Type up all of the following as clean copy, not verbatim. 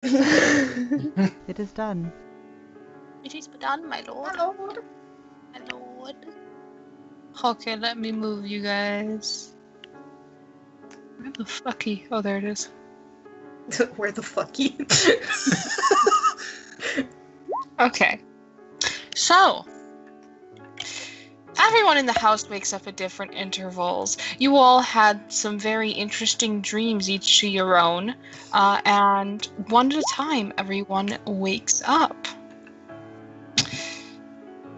It is done. It is done, my lord. My lord. My lord. Okay, let me move you guys. Where the fucky? Oh, there it is. Where the fuck you? Okay. So, everyone in the house wakes up at different intervals. You all had some very interesting dreams, each to your own. And one at a time, everyone wakes up.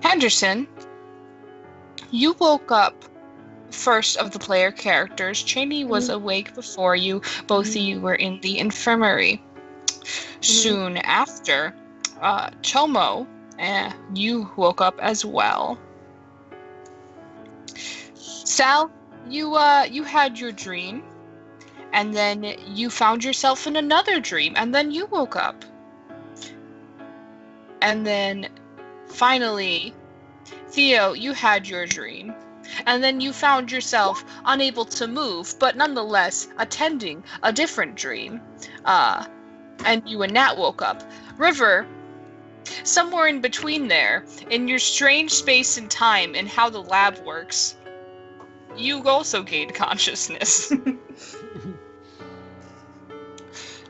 Henderson, you woke up first of the player characters. Cheney was awake before you. Both of you were in the infirmary. Soon after, Chomo, you woke up as well. Sal, you had your dream, and then you found yourself in another dream, and then you woke up. And then, finally, Theo, you had your dream, and then you found yourself unable to move, but nonetheless attending a different dream. And you and Nat woke up. River, somewhere in between there, in your strange space and time and how the lab works, you also gained consciousness.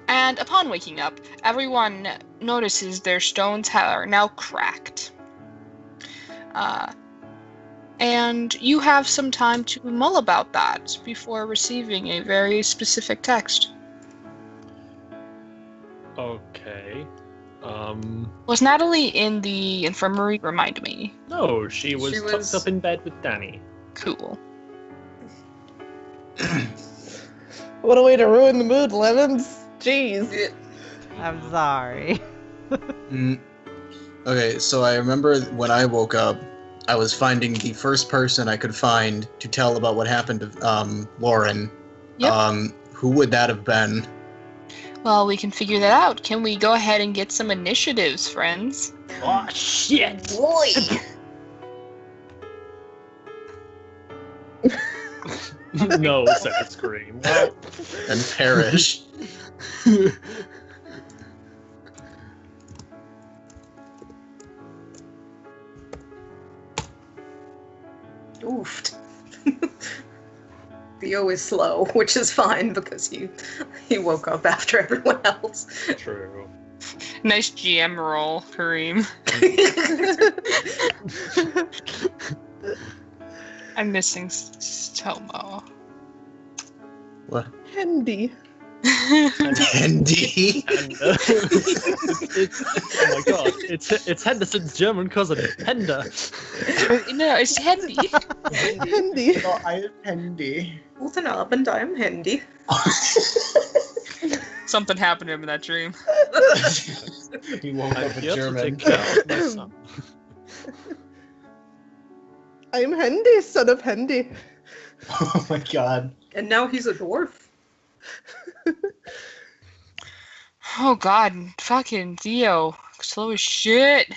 And upon waking up, everyone notices their stones are now cracked. And you have some time to mull about that before receiving a very specific text. Okay. Was Natalie in the infirmary? Remind me. No, she was tucked up in bed with Danny. Cool. What a way to ruin the mood, Lemons. Jeez. I'm sorry. Okay, so I remember when I woke up, I was finding the first person I could find to tell about what happened to Lauren. Yep. Who would that have been? Well, we can figure that out. Can we go ahead and get some initiatives, friends? Oh, shit! Boy! No, said the scream. Well, And perish. Oofed. Theo is slow, which is fine because he woke up after everyone else. true. Nice GM roll, Kareem. I'm missing Tomo. What? Handy. Handy. Oh my god, it's Henderson's German cousin, Hender. No, it's Hendy. Handy. So I am Handy. Guten Abend, I'm Handy. Something happened to him in that dream. He woke I'm up a here to German. take care of my son. I'm Handy, son of Handy. Oh my god. And now he's a dwarf. Oh god, fucking Theo. Slow as shit.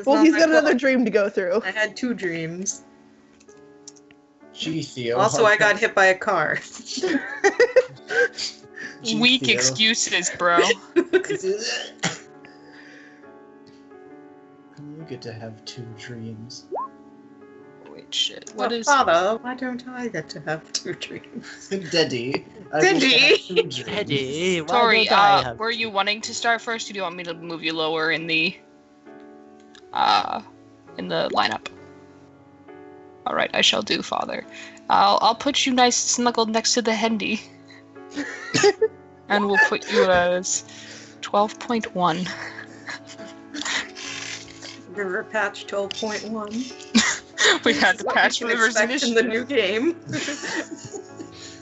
Well, he's got another dream to go through. I had 2 dreams. Gee, Theo. Also, I got hit by a car. Gee, Weak Theo. excuses, bro. You get to have 2 dreams. Wait, shit. What is... Father, why don't I get to have 2 dreams? Daddy. I Daddy. wish I had 2 dreams. Eddie, why Tori, don't I have... were you wanting to start first, or do you want me to move you lower in the lineup? Alright, I shall do, Father. I'll put you nice snuggled next to the Hendy. And we'll put you as 12.1. River Patch 12.1. We had to patch What you can River's expect in the initiative. new game.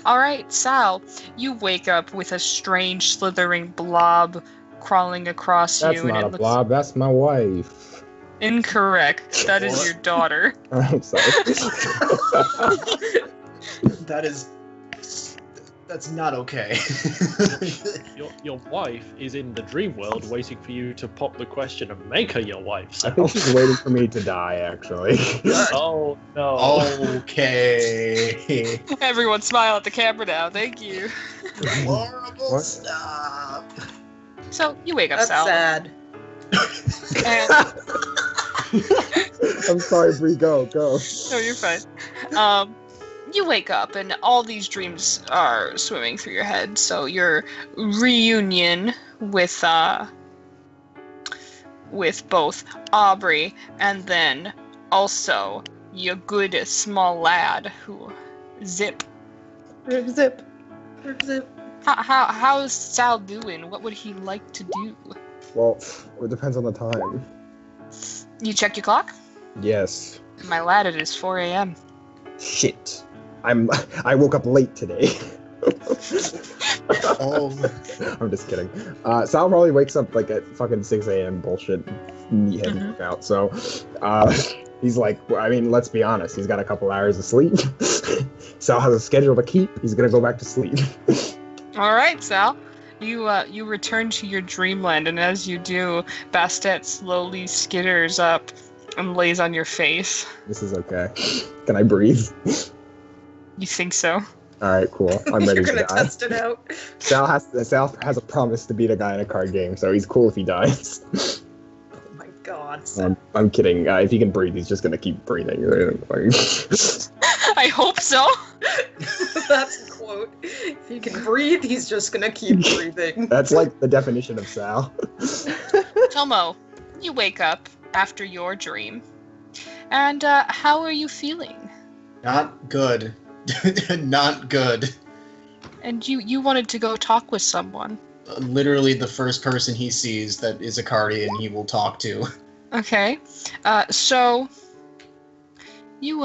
Alright, Sal, you wake up with a strange slithering blob crawling across That's you. not a looks blob, that's my wife. incorrect. That is your daughter. I'm sorry. That is That's not okay. Your wife is in the dream world waiting for you to pop the question and make her your wife. I Sal. think she's waiting for me to die, actually. Oh no. Okay. Everyone smile at the camera now. Thank you. Horrible What? stuff. So you wake up, That's Sal. sad. And I'm sorry, Bree. Go. no, you're fine. You wake up and all these dreams are swimming through your head. So your reunion with both Aubrey and then also your good small lad who Zip. Rip zip. Rip zip. How's Sal doing? What would he like to do? Well, it depends on the time. You check your clock? Yes. My lad, it is 4 a.m. Shit. I woke up late today. Oh. I'm just kidding. Sal probably wakes up like at fucking 6 a.m. bullshit meathead Mhm. workout. So, he's like, I mean, let's be honest. He's got a couple hours of sleep. Sal has a schedule to keep. He's gonna go back to sleep. All right, Sal. You return to your dreamland, and as you do, Bastet slowly skitters up and lays on your face. This is okay. Can I breathe? You think so? All right, cool. I'm ready You're to gonna die. test it out. Sal has a promise to beat a guy in a card game, so he's cool if he dies. Oh my god. I'm kidding. If he can breathe, he's just gonna keep breathing. I hope so. That's a quote. If he can breathe, he's just gonna keep breathing. That's like the definition of Sal. Tomo, you wake up after your dream, and how are you feeling? Not good. Not good. And you wanted to go talk with someone. Literally the first person he sees that is a Cardian he will talk to. Okay. So you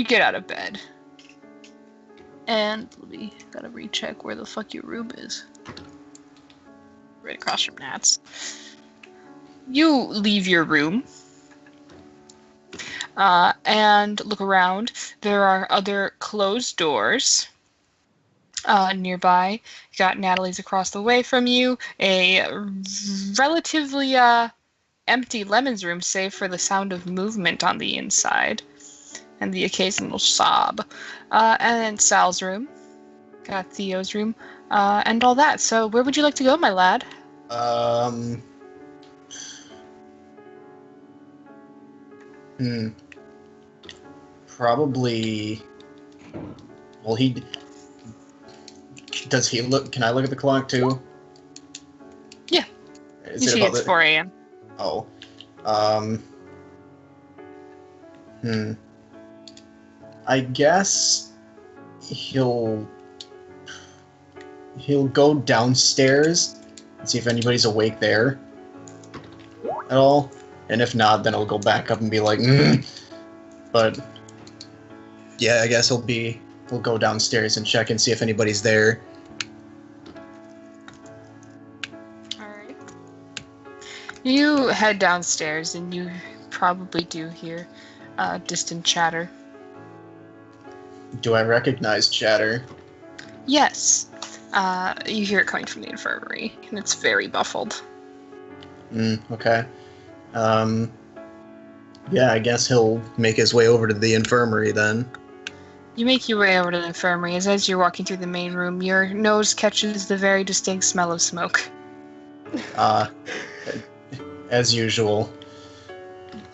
get out of bed. And gotta recheck where the fuck your room is. Right across from Nat's. You leave your room. And look around. There are other closed doors nearby. You got Natalie's across the way from you. A relatively empty Lemon's room, save for the sound of movement on the inside and the occasional sob. And then Sal's room. Got Theo's room. And all that. So where would you like to go, my lad? Probably. Well, does he look? Can I look at the clock too? Yeah. Is You it see about it's the- 4 a.m. Oh. I guess he'll go downstairs and see if anybody's awake there at all. And if not, then he'll go back up and be like, But yeah, I guess he'll go downstairs and check and see if anybody's there. Alright. You head downstairs and you probably do hear distant chatter. Do I recognize chatter? Yes. You hear it coming from the infirmary, and it's very muffled. Okay. Yeah, I guess he'll make his way over to the infirmary then. You make your way over to the infirmary, as you're walking through the main room, your nose catches the very distinct smell of smoke. As usual.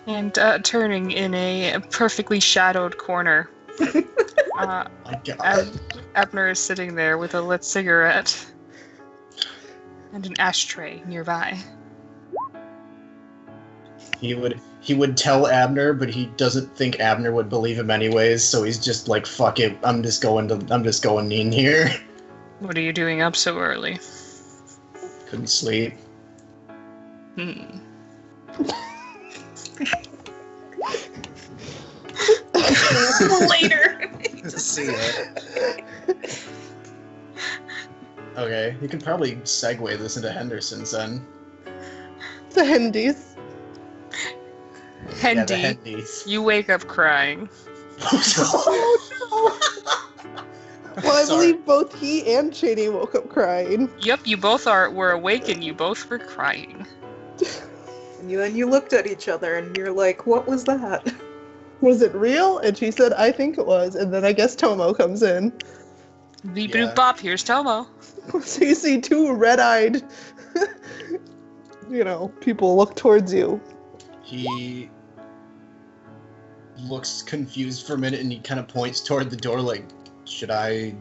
And turning in a perfectly shadowed corner, My God. Abner is sitting there with a lit cigarette and an ashtray nearby. He would tell Abner, but he doesn't think Abner would believe him anyways, so he's just like, fuck it, I'm just going in here. What are you doing up so early? Couldn't sleep. Later. To see it. Okay, you can probably segue this into Henderson's then. The Hendies. Hendy, Yeah, the Hendies. you wake up crying. Well, I Sorry. believe both he and Cheney woke up crying. Yep, you both were awake and you both were crying. And you looked at each other and you're like, what was that? Was it real? And she said, I think it was. And then I guess Tomo comes in. Beep Yeah. boop bop, here's Tomo. So you see two red-eyed, people look towards you. He looks confused for a minute and he kind of points toward the door like, should I?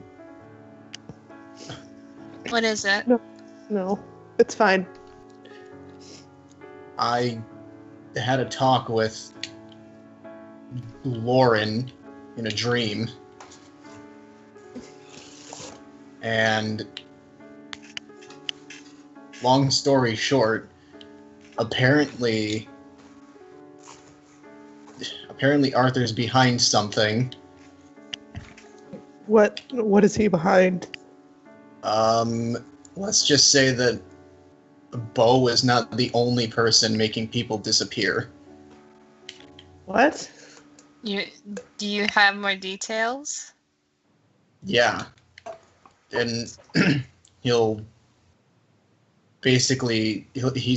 What is it? No, it's fine. I had a talk with Lauren in a dream. And long story short, apparently Arthur's behind something. What is he behind? Let's just say that Bo is not the only person making people disappear. What? Do you have more details? Yeah. And he's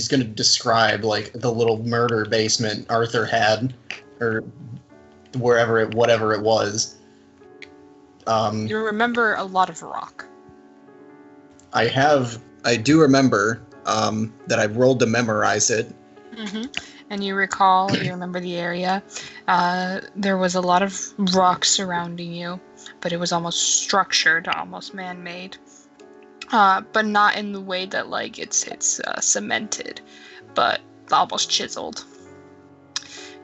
going to describe like the little murder basement Arthur had, or whatever it was. You remember a lot of rock. I do remember that I rolled to memorize it. Mm-hmm. And you remember the area. There was a lot of rock surrounding you, but it was almost structured, almost man-made. But not in the way that like it's cemented, but almost chiseled.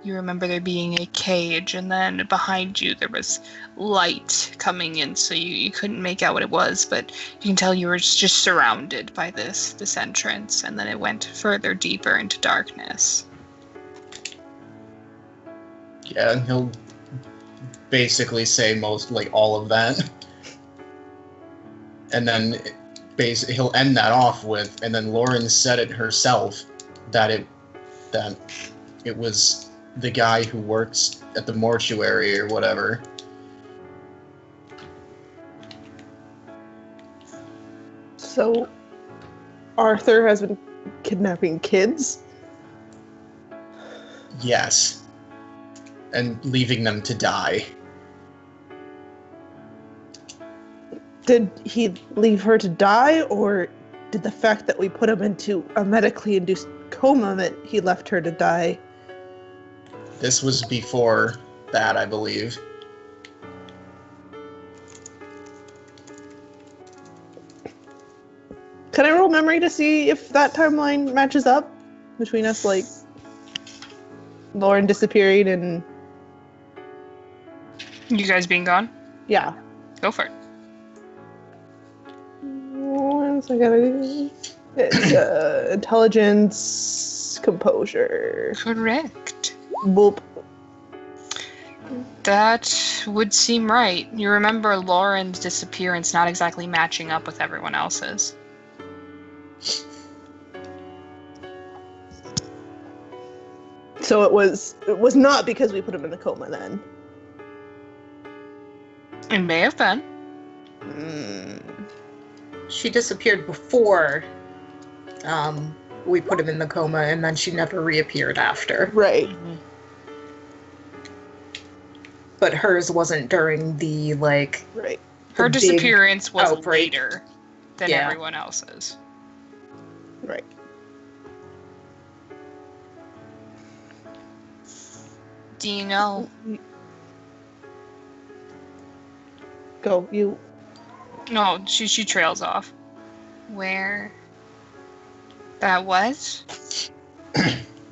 You remember there being a cage, and then behind you there was light coming in, so you couldn't make out what it was, but you can tell you were just surrounded by this entrance, and then it went further deeper into darkness. Yeah, and he'll basically say all of that. And then he'll end that off with, and then Lauren said it herself, that it was the guy who works at the mortuary or whatever. So, Arthur has been kidnapping kids? Yes. And leaving them to die. Did he leave her to die, or did the fact that we put him into a medically induced coma meant he left her to die? This was before that, I believe. Can I roll memory to see if that timeline matches up between us, like Lauren disappearing and You guys being gone? yeah. Go for it. 1 second. It's intelligence, composure. Correct. Boop. That would seem right. You remember Lauren's disappearance not exactly matching up with everyone else's. So it was not because we put him in the coma then. It may have been. She disappeared before we put him in the coma, and then she never reappeared after. Right. But hers wasn't during the, like... Right. Her the big disappearance was outbreak. later than Yeah. everyone else's. Right. Do you know? Go, you. No, she trails off. Where that was?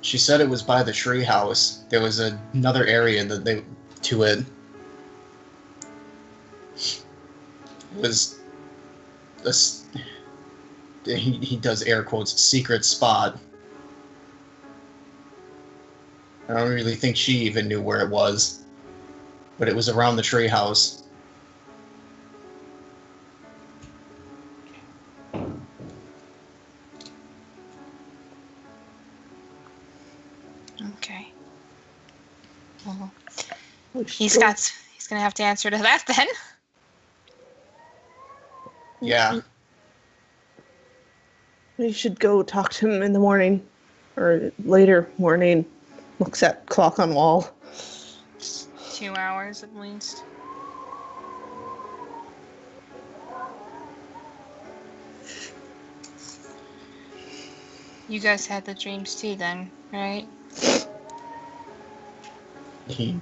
She said it was by the tree house. There was another area to it. It was he does air quotes, secret spot. I don't really think she even knew where it was, but it was around the tree house. Okay. Well, Oh, he's gonna have to answer to that then. Yeah. We should go talk to him in the morning. Or later morning. Looks at clock on wall. 2 hours at least. You guys had the dreams too then, right? He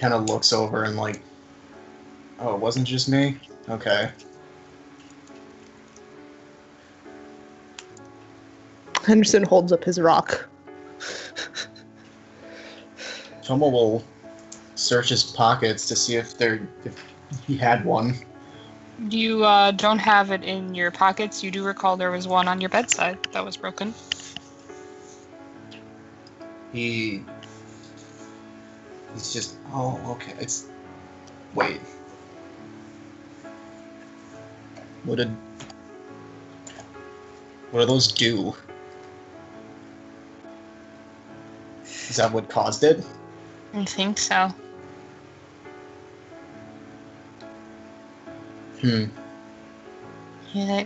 kind of looks over and like, oh, it wasn't just me? Okay. Henderson holds up his rock. Tomo will search his pockets to see if he had one. You don't have it in your pockets. You do recall there was one on your bedside that was broken. He's just, oh, okay. Wait. What do those do? Is that what caused it? I think so. Yeah.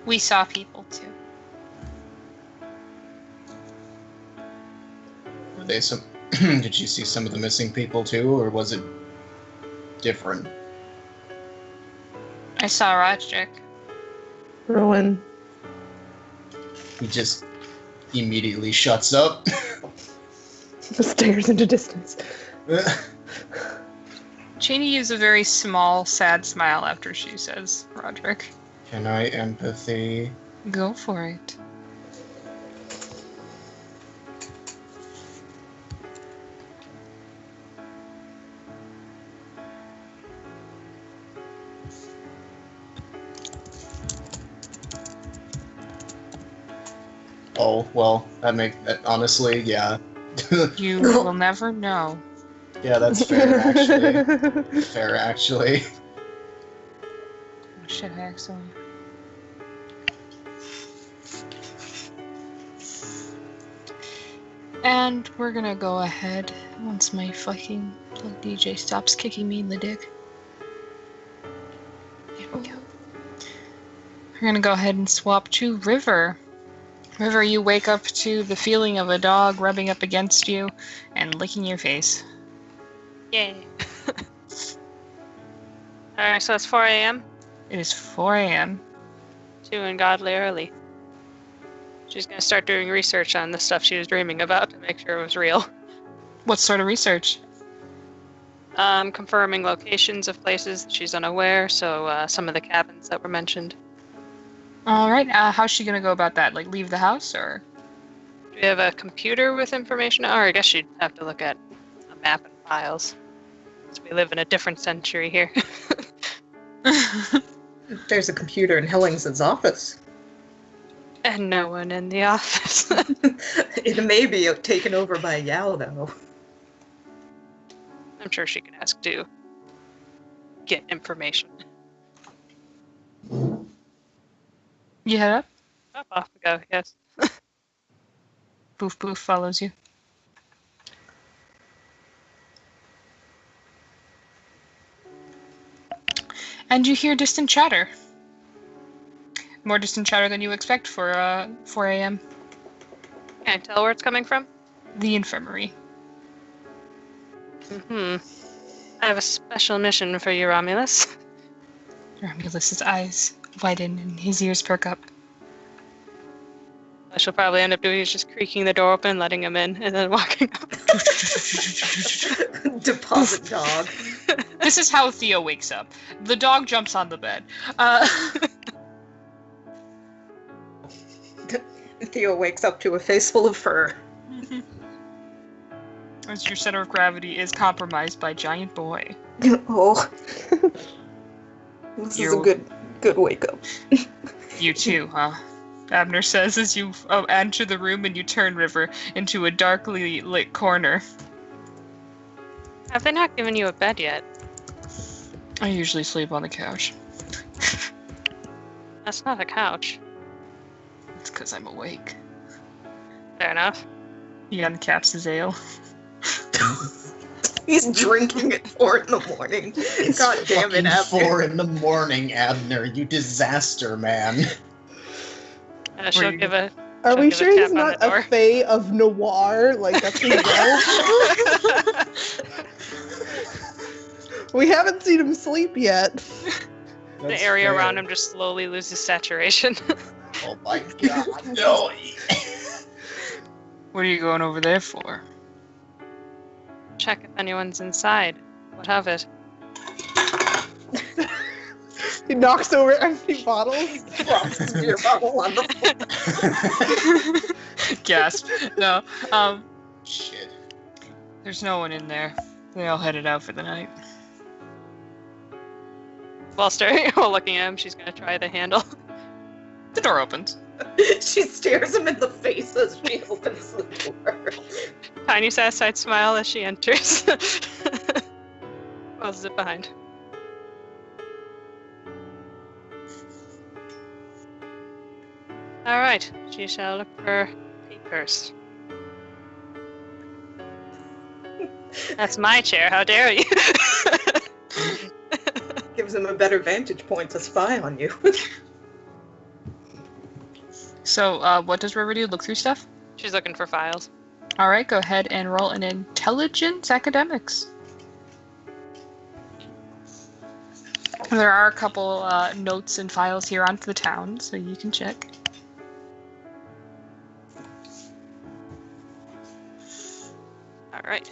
We saw people too. Were they some? Did you see some of the missing people too, or was it different? I saw Roderick. Rowan. He just immediately shuts up. Stares into distance. Cheney gives a very small, sad smile after she says Roderick. Can I empathy? Go for it. Oh, well, that honestly, yeah. You will never know. Yeah, that's fair, actually. Fair, actually. Oh, shit, excellent. And we're gonna go ahead once my fucking DJ stops kicking me in the dick. There we go. We're gonna go ahead and swap to River. River, you wake up to the feeling of a dog rubbing up against you and licking your face. Yay. Alright, so it's 4 a.m. It is 4 a.m. Too ungodly early. She's gonna start doing research on the stuff she was dreaming about to make sure it was real. What sort of research? Confirming locations of places that she's unaware, so some of the cabins that were mentioned. Alright, how's she gonna go about that? Like, leave the house, or? Do we have a computer with information? Or I guess she'd have to look at a map and files. So we live in a different century here. There's a computer in Hillings's office. And no one in the office. It may be taken over by Yao, though. I'm sure she can ask to get information. You head up? Up, off we go, yes. Boof Boof follows you. And you hear distant chatter. More distant chatter than you expect for 4 a.m. Can I tell where it's coming from? The infirmary. I have a special mission for you, Romulus. Romulus's eyes widen and his ears perk up. What she'll probably end up doing is just creaking the door open, letting him in, and then walking up. Deposit dog. This is how Theo wakes up. The dog jumps on the bed. Theo wakes up to a face full of fur. As your center of gravity is compromised by Giant Boy. Oh. This is a good wake up. You too, huh? Abner says as you enter the room and you turn River into a darkly lit corner. Have they not given you a bed yet? I usually sleep on the couch. That's not a couch. It's because I'm awake. Fair enough. He uncaps his ale. He's drinking at 4 in the morning. It's God damn it, fucking Abner. 4 in the morning, Abner. You disaster, man. She'll give a. Are she'll we give sure a he's tap on not the a door. fae of noir? Like, that's his role? We haven't seen him sleep yet. The That's area fair. around him just slowly loses saturation. Oh my god, no! What are you going over there for? Check if anyone's inside. What of it? He knocks over empty bottles. Drops his beer bottle on the floor. Gasp. No. Shit. There's no one in there. They all headed out for the night. While staring, while looking at him, she's gonna try the handle. The door opens. She stares him in the face as she opens the door. Tiny satisfied smile as she enters. Closes it behind. Alright, she shall look for papers. That's my chair, how dare you? Gives him a better vantage point to spy on you. So, what does River do? Look through stuff? She's looking for files. Alright, go ahead and roll an intelligence academics. There are a couple notes and files here onto the town, so you can check. Alright.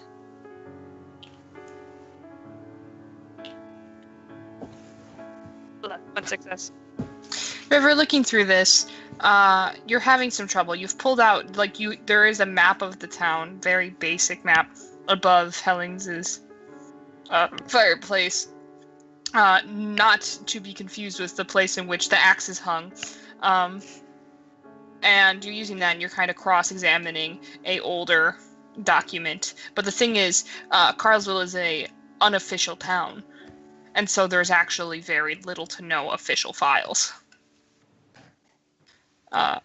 One success. River, looking through this, you're having some trouble. You've pulled out, there is a map of the town, very basic map, above Hellings's fireplace. Not to be confused with the place in which the axe is hung. And you're using that and you're kind of cross-examining a older document. But the thing is, Carlsville is a unofficial town. And so there's actually very little to no official files.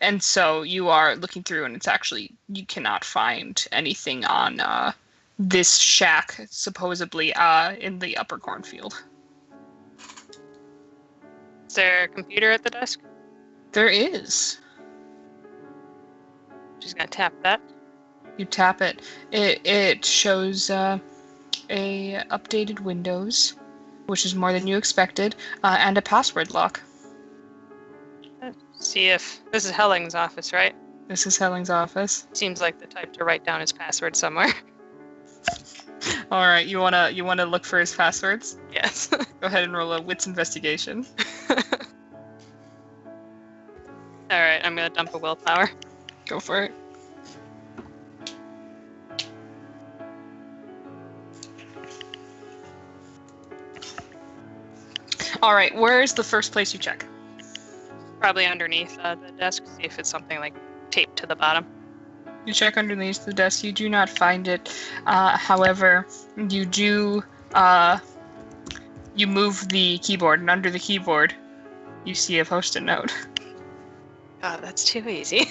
And so you are looking through and it's actually, you cannot find anything on this shack, supposedly in the upper cornfield. Is there a computer at the desk? There is. She's gonna tap that. You tap it. It shows a updated Windows, which is more than you expected, and a password lock. See if this is Helling's office, right? This is Helling's office. Seems like the type to write down his password somewhere. All right, you wanna look for his passwords? Yes. Go ahead and roll a wits investigation. All right, I'm gonna dump a willpower. Go for it. All right, where's the first place you check? Probably underneath the desk. See if it's something like taped to the bottom. You check underneath the desk. You do not find it. However, you do. You move the keyboard, and under the keyboard, you see a post-it note. God, that's too easy.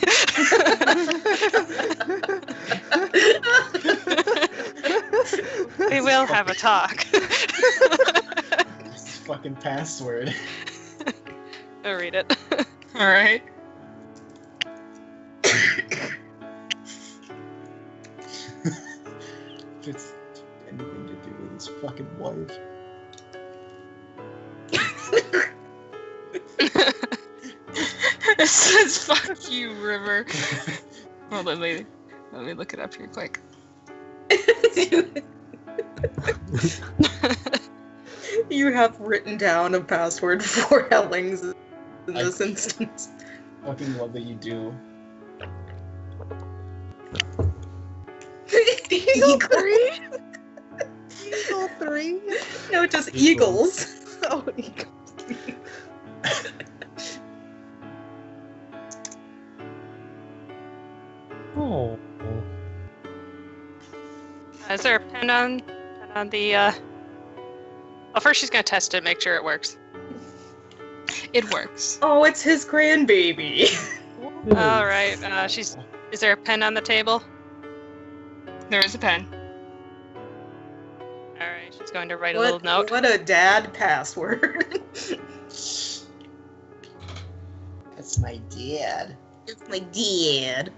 We will have a talk. It's fucking password. I'll read it. All right. If it's anything to do with his fucking wife. It says "fuck you, River." Hold on, let me look it up here quick. You have written down a password for Hellings in this instance. Fucking love that you do. Eagle 3? Eagle 3? No, just eagles. Oh, Eagle 3. Oh. Is there a pen on the? Well, first she's gonna test it, make sure it works. It works. Oh, it's his grandbaby. All right. Is there a pen on the table? There is a pen. All right, she's going to write a little note. What a dad password. That's my dad. It's my dad.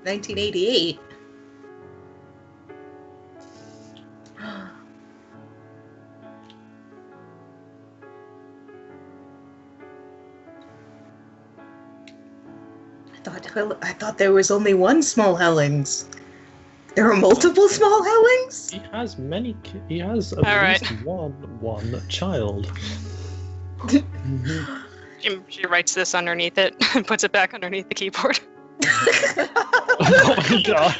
1988. I thought there was only one small Hellings. There are multiple small Hellings? He has many. He has at Alright. least one child. She writes this underneath it and puts it back underneath the keyboard. Oh my god.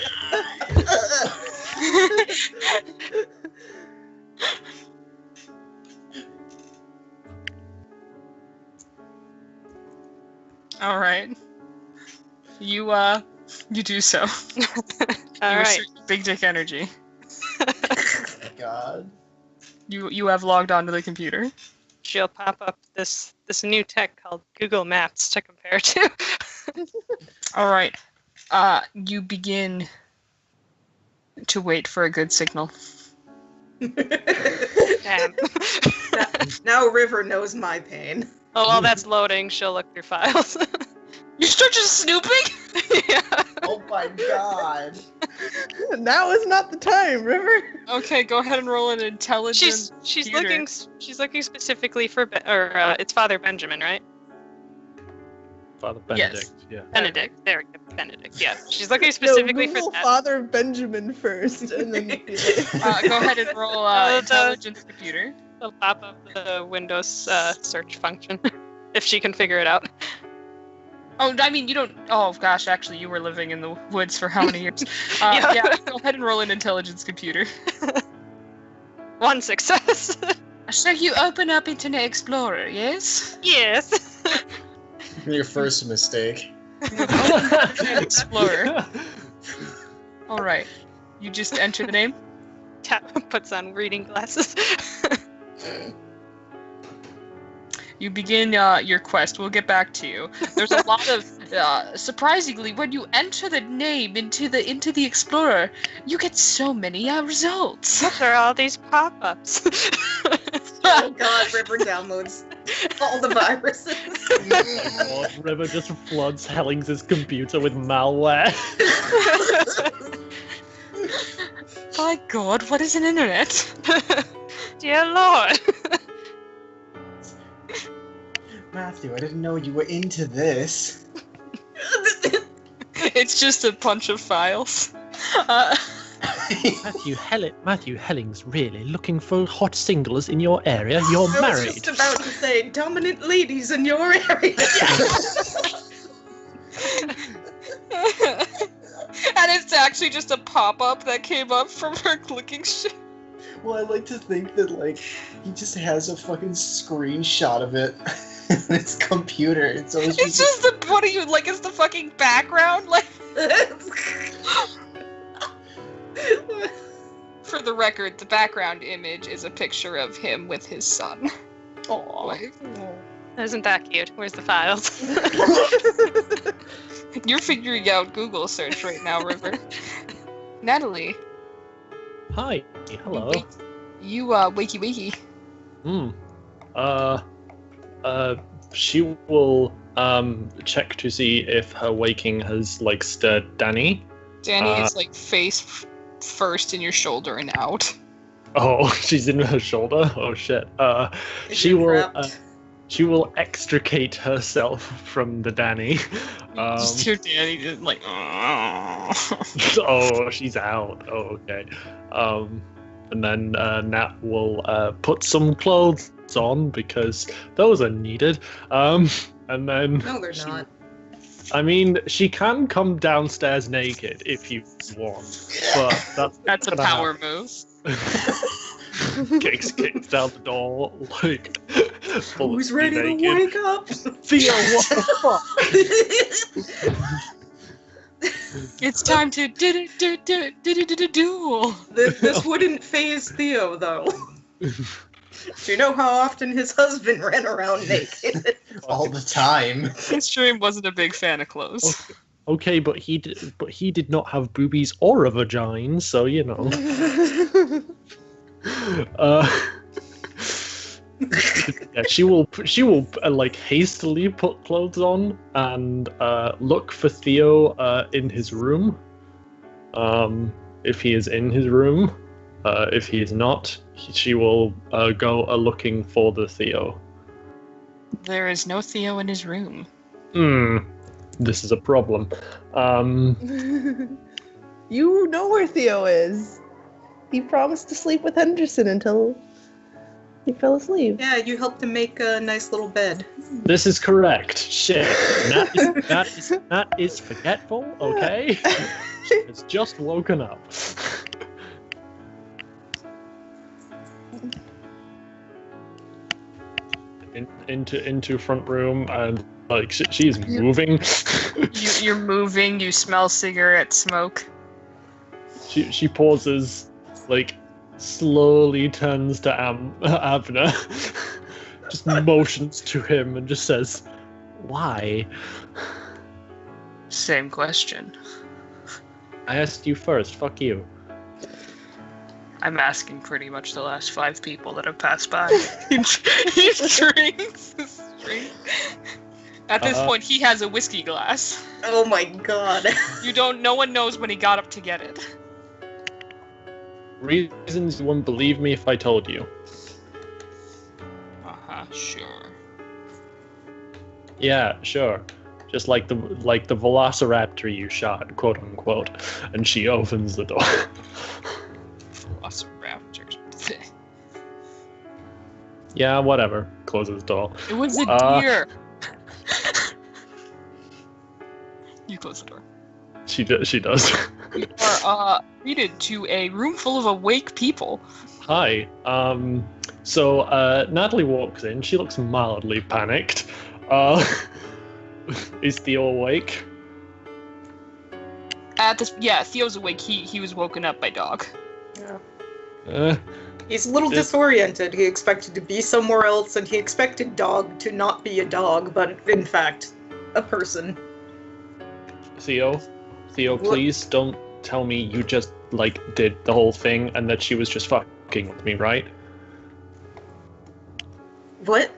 All right. You do so. All You right. assert your big dick energy. God. You have logged onto the computer. She'll pop up this new tech called Google Maps to compare to. All right. You begin to wait for a good signal. Damn. Now River knows my pain. Oh, while that's loading, she'll look through files. You start just snooping? Yeah. Oh my god. Now is not the time, River. Okay, go ahead and roll an intelligence. She's computer. looking specifically for it's Father Benjamin, right? Father Yes. Benedict. Yeah. Benedict. There we go. Benedict. Yeah. She's looking specifically no, for Google that. Father Benjamin first, and then. Go ahead and roll intelligence computer. She'll pop up the Windows search function if she can figure it out. Oh, I mean, you don't. Oh gosh, actually, you were living in the woods for how many years? Yeah. Yeah. Go ahead and roll an intelligence computer. One success. So you open up Internet Explorer, yes? Yes. Your first mistake. Internet Explorer. All right. You just enter the name. Cat puts on reading glasses. You begin your quest. We'll get back to you. There's a lot of surprisingly, when you enter the name into the Explorer, you get so many results. What are all these pop-ups? Oh god, River downloads all the viruses. God, River just floods Hellings' computer with malware. My God, what is an internet? Dear Lord. Matthew, I didn't know you were into this. It's just a bunch of files. Matthew Helling's really looking for hot singles in your area. You're I was married. just about to say, dominant ladies in your area. And it's actually just a pop-up that came up from her clicking shit. Well, I like to think that, like, he just has a fucking screenshot of it in his computer. It's always It's just the, what are you, like, it's the fucking background? Like, for the record, the background image is a picture of him with his son. Aww. Isn't that cute? Where's the files? You're figuring out Google search right now, River. Natalie. Hi. Hello. You wakey. She will check to see if her waking has like stirred Danny. Danny is like face first in your shoulder and out. Oh, she's in her shoulder. Oh shit. Is She it will. wrapped? She will extricate herself from the Danny. Just hear Danny just like. Oh, she's out. Oh, okay. And then Nat will put some clothes on because those are needed. And then. No, they're not. I mean, she can come downstairs naked if you want, but That's a gonna power move. kicks down the door like. Who's ready to naked. wake up? Theo, what the fuck? It's time to duel. This wouldn't phase Theo, though. Do you know how often his husband ran around naked? All the time. This stream wasn't a big fan of clothes. Okay, but he did not have boobies or a vagina, so you know. Yeah, she will like hastily put clothes on and look for Theo in his room. If he is in his room, if he is not, she will go looking for the Theo. There is no Theo in his room. This is a problem. You know where Theo is. He promised to sleep with Henderson until he fell asleep. Yeah, you helped him make a nice little bed. This is correct. Shit. Nat is forgetful, okay? She has just woken up. Into front room, and like she's moving. You're moving. You smell cigarette smoke. She pauses, like slowly turns to Abner, just motions to him and just says, "Why?" Same question. I asked you first. Fuck you. I'm asking pretty much the last 5 people that have passed by. He drinks his drink. At this point, he has a whiskey glass. Oh my god. No one knows when he got up to get it. Reasons you wouldn't believe me if I told you. Sure. Yeah, sure. Just like the velociraptor you shot, quote unquote. And she opens the door. Velociraptors. Yeah, whatever. Closes the door. It was a deer. You close the door. She does. You are greeted to a room full of awake people. Hi. So Natalie walks in. She looks mildly panicked. Is Theo awake? Theo's awake. He was woken up by dog. Yeah. He's a little disoriented. He expected to be somewhere else, and he expected dog to not be a dog, but in fact, a person. Theo, please don't tell me you just did the whole thing and that she was just fucking with me, right? What?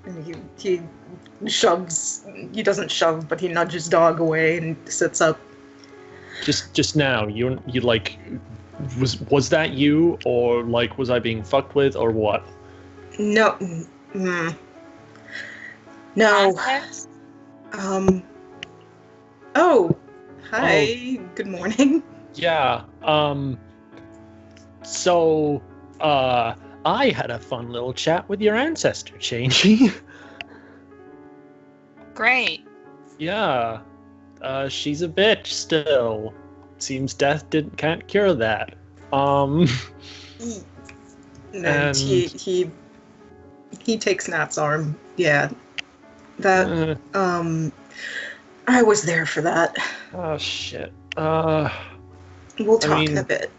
And he shoves. He doesn't shove, but he nudges dog away and sits up. Just now, you was that you, or was I being fucked with, or what? No. No. Oh. Hi. Oh. Good morning. Yeah. So, I had a fun little chat with your ancestor, Changey. Great. Yeah. She's a bitch still. Seems death can't cure that. And he takes Nat's arm. Yeah. That I was there for that. Oh shit. We'll talk in a bit.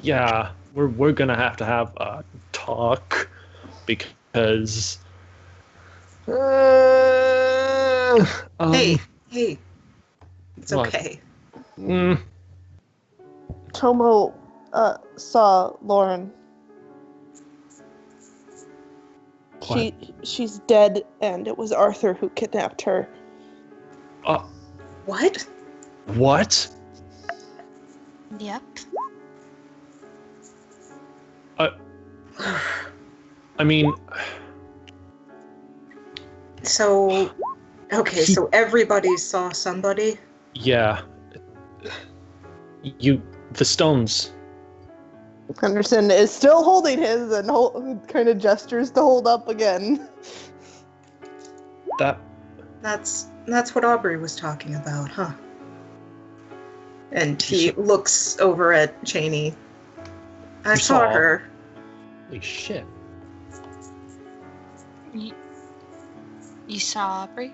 Yeah, we're gonna have to have a talk because hey, it's what? okay. Tomo saw Lauren. What? She's dead, and it was Arthur who kidnapped her. What? What? Yep. I mean, so okay, so everybody saw somebody? Yeah. The stones. Henderson is still holding his and kind of gestures to hold up again. That's what Aubrey was talking about, huh? And he looks over at Cheney. I saw her. Holy shit. You saw Aubrey?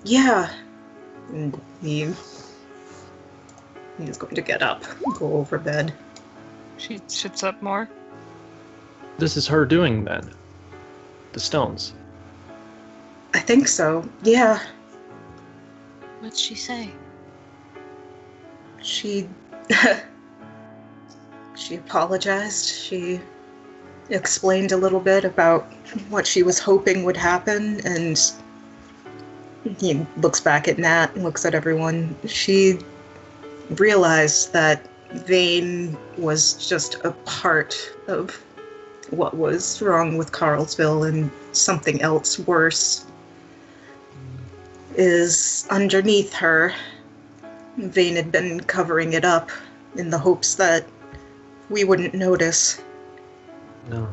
Yeah. And he's going to get up, go over bed. She sits up more. This is her doing then. The stones. I think so. Yeah. What'd she say? She she apologized. She explained a little bit about what she was hoping would happen, and he looks back at Nat and looks at everyone. She realized that Vane was just a part of what was wrong with Carlsville, and something else worse is underneath her. Vane had been covering it up in the hopes that we wouldn't notice. No.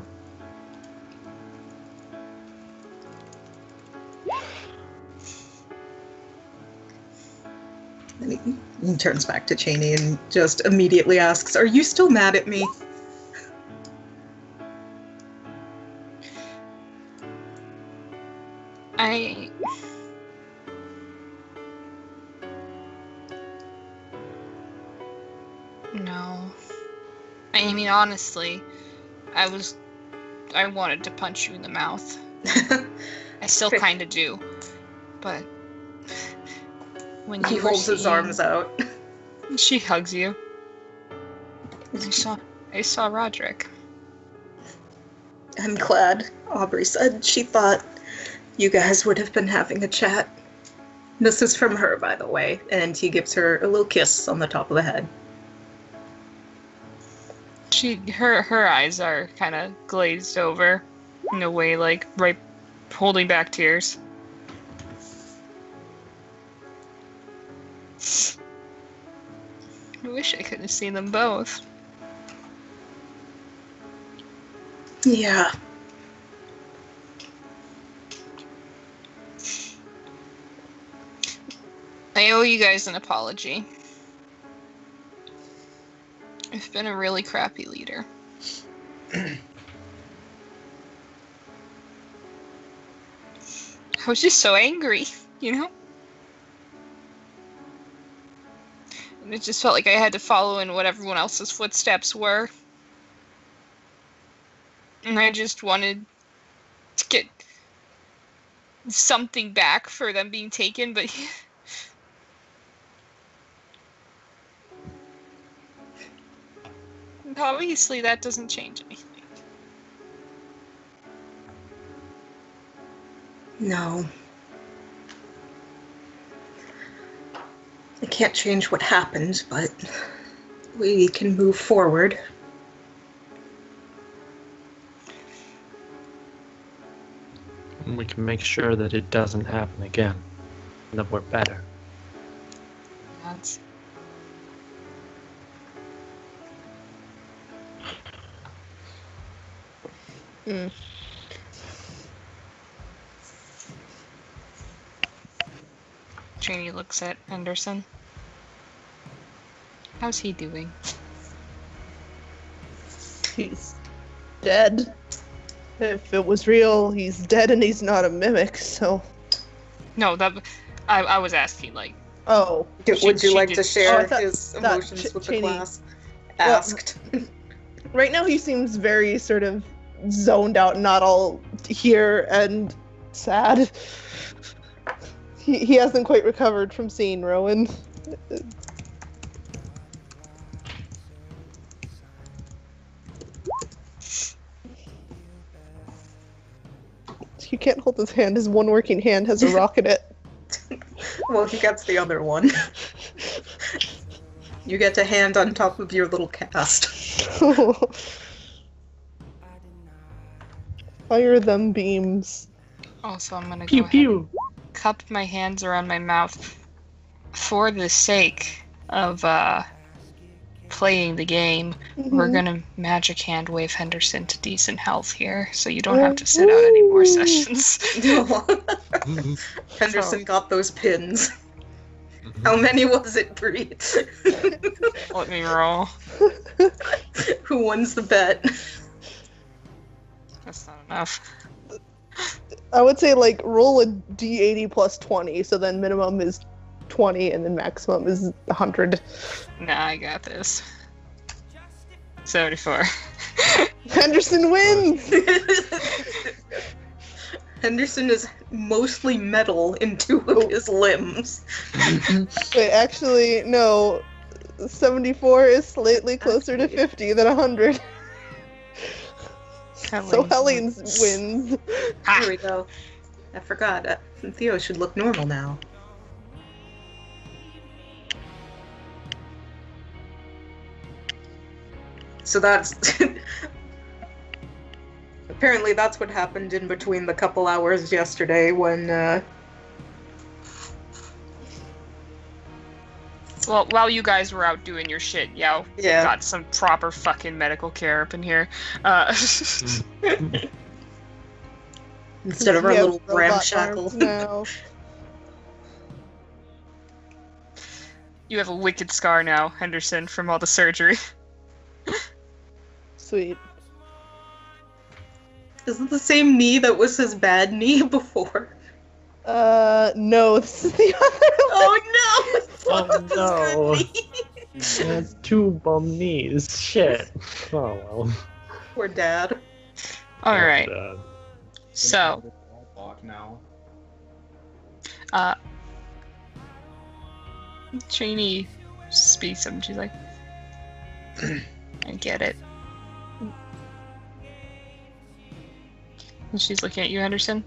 And he turns back to Cheney and just immediately asks, "Are you still mad at me?" No. I mean, honestly, I wanted to punch you in the mouth. I still kind of do. But when He you holds his arms out. She hugs you. I saw Roderick. I'm glad. Aubrey said she thought you guys would have been having a chat. This is from her, by the way, and he gives her a little kiss on the top of the head. Her eyes are kind of glazed over in a way, like right holding back tears. I wish I could have seen them both. Yeah. I owe you guys an apology. I've been a really crappy leader. I was just so angry, you know? And it just felt like I had to follow in what everyone else's footsteps were. And I just wanted to get something back for them being taken, but obviously that doesn't change anything. No. I can't change what happened, but we can move forward. And we can make sure that it doesn't happen again. And that we're better. That's... Trini looks at Henderson. How's he doing? He's dead. If it was real, he's dead and he's not a mimic, so... No, I was asking, like... Oh. Would you like to Oh, share I thought his that emotions with the Cheney- class? Asked. Right now he seems very sort of zoned out, not all here and sad. He hasn't quite recovered from seeing Rowan. He can't hold his hand. His one working hand has a rock in it. Well, he gets the other one. You get a hand on top of your little cast. Fire them beams. Also, I'm gonna Pew go ahead pew. and cup my hands around my mouth for the sake of playing the game. We're gonna magic hand wave Henderson to decent health here, so you don't have to sit out any more sessions. Henderson got those pins. How many was it, Bree? Let me roll. Who wins the bet? That's not enough. I would say, like, roll a d80 plus 20, so then minimum is 20, and then maximum is 100. Nah, I got this. 74. Henderson wins! Henderson is mostly metal in two of his limbs. Wait, actually, no. 74 is slightly closer to 50 than 100. So Helene's wins. Here we go. I forgot. Theo should look normal now. So that's... Apparently that's what happened in between the couple hours yesterday when, Well, while you guys were out doing your shit, got some proper fucking medical care up in here. Instead of our We have little robot ramshackle. arms now. You have a wicked scar now, Henderson, from all the surgery. Sweet. Is it the same knee that was his bad knee before? No, this is the other one. Oh no! Oh no! That's two bum knees. Shit. Oh well. Poor dad. Alright, Oh, so, now. Trini speaks up and she's like, I get it. And she's looking at you, Henderson.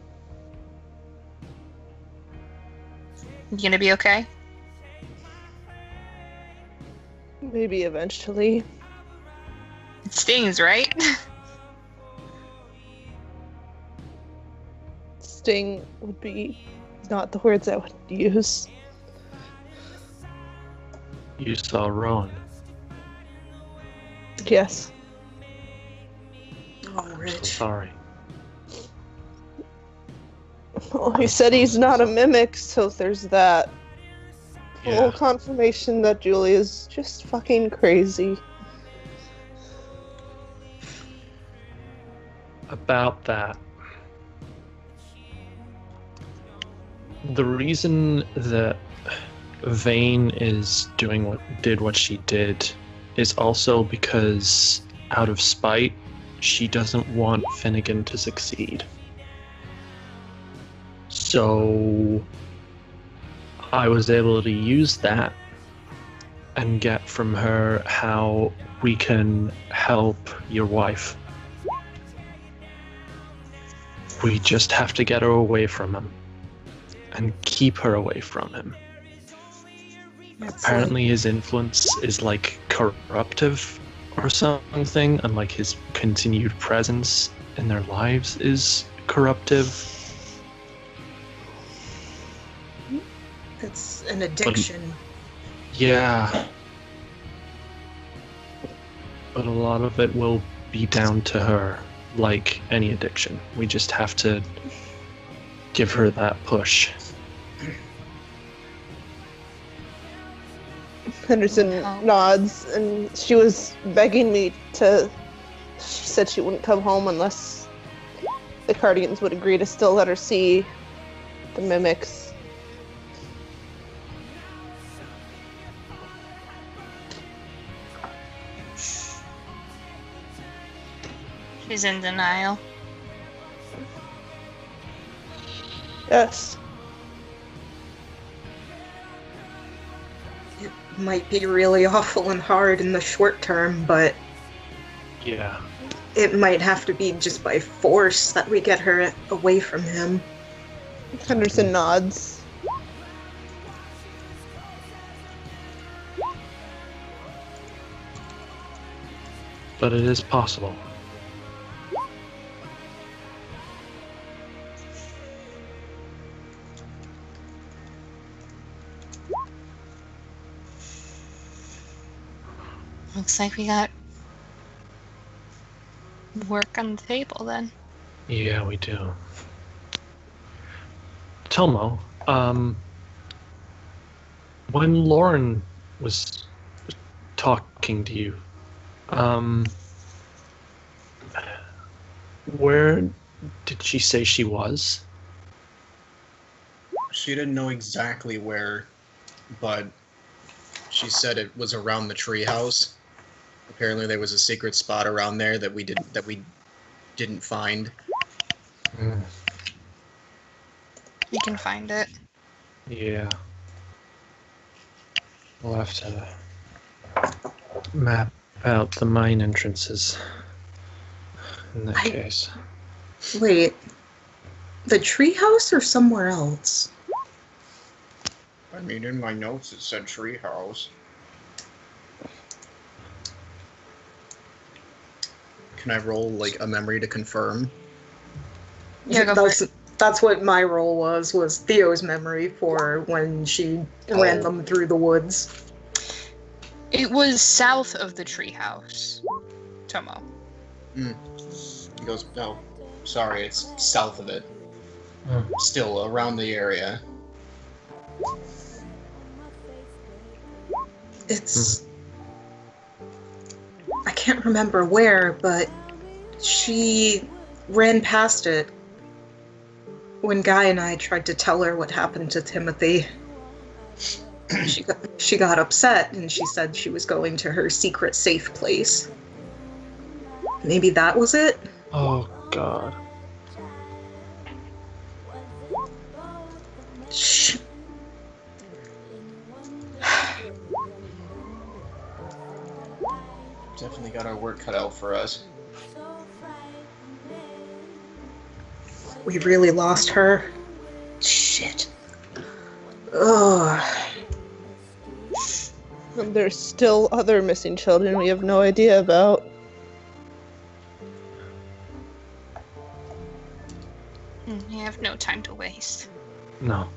You gonna be okay? Maybe eventually. It stings, right? Sting would be not the words I would use. You saw Ron. Yes. Oh, So Rich. sorry. Well, he said he's not a mimic, so there's that. Yeah. Full confirmation that Julie is just fucking crazy. About that. The reason that Vane is doing what she did is also because, out of spite, she doesn't want Finnegan to succeed. So I was able to use that and get from her how we can help your wife. We just have to get her away from him and keep her away from him. Apparently his influence is like corruptive or something, and like his continued presence in their lives is corruptive. It's an addiction. Yeah. But a lot of it will be down to her, like any addiction. We just have to give her that push. Henderson nods, and she was begging me to. She said she wouldn't come home unless the Cardigans would agree to still let her see the mimics. She's in denial. Yes. It might be really awful and hard in the short term, but Yeah. it might have to be just by force that we get her away from him. Henderson nods. But it is possible. Looks like we got work on the table then. Yeah, we do. Telmo, when Lauren was talking to you, where did she say she was? She didn't know exactly where, but she said it was around the treehouse. Apparently, there was a secret spot around there that we didn't find. We can find it. Yeah. We'll have to map out the main entrances in that case. Wait. The treehouse or somewhere else? I mean, in my notes it said treehouse. Can I roll, like, a memory to confirm? Yeah, go for it. That's what my role was Theo's memory for when she ran them through the woods. It was south of the treehouse. Tomo. He goes, no, sorry, it's south of it. Still around the area. It's... I can't remember where, but she ran past it when Guy and I tried to tell her what happened to Timothy. She got upset and she said she was going to her secret safe place. Maybe that was it? Oh, God. Shh. Definitely got our work cut out for us. We really lost her. Shit. Ugh. And there's still other missing children we have no idea about. We have no time to waste. No.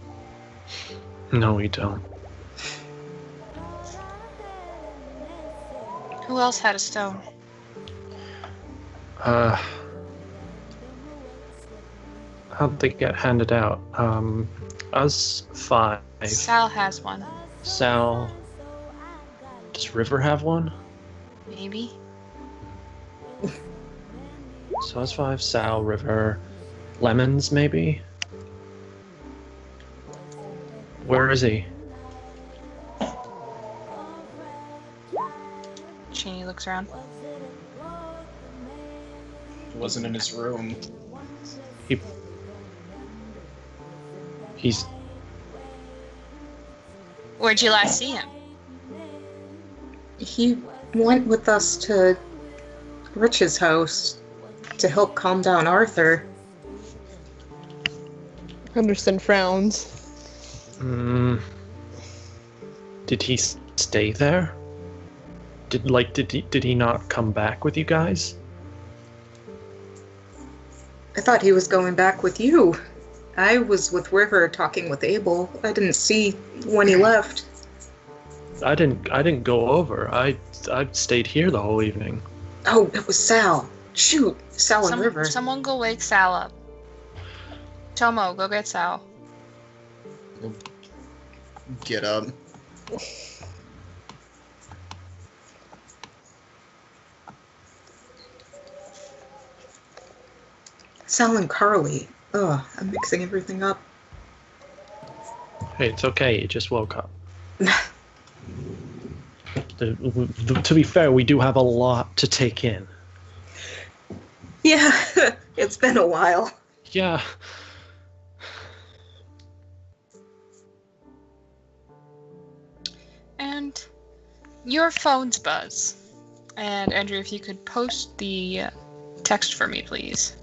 No, we don't. Who else had a stone? How'd they get handed out? Us 5. Sal has one. Sal. Does River have one? Maybe. So us 5, Sal, River, Lemons, maybe? Where is he? Cheney looks around. He wasn't in his room. He's... Where'd you last see him? He went with us to Rich's house to help calm down Arthur. Henderson frowns. Did he stay there? Did he not come back with you guys? I thought he was going back with you. I was with River talking with Abel. I didn't see when he left. I didn't go over. I stayed here the whole evening. Oh, it was Sal. Shoot, Sal and River. Someone go wake Sal up. Tomo, go get Sal. Get up. Sal and Carly. Ugh, I'm mixing everything up. Hey, it's okay. You just woke up. To be fair, we do have a lot to take in. Yeah, it's been a while. Yeah. And your phone's buzz. And Andrew, if you could post the text for me, please.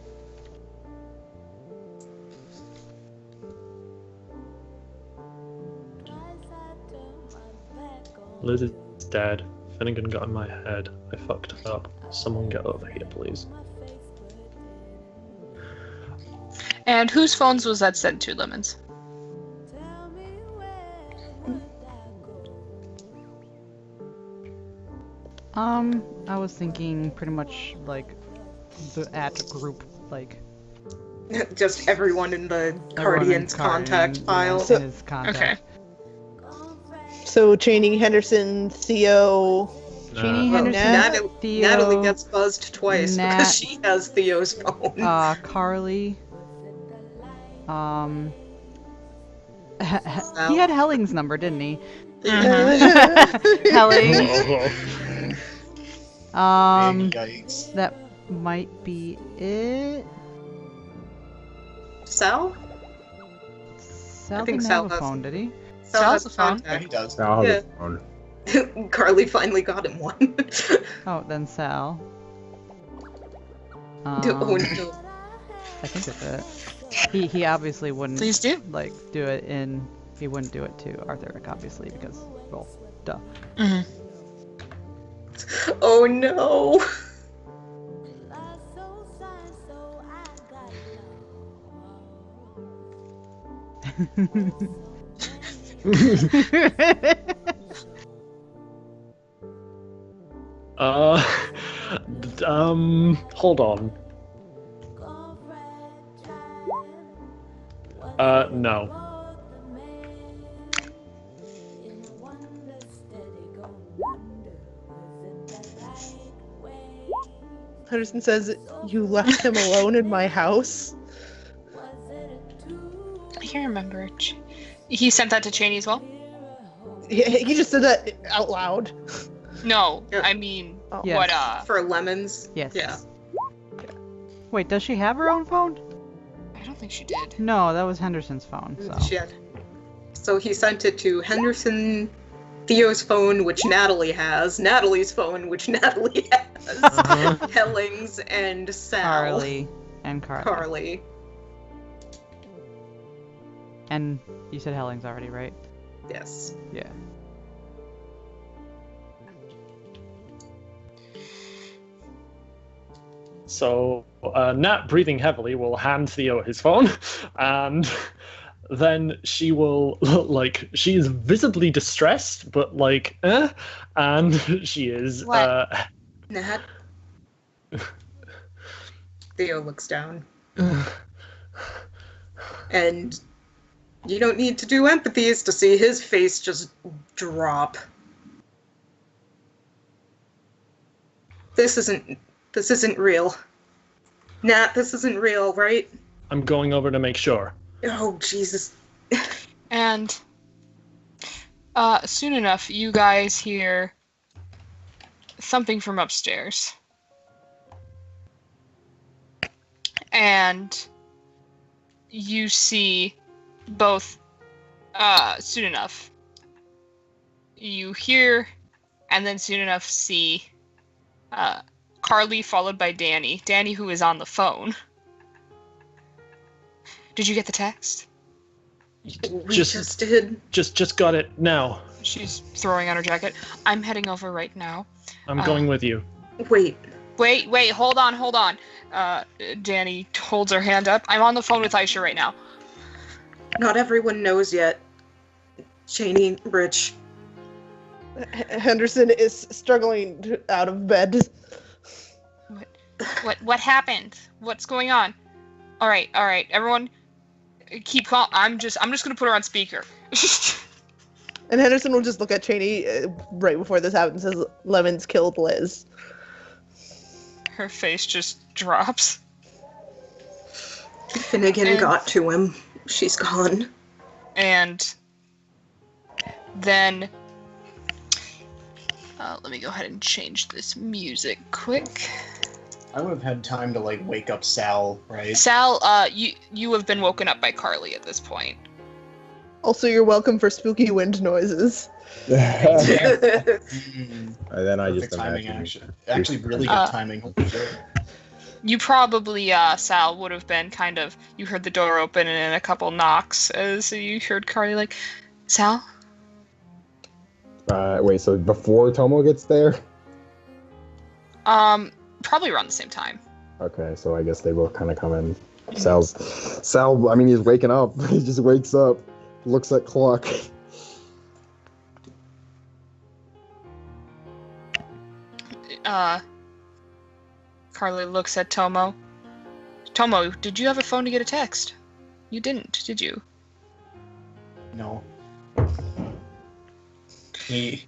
Liz is dead. Finnegan got in my head. I fucked up. Someone get over here, please. And whose phones was that sent to, Lemons? I was thinking pretty much like the group, like Just everyone in the Guardian's contact file. in his contact. Okay. So Channing, Henderson, Theo. Cheney, Nah. Henderson, Theo, Natalie gets buzzed twice Nat- because she has Theo's phone. Carly. He had Helling's number, didn't he? Helling. Yikes. That might be it. Sal? Sal think didn't Sal have a has phone, one. did he? Sal Sal's has a phone. Yeah, he contact. does. Sal has Yeah. his phone. Carly finally got him one. Oh, then Sal. Oh, Um, no. I think that's it. He obviously wouldn't Please do. like do it in. He wouldn't do it to Arthuric, obviously, because well, duh. Mhm. Oh no. Uh, hold on. No. Henderson says, "You left him alone in my house." I can remember. He sent that to Cheney as well? He just said that out loud. No, Yeah. I mean, Oh. Yes. what, For lemons. Yes. Yeah. Wait, does she have her own phone? I don't think she did. No, that was Henderson's phone. So. Shit. So he sent it to Henderson, Theo's phone, which Natalie has, Natalie's phone, which Natalie has, Uh-huh. Hellings, and Sal. Carly and Carly. Carly. And you said Hellings already, right? Yes. Yeah. So, Nat, breathing heavily, will hand Theo his phone, and then she will, like, she is visibly distressed, but, like, and she is, What? Nat. Theo looks down. And you don't need to do empathies to see his face just drop. This isn't real. Nat, this isn't real, right? I'm going over to make sure. Oh, Jesus. And soon enough, you guys hear something from upstairs. And you see both, soon enough, you hear and then soon enough see Carly followed by Danny. Danny, who is on the phone. Did you get the text? We just did. Just got it now. She's throwing on her jacket. I'm heading over right now. I'm going with you. Wait. Wait, hold on. Danny holds her hand up. I'm on the phone with Aisha right now. Not everyone knows yet. Cheney, Rich. Henderson is struggling out of bed. What happened? What's going on? All right, everyone, keep calm. I'm just gonna put her on speaker. And Henderson will just look at Cheney right before this happens and says, "Lemons killed Liz." Her face just drops. Finnegan And- got to him. She's gone. And then let me go ahead and change this music quick. I would have had time to like wake up Sal, right? Sal, you have been woken up by Carly at this point. Also, you're welcome for spooky wind noises. And Mm, then I perfect just timing, imagine. actually really good timing. Holy shit. You probably, Sal, would have been kind of, you heard the door open and then a couple knocks as you heard Carly like, Sal? Wait, so before Tomo gets there? Probably around the same time. Okay, so I guess they both kind of come in. Sal, I mean, he's waking up. He just wakes up, looks at clock. Carly looks at Tomo. Tomo, did you have a phone to get a text? You didn't, did you? No. He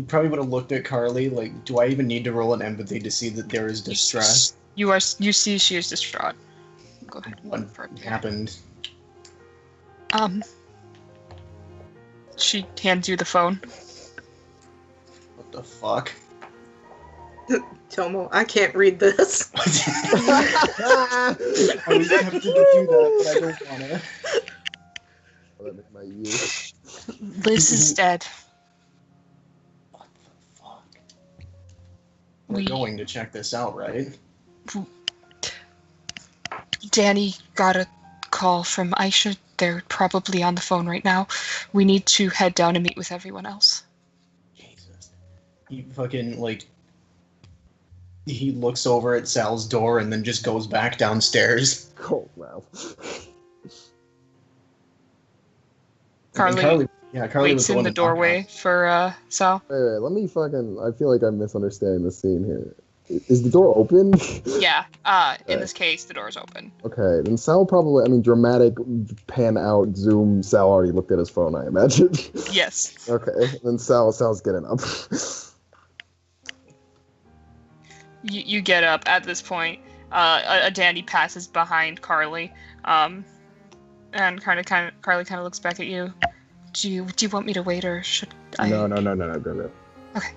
probably would have looked at Carly like, do I even need to roll an empathy to see that there is distress? You see she is distraught. Go ahead. What happened? She hands you the phone. What the fuck? Tomo, I can't read this. I was tempted to do that, but I don't wanna. Let me my ears. Liz is dead. What the fuck? We're going to check this out, right? Danny got a call from Aisha. They're probably on the phone right now. We need to head down and meet with everyone else. Jesus. He fucking, like... He looks over at Sal's door and then just goes back downstairs. Cold mouth. Carly Carly waits in the doorway for Sal. Wait, let me fucking. I feel like I'm misunderstanding the scene here. Is the door open? Yeah, in this case, the door's open. Okay, then Sal probably. I mean, dramatic pan out zoom. Sal already looked at his phone, I imagine. Yes. Okay, then Sal's getting up. You get up at this point. A Danny passes behind Carly, and Carly kind of looks back at you. Do you want me to wait, or should I? No, go. Okay.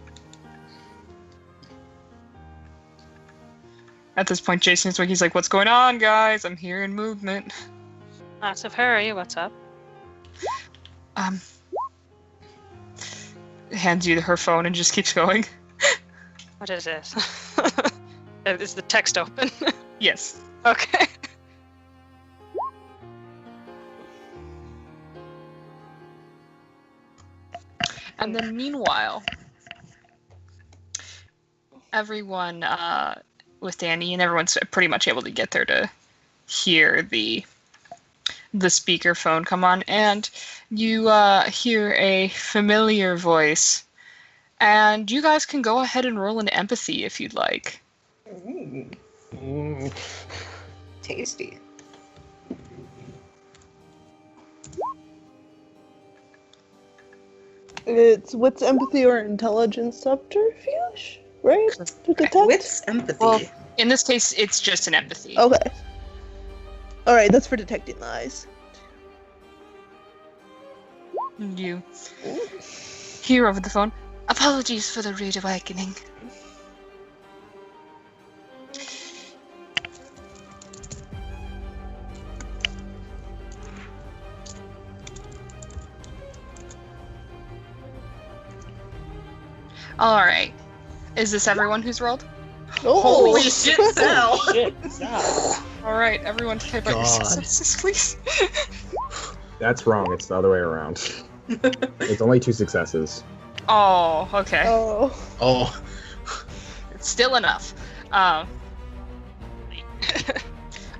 At this point, Jason's like, he's like, "What's going on, guys? I'm hearing movement." Lots of hurry. What's up? Hands you her phone and just keeps going. What is this? Is the text open? Yes. Okay. And then meanwhile, everyone with Danny and everyone's pretty much able to get there to hear the speakerphone come on, and you hear a familiar voice, and you guys can go ahead and roll an empathy if you'd like. Tasty. It's wits, empathy, or intelligence subterfuge, right? To detect? Wits, empathy. Well, in this case, it's just an empathy. Okay. Alright, that's for detecting lies. You hear over the phone, "Apologies for the rude awakening." Alright. Is this everyone who's rolled? Oh, Holy shit, Sal! Shit, Sal. Alright, everyone type out your God. successes, please. That's wrong. It's the other way around. It's only 2 successes. Oh, okay. Oh. Oh, It's still enough.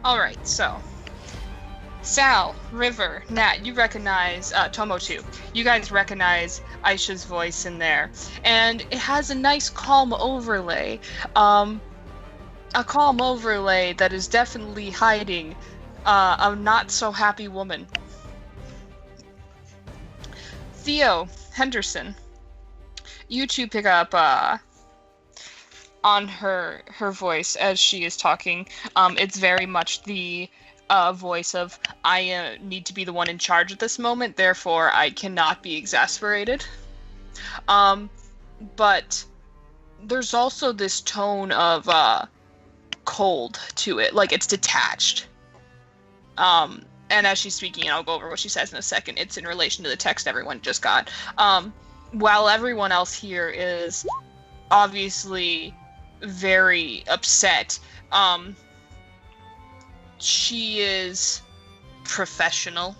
Alright, so. Sal, River, Nat, you recognize, Tomo too. You guys recognize Aisha's voice in there. And it has a nice calm overlay. A calm overlay that is definitely hiding a not so happy woman. Theo, Henderson, you two pick up on her voice as she is talking. It's very much the voice of, I need to be the one in charge at this moment, therefore I cannot be exasperated. But there's also this tone of cold to it, like it's detached. And as she's speaking, and I'll go over what she says in a second, it's in relation to the text everyone just got. While everyone else here is obviously very upset, she is professional.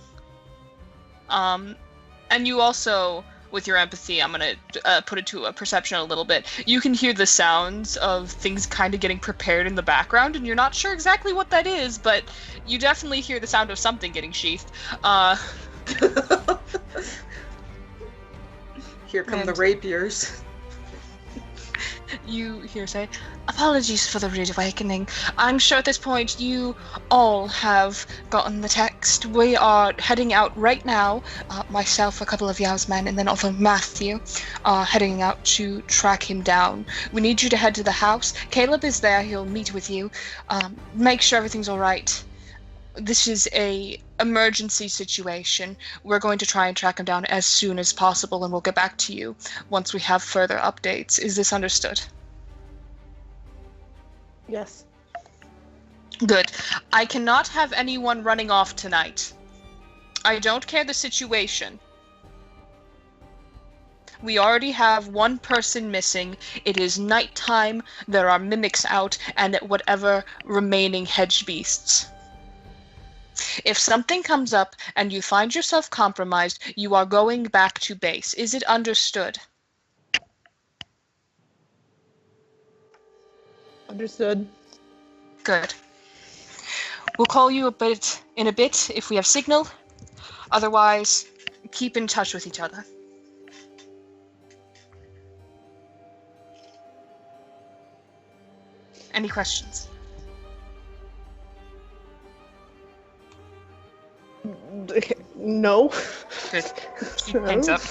And you also, with your empathy, I'm going to put it to a perception a little bit. You can hear the sounds of things kind of getting prepared in the background, and you're not sure exactly what that is, but you definitely hear the sound of something getting sheathed. Here come the rapiers. You hear say, "Apologies for the rude awakening. I'm sure at this point you all have gotten the text. We are heading out right now, myself, a couple of Yao's men, and then also Matthew, heading out to track him down. We need you to head to the house. Caleb is there. He'll meet with you. Make sure everything's all right. This is a emergency situation. We're going to try and track him down as soon as possible, and we'll get back to you once we have further updates. Is this understood?" Yes. Good. I cannot have anyone running off tonight. I don't care the situation. We already have one person missing. It is nighttime. There are mimics out and whatever remaining hedge beasts. If something comes up and you find yourself compromised, you are going back to base. Is it understood? Understood. Good. We'll call you in a bit if we have signal. Otherwise, keep in touch with each other. Any questions? No. Good. She hangs up.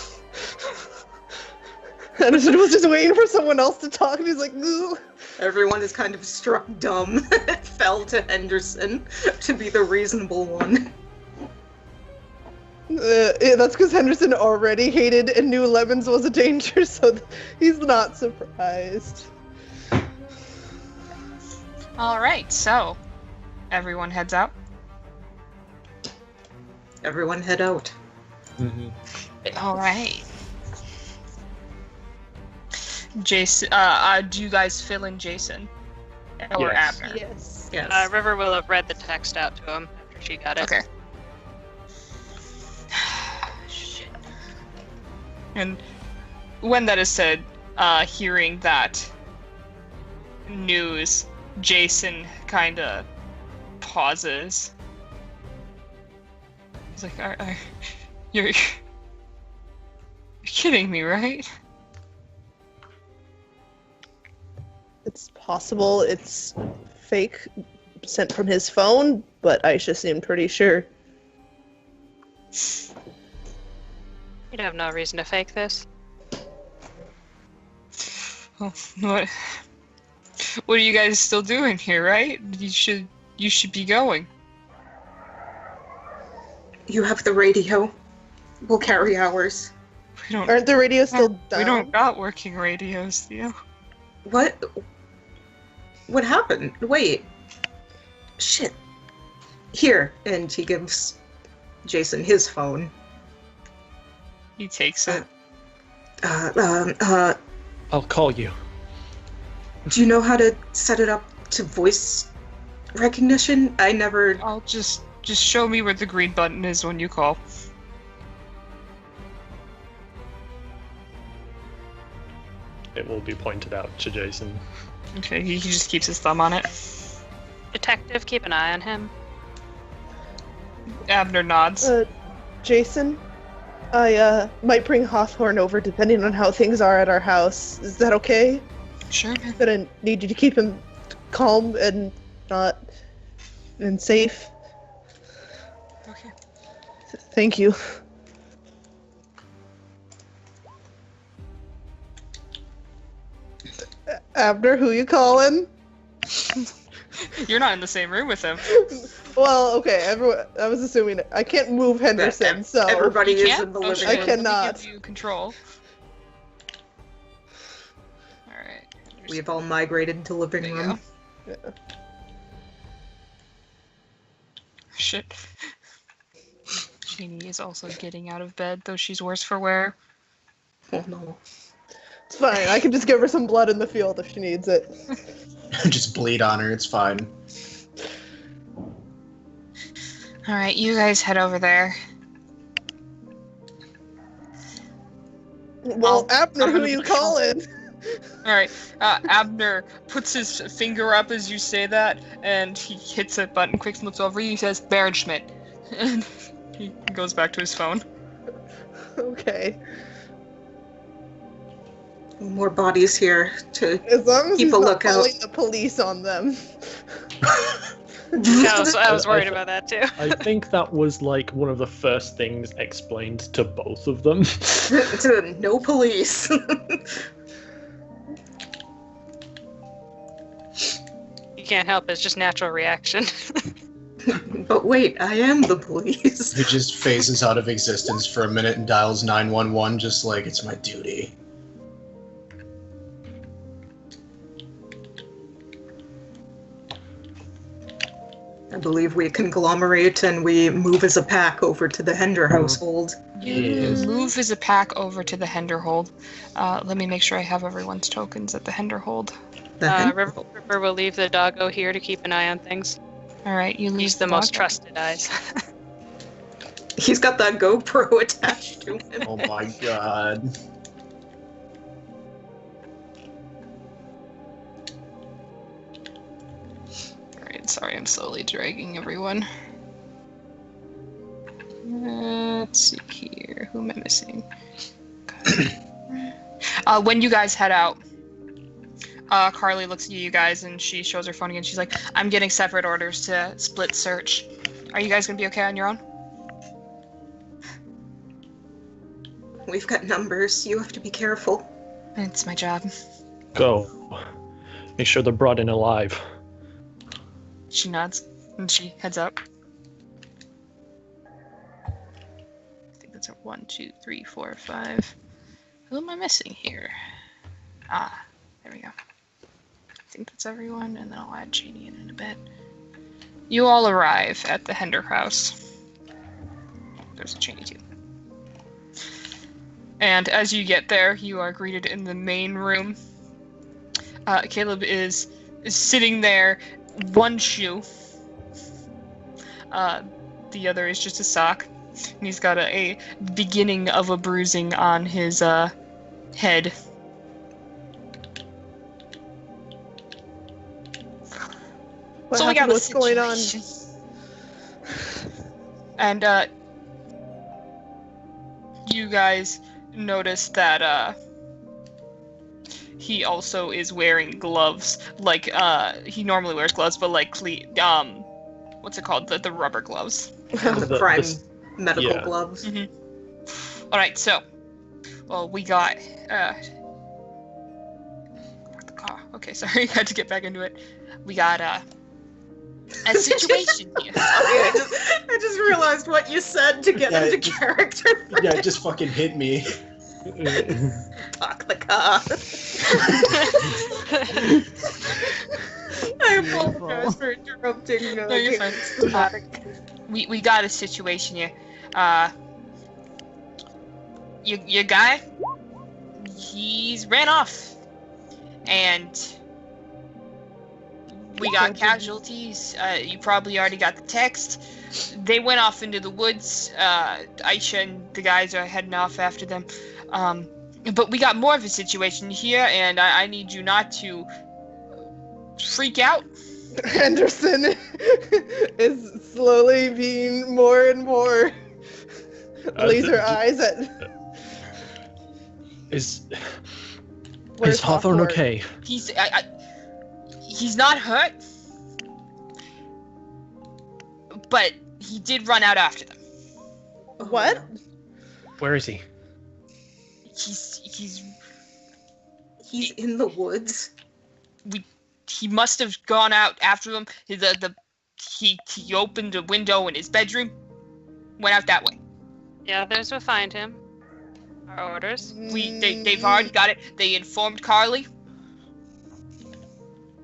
Anderson was just waiting for someone else to talk, and he's like, "Ooh." Everyone is kind of struck dumb. It fell to Henderson to be the reasonable one. Yeah, that's because Henderson already hated and knew Lemons was a danger, so he's not surprised. Alright, so everyone heads out. Everyone head out. Alright. Jason, do you guys fill in Jason? Or Yes. Abner? Yes. Yes. River will have read the text out to him after she got it. Okay. Shit. And when that is said, hearing that news, Jason kinda pauses. He's like, you're kidding me, right? It's possible it's fake, sent from his phone, but Aisha seemed pretty sure. You'd have no reason to fake this. Well, what are you guys still doing here, right? You should be going. You have the radio. We'll carry ours. We don't. Aren't the radios still down? We don't got working radios, Theo. What? What happened? Wait. Shit. Here. And he gives Jason his phone. He takes it. I'll call you. Do you know how to set it up to voice recognition? I never... I'll just show me where the green button is when you call. It will be pointed out to Jason. Okay, he just keeps his thumb on it. Detective, keep an eye on him. Abner nods. Jason, I might bring Hawthorne over depending on how things are at our house. Is that okay? Sure, man. I'm gonna need you to keep him calm and safe. Okay. Thank you. Abner, who you calling? You're not in the same room with him. Well, okay, everyone. I was assuming I can't move Henderson, so Everybody You is can't? in the Oh, living shit. I room. cannot. Let me give you control. Alright. We've all migrated to living There you room. go. Shit. Jeannie is also getting out of bed, though she's worse for wear. Oh no. It's fine. I can just give her some blood in the field if she needs it. Just bleed on her, it's fine. Alright, you guys head over there. Well, Abner, I'm who gonna you get in trouble. calling? Alright, Abner puts his finger up as you say that, and he hits a button, quick looks over you, he says, Berenschmidt. And he goes back to his phone. Okay. More bodies here to As long as keep he's a not lookout. calling the police on them. I was worried about that too. I think that was like one of the first things explained to both of them. to no police. You can't help it, it's just natural reaction. But wait, I am the police. He just phases out of existence for a minute and dials 911 just like it's my duty. I believe we conglomerate and we move as a pack over to the Hender household. You Yes. move as a pack over to the Henderhold. Let me make sure I have everyone's tokens at the Henderhold. The Hen- Ripper will leave the doggo here to keep an eye on things. All right, you leave He's the most dog. trusted eyes. He's got that GoPro attached to him. Oh my god. All right, sorry, I'm slowly dragging everyone. Let's see here. Who am I missing? Okay. When you guys head out, Carly looks at you guys and she shows her phone again. She's like, I'm getting separate orders to split search. Are you guys gonna be okay on your own? We've got numbers. You have to be careful. It's my job. Go. Make sure they're brought in alive. She nods and she heads up. I think that's a 1, 2, 3, 4, 5. Who am I missing here? Ah, there we go. I think that's everyone, and then I'll add Janie in a bit. You all arrive at the Hender house. There's a Janie too. And as you get there, you are greeted in the main room. Caleb is sitting there, one shoe. The other is just a sock. And he's got a beginning of a bruising on his head. So we got what's going on? And you guys notice that he also is wearing gloves. Like he normally wears gloves, but like what's it called? The rubber gloves. The crime medical yeah. gloves. Mm-hmm. All right, so we got the car. Okay, sorry, I had to get back into it. We got a situation here. I just realized what you said to get into character. Yeah, it just fucking hit me. Talk the car. I apologize for interrupting. No, you're fine. Dramatic. We got a situation here. Your guy, he's ran off, and we got casualties. You probably already got the text. They went off into the woods. Aisha and the guys are heading off after them. But we got more of a situation here, and I need you not to freak out. Henderson is slowly being more and more laser eyes at. Is Where's Hawthorne Hawthorne? okay? He's not hurt, but he did run out after them. What? Where is he? He's in the woods. He must have gone out after them. He opened a window in his bedroom, went out that way. The others will find him. Our orders. They've already got it. They informed Carly.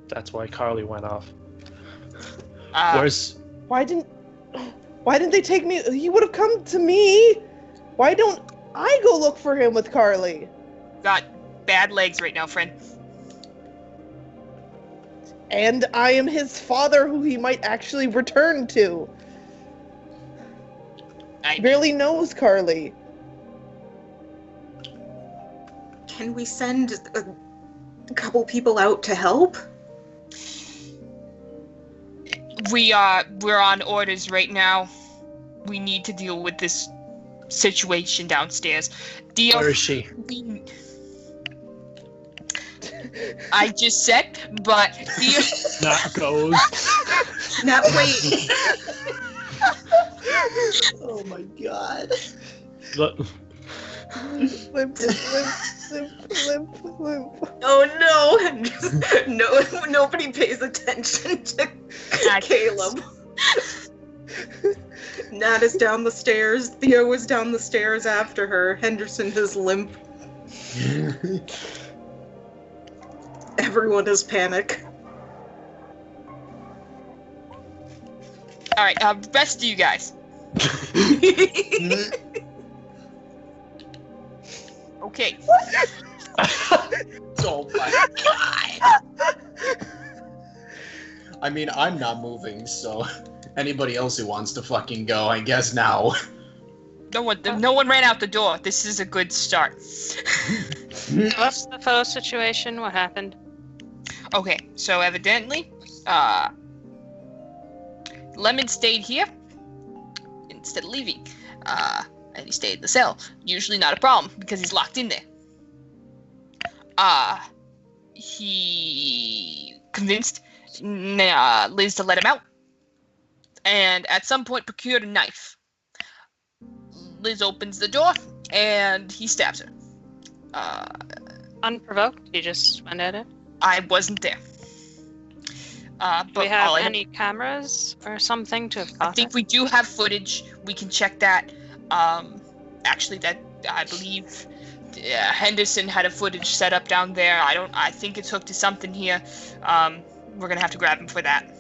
That's why Carly went off. Why didn't they take me? He would have come to me. Why don't I go look for him with Carly? Got bad legs right now, friend. And I am his father, who he might actually return to. I barely knows Carly. Can we send a couple people out to help? We're on orders right now. We need to deal with this situation downstairs. Dio, Where is she? I just said, but Dio. Not goes. Not wait. Oh my god. Look. Limp. Oh no! Nobody pays attention to Caleb. Nat is down the stairs. Theo is down the stairs after her. Henderson is limp. Everyone is panic. All right, rest of you guys. Okay. Oh my god. I mean, I'm not moving, so anybody else who wants to fucking go, I guess now. No one ran out the door. This is a good start. What's the foe situation? What happened? Okay, so evidently, Lemon stayed here instead of leaving. And he stayed in the cell. Usually not a problem because he's locked in there. He convinced Liz to let him out, and at some point procured a knife. Liz opens the door, and he stabs her. Unprovoked? He just went at it? I wasn't there. Do we have any cameras or something to I think we do have footage. We can check that. Actually, that I believe Henderson had a footage set up down there. I think it's hooked to something here. We're gonna have to grab him for that.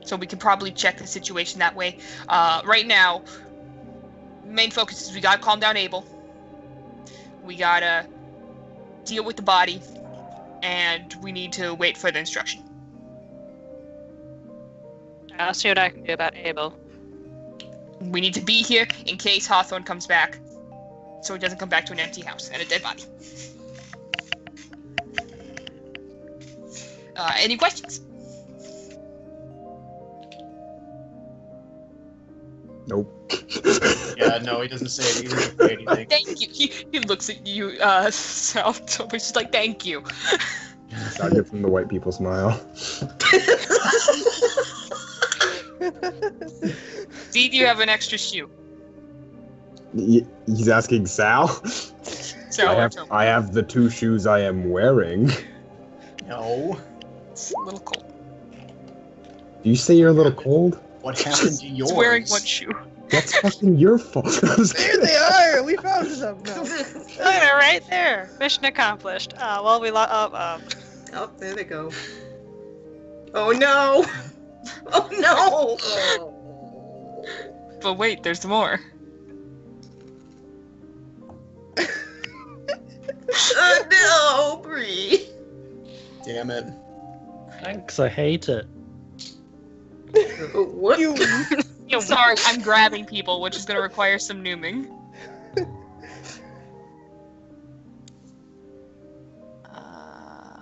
So we can probably check the situation that way. Right now, main focus is we gotta calm down Abel. We gotta deal with the body, and we need to wait for the instruction. I'll see what I can do about Abel. We need to be here in case Hawthorne comes back, so he doesn't come back to an empty house and a dead body. Any questions? Nope. Yeah, no, he doesn't say anything. Thank you. He looks at you, Sal. So he's just like, thank you. I'll give him the white people smile. See, do you have an extra shoe? He's asking Sal? So I have the 2 shoes I am wearing. No. It's a little cold. Do you say you're a little cold? What happened to yours? He's wearing one shoe. That's fucking your fault. There they are! We found them now. They're right there. Mission accomplished. Well, we Oh, there they go. Oh no! Oh no! Oh. But wait, there's more. Oh no, Bree. Damn it. Thanks, I hate it. What? Sorry, I'm grabbing people, which is going to require some nooming.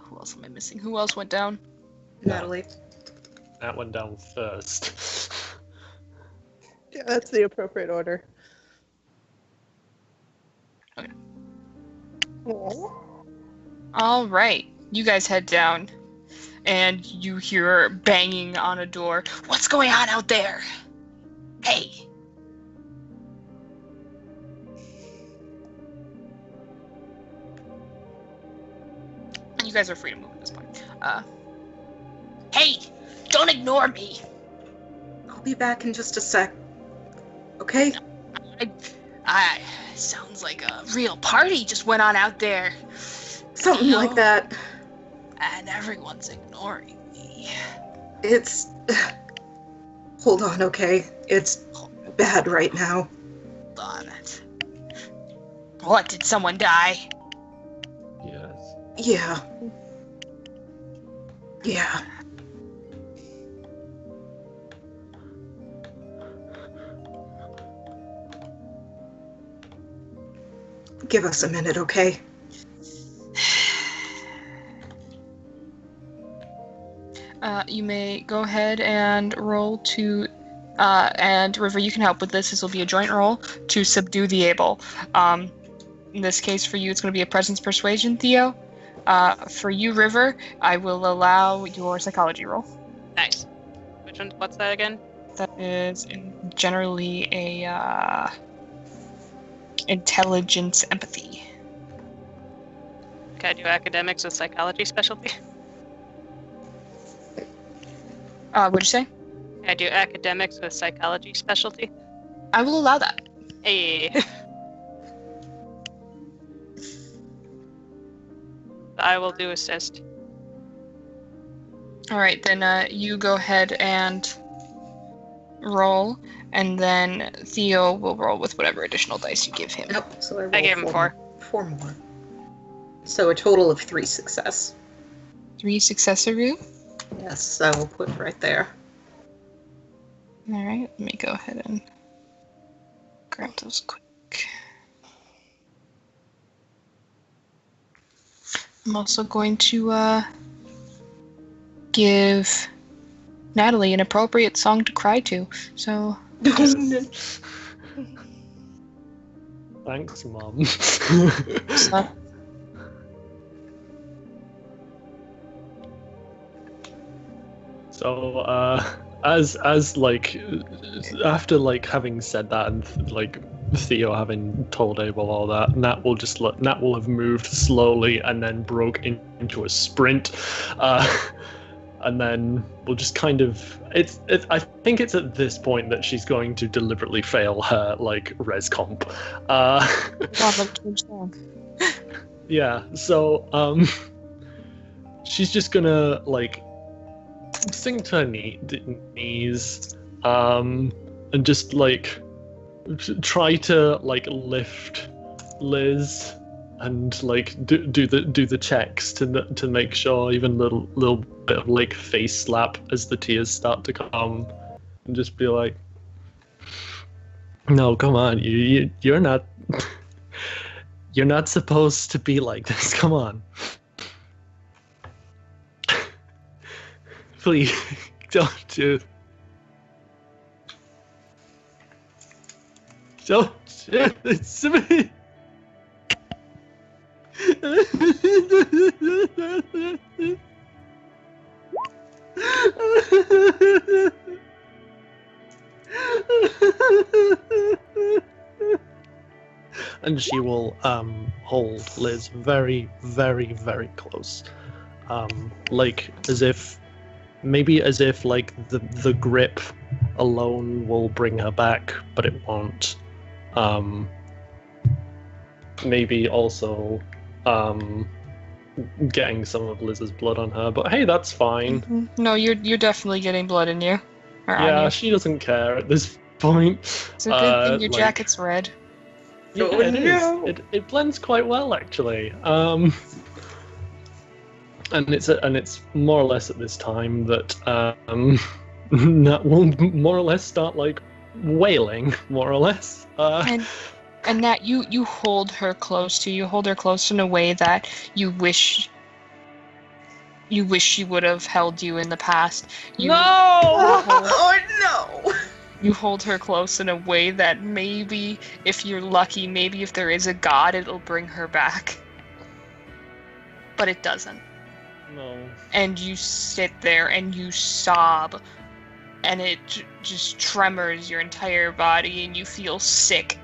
Who else am I missing? Who else went down? Natalie. That went down first. Yeah, that's the appropriate order. Okay. Aw. All right, you guys head down, and you hear banging on a door. What's going on out there? Hey. And you guys are free to move at this point. Hey, don't ignore me. I'll be back in just a sec. Okay? I sounds like a real party just went on out there. Something like that. And everyone's ignoring me. It's... Hold on, okay? It's bad right now. Hold on it. What, did someone die? Yes. Yeah. Yeah. Give us a minute, okay? You may go ahead and roll to, and River, you can help with this. This will be a joint roll to subdue the able. In this case, for you, it's going to be a presence persuasion, Theo. For you, River, I will allow your psychology roll. Nice. Which one? What's that again? That is generally a intelligence empathy. Can I do academics with psychology specialty? What'd you say? Can I do academics with psychology specialty? I will allow that. Hey. I will do assist. All right, then you go ahead and roll, and then Theo will roll with whatever additional dice you give him. Yep. So I, I gave him 4. 4 more. So a total of 3 success. 3 successor. Yes, I will put right there. All right, let me go ahead and grab those quick. I'm also going to give Natalie an appropriate song to cry to. So. Thanks, Mom. So, as like, after like having said that and like Theo having told Abel all that, Nat will have moved slowly and then broke into a sprint, and then we'll just kind of I think it's at this point that she's going to deliberately fail her like res comp. Yeah, so she's just gonna like sink to her knees, and just like try to like lift Liz and like do the checks to make sure, even little bit of like face slap as the tears start to come, and just be like, no, come on, you're not you're not supposed to be like this, come on. Please, don't do this to me. And she will hold Liz very, very, very close, like as if like the grip alone will bring her back, but it won't. Maybe also getting some of Liz's blood on her, but hey, that's fine. Mm-hmm. No, you're definitely getting blood in you. Or on Yeah, you. she doesn't care at this point. It's a good thing your jacket's red. Yeah, Oh, it is. no. It blends quite well, actually. And it's more or less at this time that Nat will more or less start like wailing, more or less. And Nat, you hold her close to you. Hold her close in a way that you wish she would have held you in the past. Oh no! You hold her close in a way that maybe, if you're lucky, maybe if there is a god, it'll bring her back. But it doesn't. No. And you sit there and you sob, and it just tremors your entire body, and you feel sick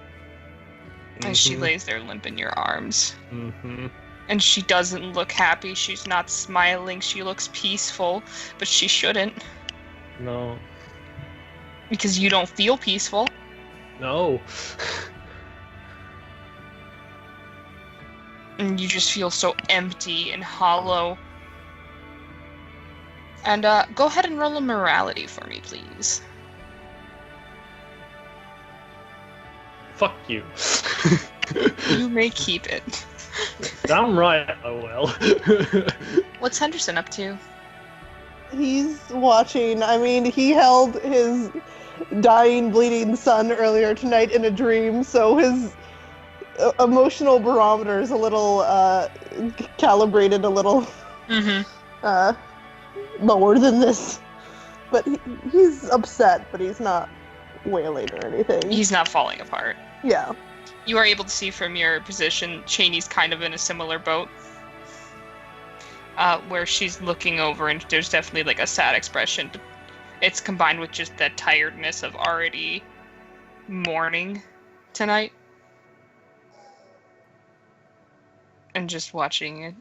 as she lays there limp in your arms. Mm-hmm. And she doesn't look happy. She's not smiling. She looks peaceful, but she shouldn't. No. Because you don't feel peaceful. No. And you just feel so empty and hollow. And go ahead and roll a morality for me, please. Fuck you. You may keep it. Damn right I will. What's Henderson up to? He's watching. I mean, he held his dying, bleeding son earlier tonight in a dream, so his emotional barometer is a little calibrated a little lower than this. But he's upset, but he's not wailing or anything. He's not falling apart. Yeah. You are able to see from your position, Cheney's kind of in a similar boat. Where she's looking over and there's definitely like a sad expression. But it's combined with just that tiredness of already mourning tonight. And just watching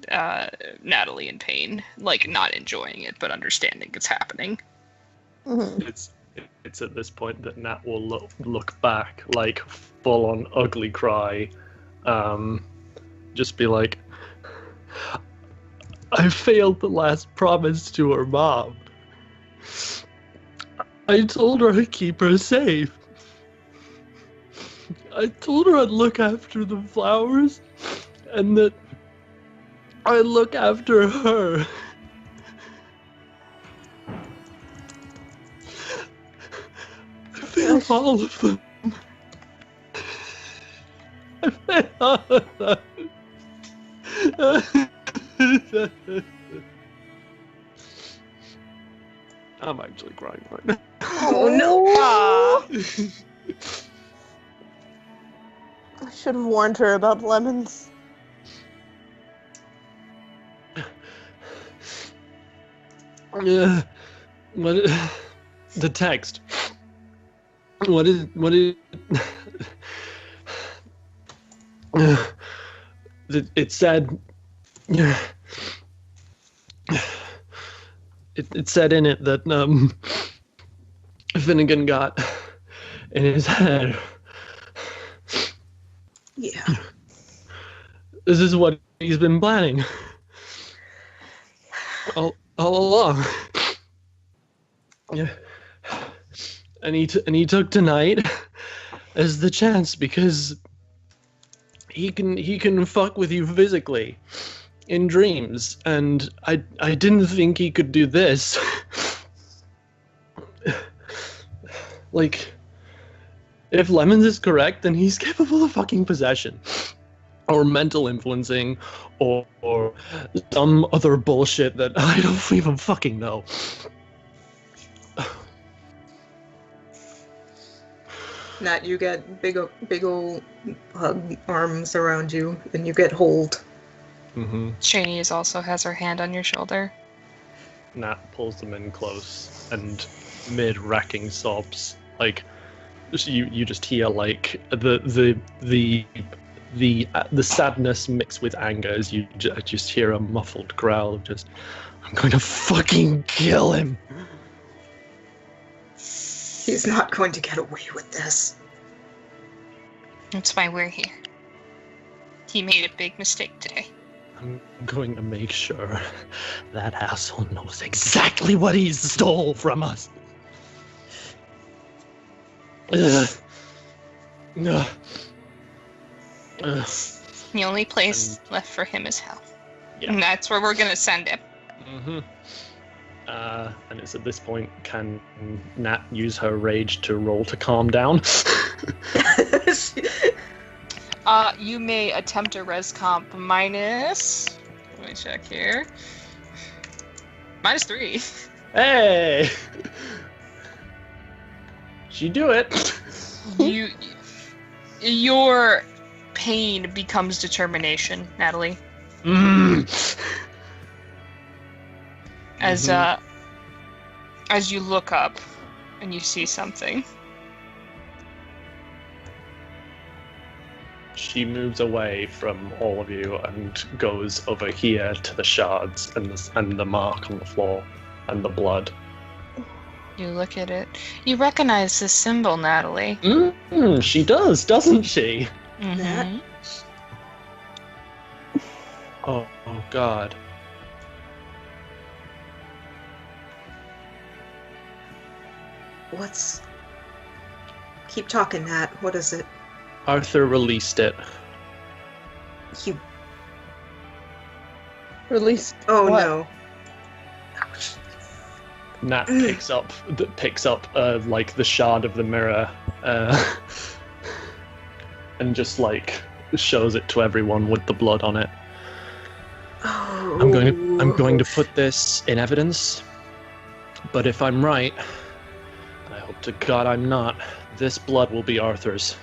Natalie in pain. Like, not enjoying it, but understanding it's happening. Mm-hmm. It's at this point that Nat will look back, like, full-on ugly cry. Just be like, I failed the last promise to her mom. I told her I'd keep her safe. I told her I'd look after the flowers, and that I'd look after her. I failed all of them. I failed all of them. I'm actually crying right now. Oh no! Aw. I should have warned her about lemons. What? The text. What is? It said. It said in it that Finnegan got in his head. Yeah. This is what he's been planning all along. Yeah. And he took tonight as the chance because he can fuck with you physically in dreams, and I didn't think he could do this. Like, if Lemons is correct, then he's capable of fucking possession, or mental influencing, or some other bullshit that I don't even fucking know. Nat, you get big ol' hug arms around you, and you get hold. Mm-hmm. Shanice also has her hand on your shoulder. Nat pulls them in close, and mid-racking sobs, like you just hear like the sadness mixed with anger as you just hear a muffled growl of just, I'm going to fucking kill him. He's not going to get away with this. That's why we're here. He made a big mistake today. I'm going to make sure that asshole knows exactly what he stole from us. The only place left for him is hell. Yeah. And that's where we're gonna send him. Mm-hmm. And it's at this point, can Nat use her rage to roll to calm down? You may attempt a res comp minus... Let me check here. -3. Hey! She do it! Your pain becomes determination, Natalie. As you look up and you see something. She moves away from all of you and goes over here to the shards and the mark on the floor and the blood. You look at it. You recognize this symbol, Natalie. She does, doesn't she? Mm-hmm. Oh God. What's... Keep talking, Nat. What is it? Arthur released it. You... Released. Oh, what? no. Nat picks up like the shard of the mirror, and just like shows it to everyone with the blood on it. Oh. I'm going to put this in evidence, but if I'm right, and I hope to God I'm not, this blood will be Arthur's.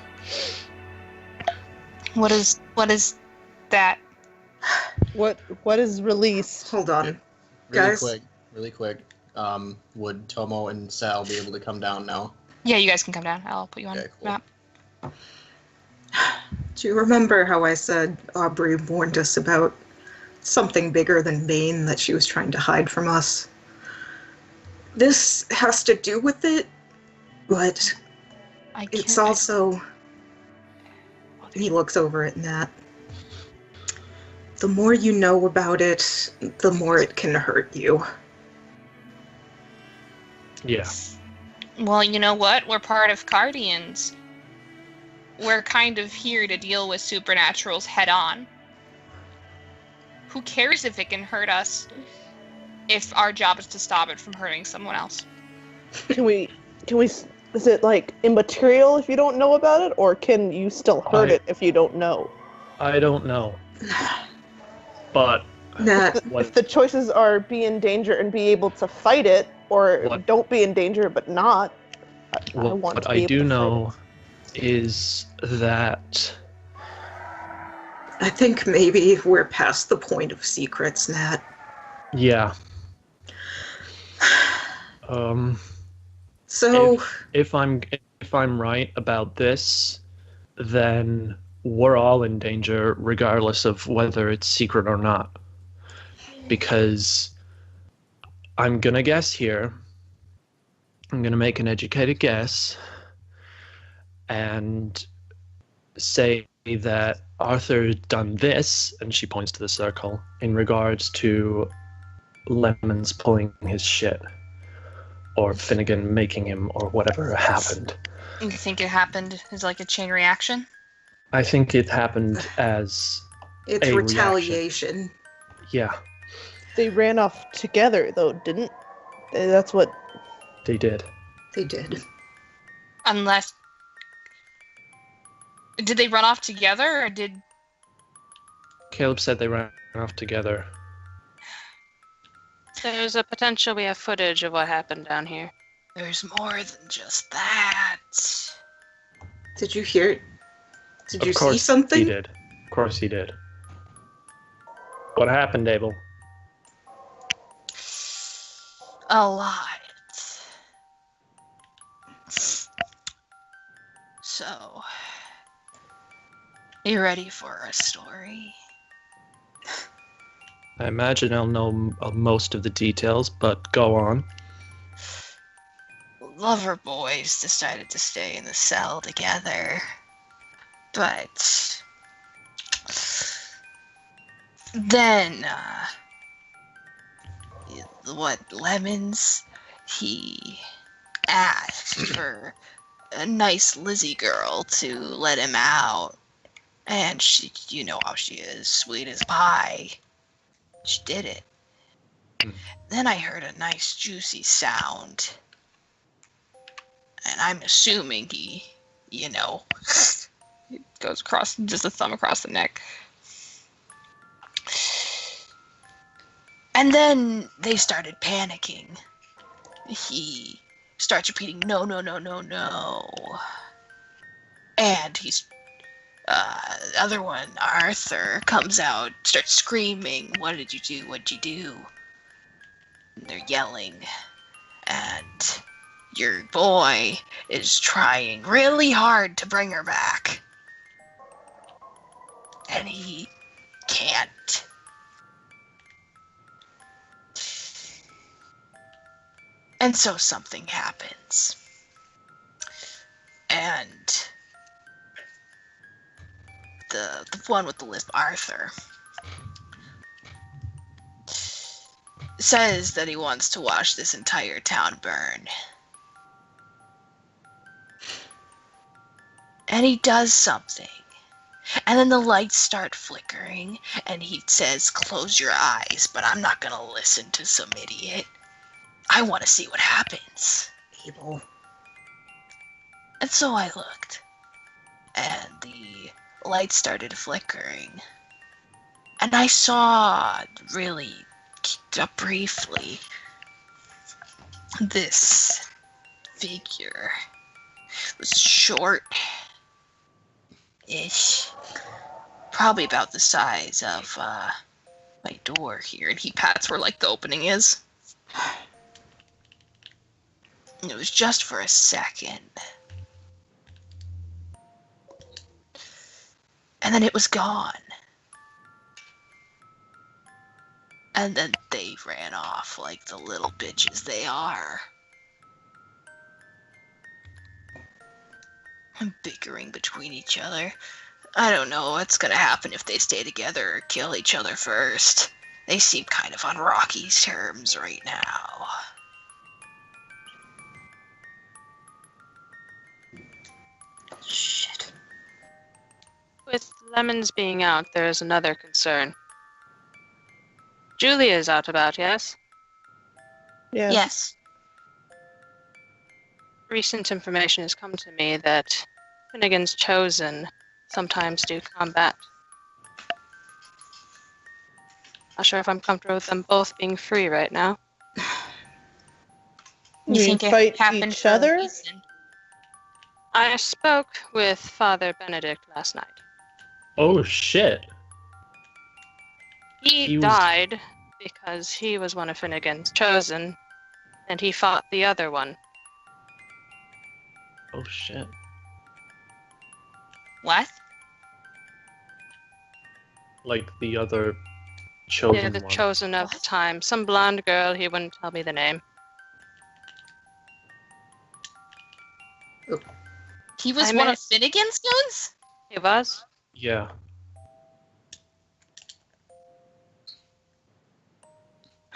What is that? What is released? Hold on. Really Guys? really quick. Would Tomo and Sal be able to come down now? Yeah, you guys can come down. I'll put you on Okay, cool. map. Do you remember how I said Aubrey warned us about something bigger than Bane that she was trying to hide from us? This has to do with it, but it's also... He looks over at Nat. The more you know about it, the more it can hurt you. Yeah. Well, you know what? We're part of Guardians. We're kind of here to deal with supernaturals head on. Who cares if it can hurt us if our job is to stop it from hurting someone else? Can we, is it like immaterial if you don't know about it, or can you still hurt it if you don't know? I don't know. But Nat, If the choices are be in danger and be able to fight it, or don't be in danger but not, I want what to be I able do to know is that I think maybe we're past the point of secrets, Nat. yeah. So if I'm right about this, then we're all in danger regardless of whether it's secret or not. Because I'm gonna guess here. I'm gonna make an educated guess and say that Arthur done this, and she points to the circle, in regards to Lemons pulling his shit. Or Finnegan making him, or whatever happened. You think it happened as like a chain reaction? I think it happened as it's a retaliation. reaction. Yeah. They ran off together, though, didn't? That's what they did. They did. Unless... Did they run off together, or did... Caleb said they ran off together. There's a potential we have footage of what happened down here. There's more than just that. Did you hear? Did you Of course see something? He did. Of course he did. What happened, Abel? A lot. So, you ready for a story? I imagine I'll know most of the details, but go on. Lover boys decided to stay in the cell together, but then, Lemons, he asked for a nice Lizzie girl to let him out, and she, you know how she is, sweet as pie. She did it. Then I heard a nice juicy sound. And I'm assuming he, he goes across, just a thumb across the neck. And then they started panicking. He starts repeating, no, no, no, no, no. And he's the other one, Arthur, comes out, starts screaming, what did you do? What'd you do? And they're yelling. And your boy is trying really hard to bring her back. And he can't. And so something happens. And the one with the lisp, Arthur, says that he wants to watch this entire town burn. And he does something. And then the lights start flickering, and he says, close your eyes, but I'm not gonna listen to some idiot. I want to see what happens. Abel. And so I looked, and the lights started flickering. And I saw, really briefly, this figure. It was short-ish. Probably about the size of my door here. And he pats where like the opening is. And it was just for a second. And then it was gone. And then they ran off like the little bitches they are. Bickering between each other. I don't know what's gonna happen if they stay together or kill each other first. They seem kind of on Rocky's terms right now. Shit. With Lemons being out, there is another concern. Julia is out about, yes? Yeah. Yes. Recent information has come to me that Finnegan's Chosen sometimes do combat. Not sure if I'm comfortable with them both being free right now. You think it fight happened each for a other? reason? I spoke with Father Benedict last night. Oh shit. He He was- died because he was one of Finnegan's Chosen, and he fought the other one. Oh shit. What? Like the other chosen Yeah, the one. Chosen of the What? time. Some blonde girl, he wouldn't tell me the name. He was I one may- of Finnegan's goons? He was? Yeah.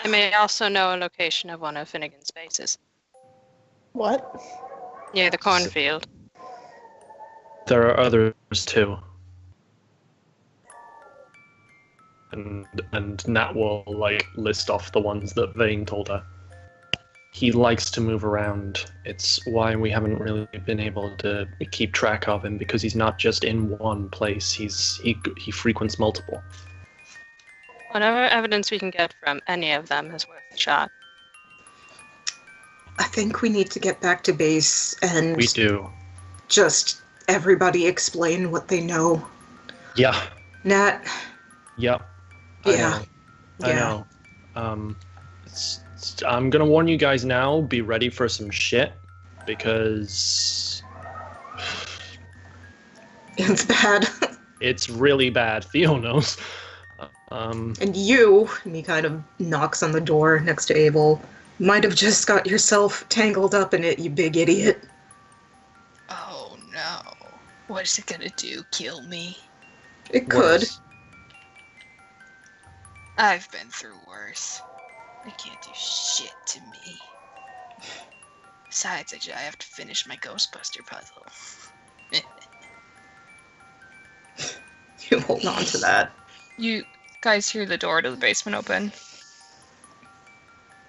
I may also know a location of one of Finnegan's bases. What? Near the cornfield. There are others too. And Nat will like list off the ones that Vane told her. He likes to move around. It's why we haven't really been able to keep track of him, because he's not just in one place. He frequents multiple. Whatever evidence we can get from any of them is worth a shot. I think we need to get back to base and We do. just everybody explain what they know. Yeah. Nat, Yep. yeah. I know. I'm gonna warn you guys now. Be ready for some shit, because It's bad. it's really bad. Theo knows. And you, and he kind of knocks on the door next to Abel, might have just got yourself tangled up in it, you big idiot. Oh no. What is it gonna do? Kill me? It could. worse. I've been through worse. It can't do shit to me. Besides, I have to finish my Ghostbuster puzzle. You hold on to that. You guys hear the door to the basement open.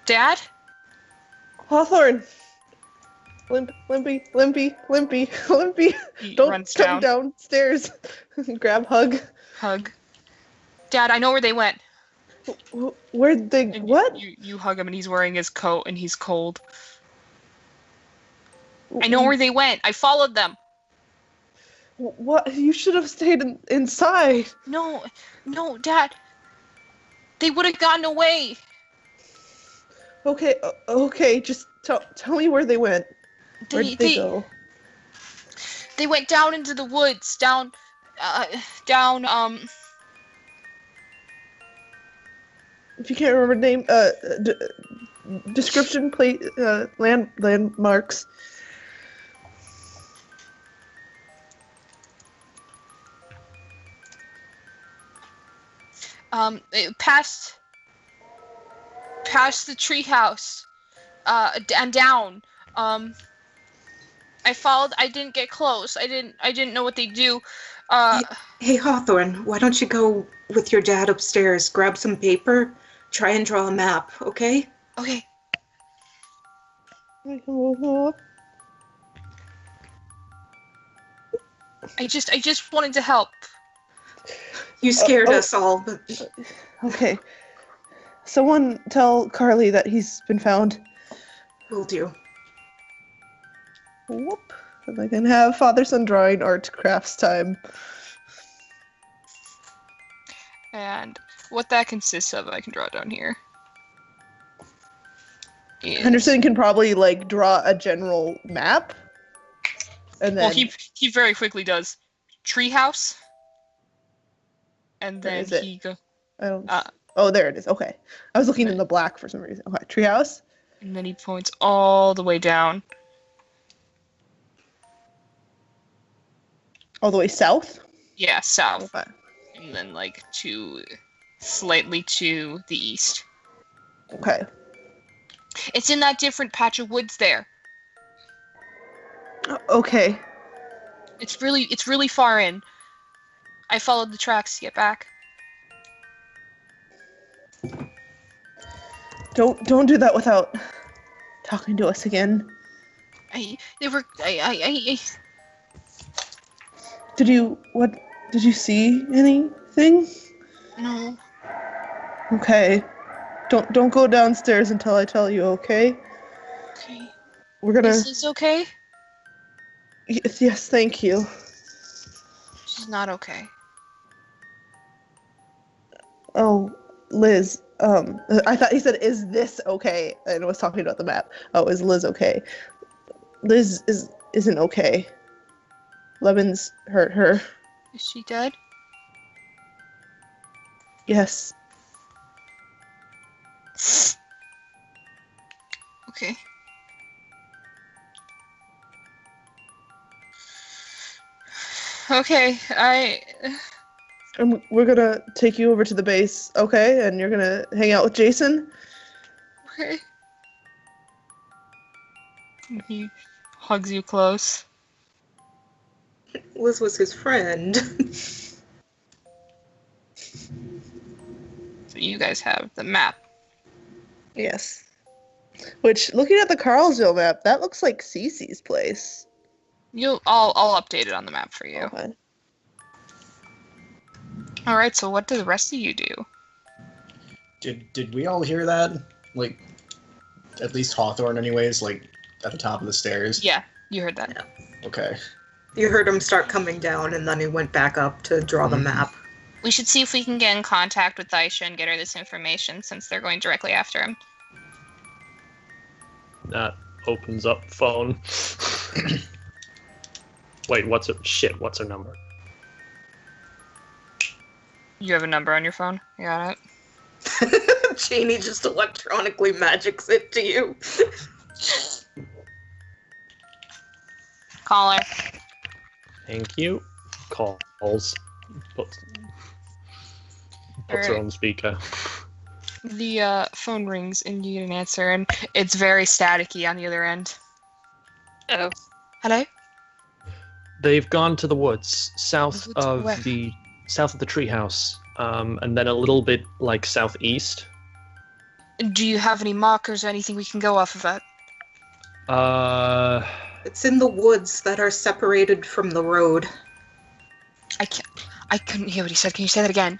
Dad? Hawthorne! Limpy. He Don't runs come down. downstairs. Grab hug. Hug. Dad, I know where they went. Where'd they... And What? You hug him and he's wearing his coat and he's cold. I know where they went. I followed them. What? You should have stayed inside. No, Dad. They would have gotten away. Okay, just tell me where they went. Where'd they go? They went down into the woods, down, If you can't remember the name, description, plate, landmarks. past the treehouse, and down. I followed. I didn't get close. I didn't know what they do. Hey, Hawthorne, why don't you go with your dad upstairs, grab some paper, try and draw a map, okay? Okay. I just wanted to help. You scared us all, but Okay. Someone tell Carly that he's been found. we'll do. Whoop. And I can have father-son drawing art crafts time. And what that consists of, I can draw down here. is- Henderson can probably like draw a general map. And then Well, he very quickly does treehouse, and Where then is it? he go, I don't. uh, Oh, there it is. Okay, I was looking in the black for some reason. Okay, treehouse. and then he points all the way down. All the way south. Yeah, south, Okay. and then like slightly to the east. Okay. It's in that different patch of woods there. Okay. It's really far in. I followed the tracks to get back. Don't do that without talking to us again. Did you see anything? No. Okay. Don't go downstairs until I tell you, okay? Okay. We're gonna... Is this okay? Yes, thank you. She's not okay. Oh, Liz, I thought he said, is this okay? And was talking about the map. Oh, is Liz okay? Liz isn't okay. Lemons hurt her. Is she dead? Yes. Okay. Okay, And we're gonna take you over to the base, okay? And you're gonna hang out with Jason? Okay. He hugs you close. Liz was his friend. So you guys have the map. Yes. Which, looking at the Carlsville map, that looks like Cece's place. I'll update it on the map for you. Okay. Alright, so what do the rest of you do? Did we all hear that? Like, at least Hawthorne anyways, like, at the top of the stairs? Yeah, you heard that. Okay. You heard him start coming down, and then he went back up to draw the map. We should see if we can get in contact with Aisha and get her this information, since they're going directly after him. That opens up phone. Wait, what's her number? You have a number on your phone? You got it? Janie just electronically magics it to you. Call her. Thank you. Calls. Puts her on speaker. The phone rings and you get an answer, and it's very staticky on the other end. Oh. Hello? They've gone to the woods south Where? of the treehouse, and then a little bit like southeast. Do you have any markers or anything we can go off of that? It's in the woods that are separated from the road. I couldn't hear what he said. Can you say that again?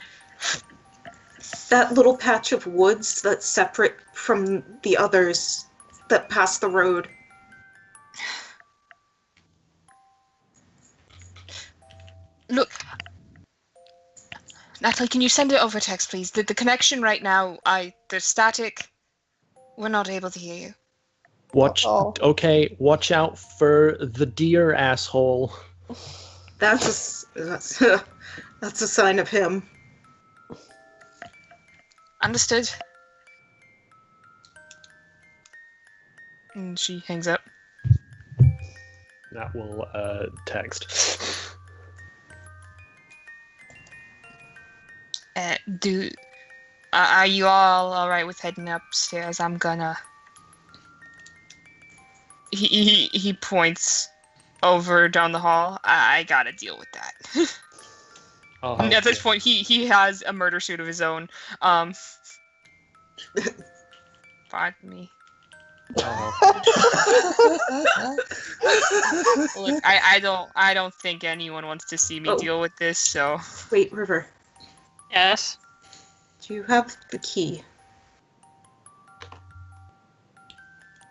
That little patch of woods that's separate from the others that pass the road. Look, Natalie, can you send it over text, please? The connection right now, there's static. We're not able to hear you. Watch out for the deer, asshole. That's a sign of him. Understood. And she hangs up. That will text. Are you all alright with heading upstairs? I'm gonna... He points over down the hall. I gotta deal with that. And at this point, he has a murder suit of his own. Pardon me. Look, I don't think anyone wants to see me deal with this, so... Wait, River. Yes? Do you have the key?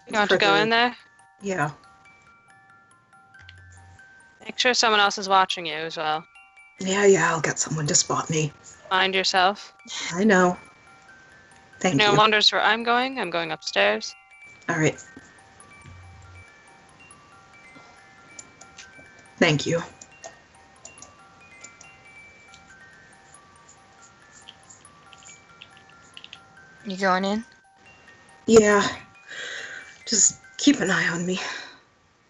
You want to go in there? Yeah. Make sure someone else is watching you as well. Yeah, I'll get someone to spot me. Mind yourself. I know. Thank you. No wonders where I'm going upstairs. Alright. Thank you. You going in? Yeah. Just keep an eye on me.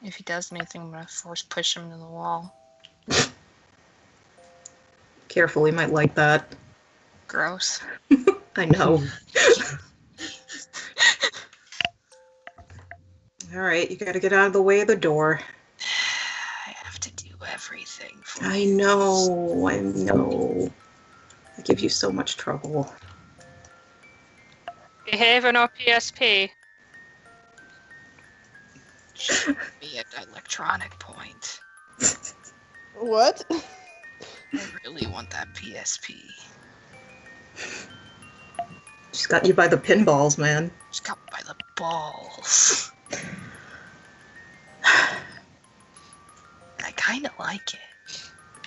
If he does anything, I'm gonna force push him into the wall. Careful, he might like that. Gross. I know. Alright, you gotta get out of the way of the door. I have to do everything. everything for I you. know. I give you so much trouble. Behave on our PSP. Should be at electronic point. What? I really want that PSP. She's got you by the pinballs, man. Just got by the balls. I kind of like it.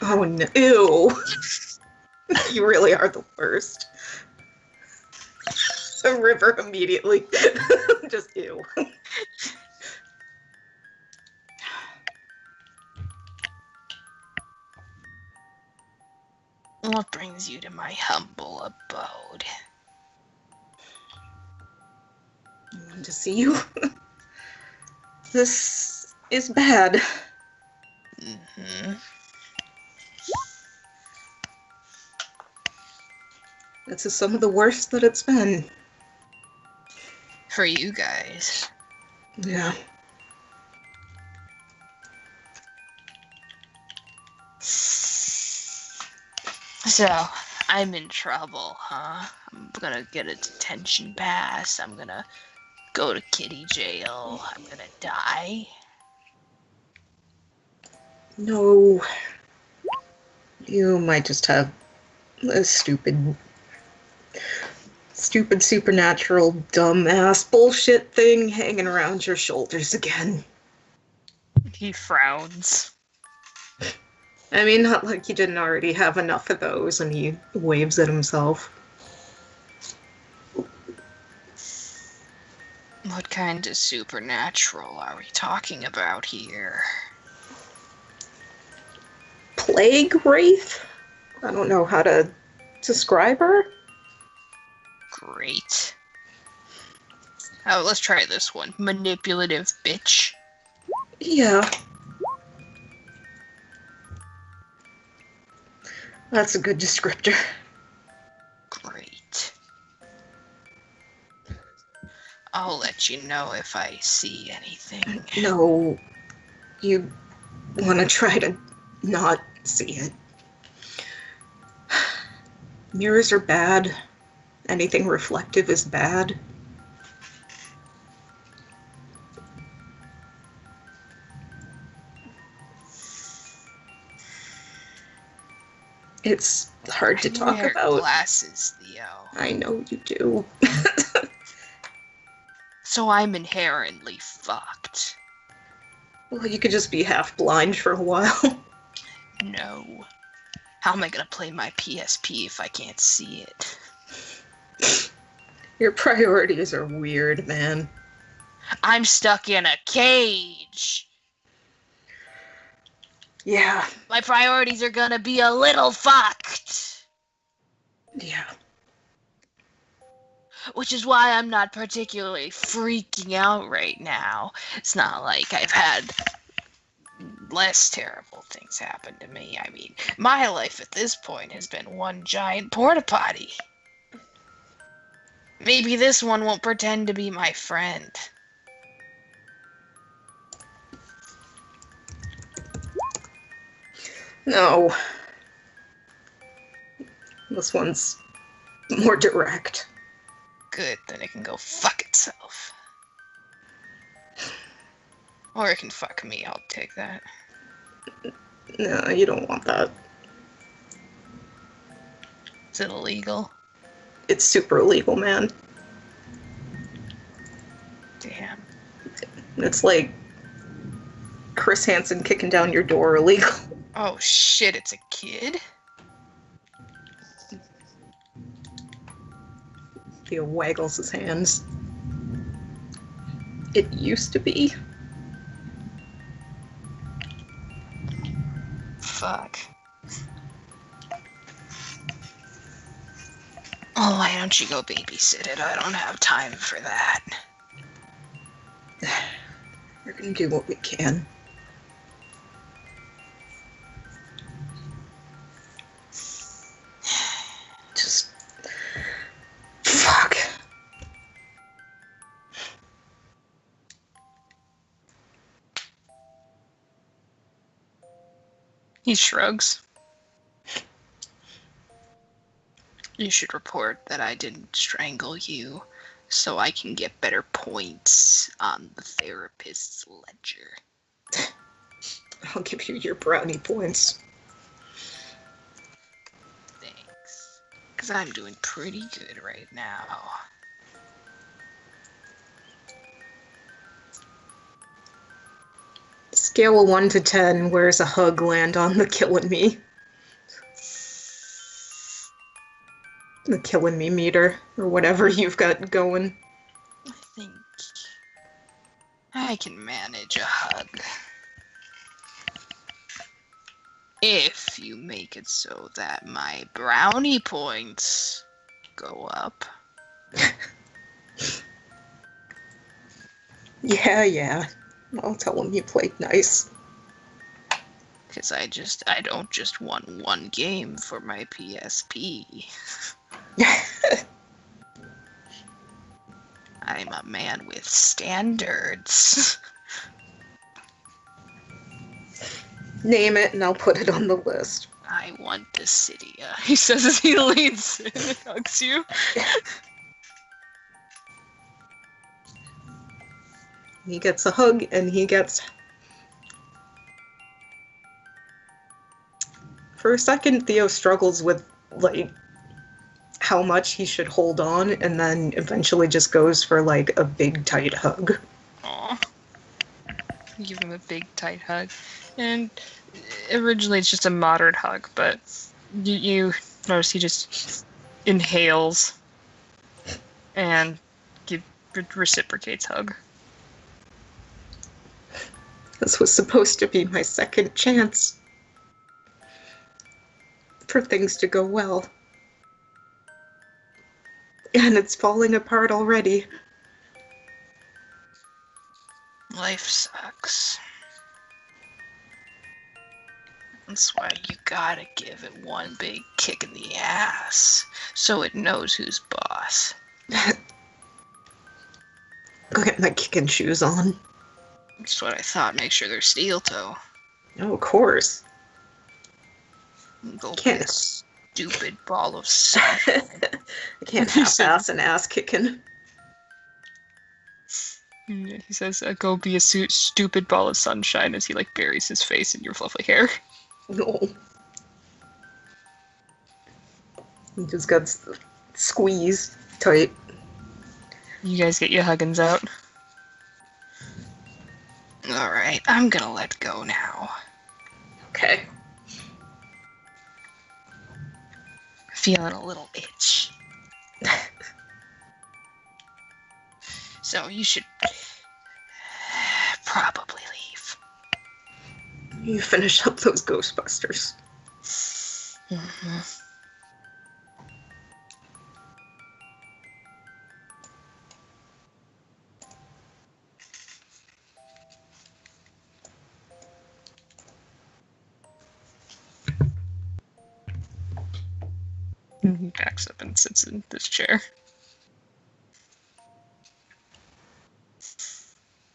Oh no! Ew! You really are the worst. The river immediately. Just ew. What brings you to my humble abode? I wanted to see you. This is bad. Mm-hmm. This is some of the worst that it's been. For you guys. Yeah. So, I'm in trouble, huh? I'm gonna get a detention pass. I'm gonna go to kitty jail. I'm gonna die. No. You might just have a stupid supernatural dumbass bullshit thing hanging around your shoulders again. He frowns. I mean, not like you didn't already have enough of those, and he waves at himself. What kind of supernatural are we talking about here? Plague Wraith? I don't know how to describe her. Great. Oh, let's try this one. Manipulative bitch. Yeah. That's a good descriptor. Great. I'll let you know if I see anything. No, you want to try to not see it. Mirrors are bad. Anything reflective is bad. It's hard to talk wear about. Glasses, Theo. I know you do. So I'm inherently fucked. Well, you could just be half blind for a while. No. How am I gonna play my PSP if I can't see it? Your priorities are weird, man. I'm stuck in a cage. Yeah. My priorities are gonna be a little fucked. Yeah. Which is why I'm not particularly freaking out right now. It's not like I've had less terrible things happen to me. I mean, my life at this point has been one giant porta potty. Maybe this one won't pretend to be my friend. No. This one's more direct. Good, then it can go fuck itself. Or it can fuck me, I'll take that. No, you don't want that. Is it illegal? It's super illegal, man. Damn. It's like Chris Hansen kicking down your door illegal. Oh shit, it's a kid? Theo waggles his hands. It used to be. Fuck. Oh, why don't you go babysit it? I don't have time for that. We're gonna do what we can. Just... Fuck. He shrugs. You should report that I didn't strangle you, so I can get better points on the therapist's ledger. I'll give you your brownie points. Thanks. Because I'm doing pretty good right now. Scale of 1 to 10, where's a hug land on the killing me? The killing me meter, or whatever you've got going. I think I can manage a hug. If you make it so that my brownie points go up. Yeah. I'll tell him you played nice. Because I don't just want one game for my PSP. I'm a man with standards. Name it and I'll put it on the list. I want Dissidia, he says as he leans in and hugs you. He gets a hug and he gets... For a second, Theo struggles with, like, how much he should hold on, and then eventually just goes for, like, a big, tight hug. Aw. Give him a big, tight hug. And originally it's just a moderate hug, but you notice he just inhales and reciprocates hug. This was supposed to be my second chance for things to go well. And it's falling apart already. Life sucks. That's why you gotta give it one big kick in the ass, so it knows who's boss. Go get my kicking shoes on. That's what I thought. Make sure they're steel toe. Oh, of course. Go Can't- get a stupid ball of sun. I can't half-ass an ass kicking. He says, go be a stupid ball of sunshine as he, like, buries his face in your fluffy hair. No. He just got squeezed tight. You guys get your huggins out. Alright, I'm gonna let go now. Okay. Feeling a little itch. So you should probably leave. You finish up those Ghostbusters. Mm-hmm. He backs up and sits in this chair.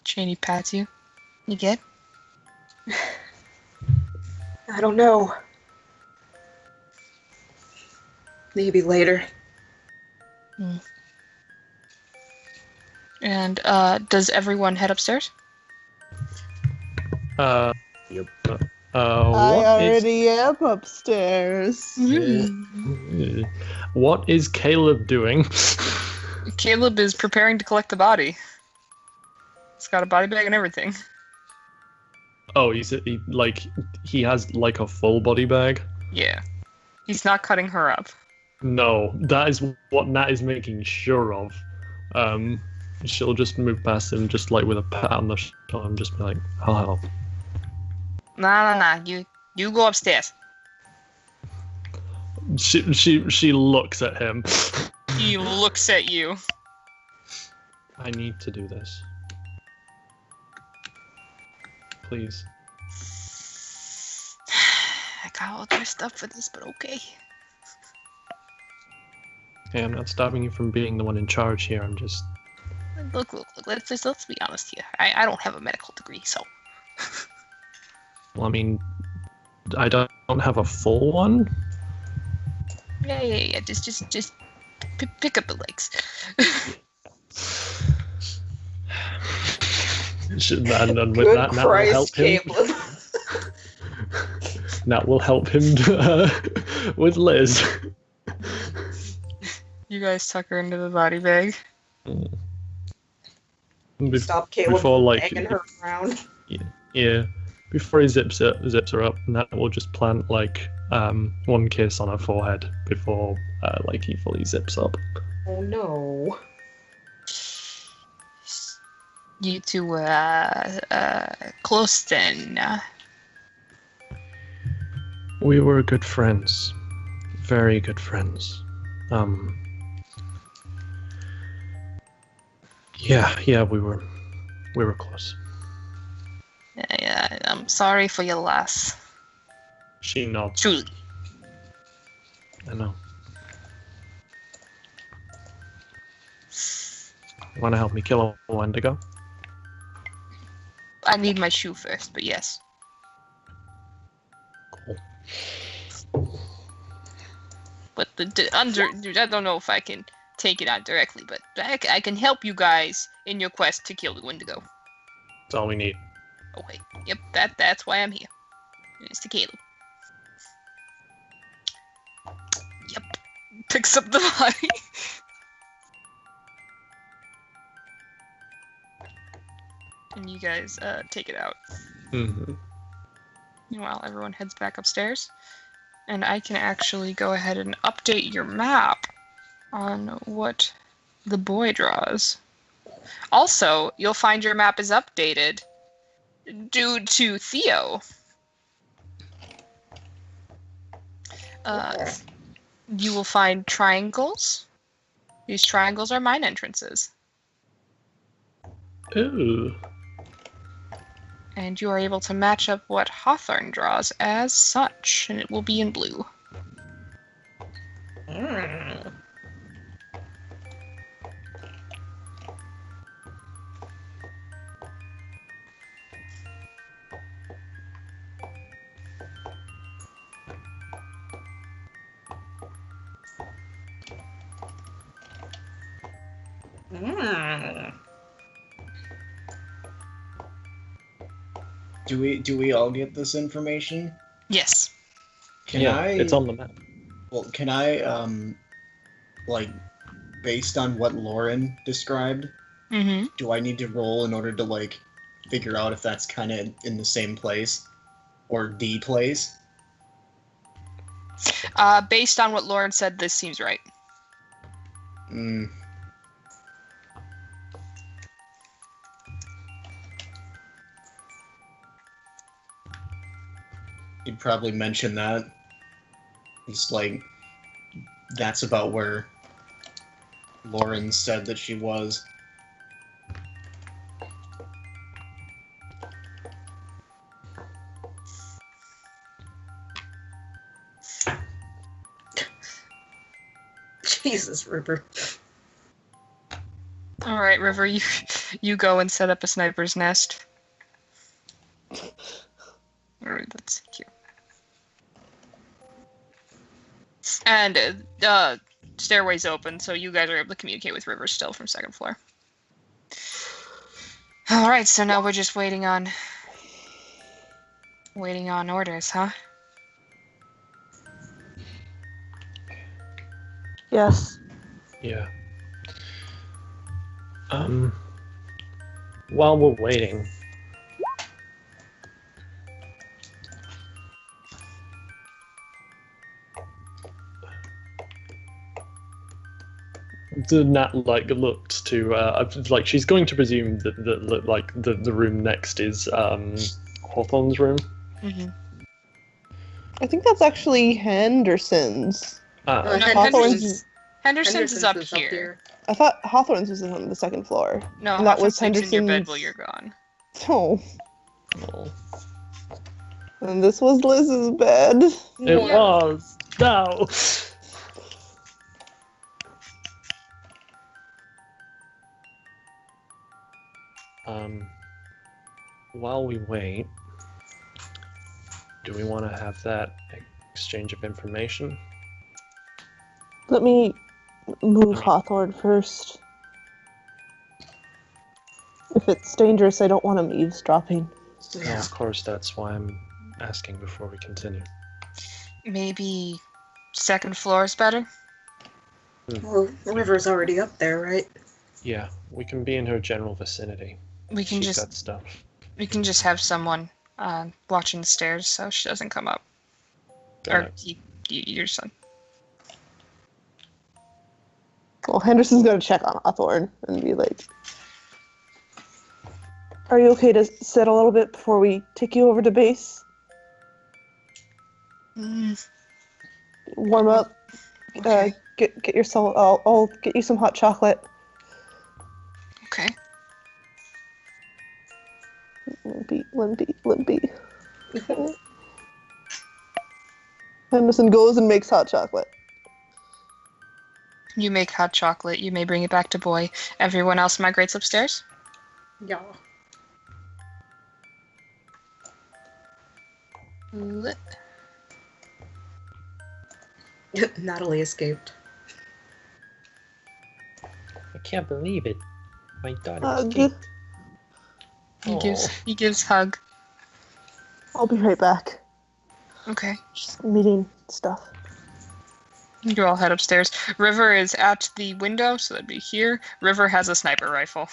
Cheney pats you. You good? I don't know. Maybe later. And does everyone head upstairs? Yep. I What already am upstairs. what is Caleb doing? Caleb is preparing to collect the body. He's got a body bag and everything. Oh, he has like a full body bag. Yeah. He's not cutting her up. No, that is what Nat is making sure of. She'll just move past him, just like with a pat on the shoulder, and just be like, "Hello." Nah. You go upstairs. She looks at him. He looks at you. I need to do this. Please. I got all dressed up for this, but okay. Hey, I'm not stopping you from being the one in charge here. I'm just. Look. Let's be honest here. I don't have a medical degree, so. Well, I mean, I don't have a full one. Yeah. Just pick up the legs. And with Good that will help Christ, him. Caitlin. That will help him with Liz. You guys tuck her into the body bag. Stop Caleb Before, from like, dragging her around. Yeah. Before he zips her up, Nat will just plant like one kiss on her forehead before like he fully zips up. Oh no. You two close then. We were good friends, very good friends. Yeah, we were close. Yeah, I'm sorry for your loss. She nods. Truly. I know. Want to help me kill a Wendigo? I need my shoe first, but yes. Cool. But I don't know if I can take it out directly, but I can help you guys in your quest to kill the Wendigo. That's all we need. Okay. Yep, that's why I'm here. Mr. Caleb. Yep. Picks up the body. And you guys take it out. Mm-hmm. Meanwhile, everyone heads back upstairs. And I can actually go ahead and update your map on what the boy draws. Also, you'll find your map is updated due to Theo. You will find triangles. These triangles are mine entrances. Ooh. And you are able to match up what Hawthorne draws as such, and it will be in blue. Do we all get this information? Yes. Can Yeah, I? it's on the map. Well, can I like, based on what Lauren described, Mm-hmm. do I need to roll in order to like figure out if that's kind of in the same place or the place? Based on what Lauren said, this seems right. Mm. You'd probably mention that. It's like, that's about where Lauren said that she was. Jesus, River. All right, River, you go and set up a sniper's nest. All right, let's see here. And stairway's open, so you guys are able to communicate with River still from second floor. All right, so now we're just waiting on orders, huh? Yes. Yeah. While we're waiting, Nat like looked to like she's going to presume that the room next is Hawthorne's room. Mm-hmm. I think that's actually Henderson's. No, Hawthorne's. Henderson's is up here. I thought Hawthorne's was on the second floor. No, And that was Hawthorne sleeps in your bed Henderson's. while you're gone. Oh. Oh. And this was Liz's bed. It was. No. While we wait, Do we want to have that exchange of information? Let me move Hawthorne first. If it's dangerous, I don't want him eavesdropping. No, of course, that's why I'm asking before we continue. Maybe second floor is better? Well, River's already up there, right? Yeah, we can be in her general vicinity. We can She's got stuff. We can just have someone watching the stairs so she doesn't come up. Or your son. Well, Henderson's gonna check on Hawthorne and be like, "Are you okay to sit a little bit before we take you over to base? Warm up. Okay. Get yourself. I'll get you some hot chocolate." Okay. Limpy. Henderson goes and makes hot chocolate. You make hot chocolate. You may bring it back to Boy. Everyone else migrates upstairs? Yeah. Natalie escaped. I can't believe it. My daughter Hug. escaped. He gives hug. I'll be right back. Okay. Just meeting stuff. You all head upstairs. River is at the window, so that'd be here. River has a sniper rifle.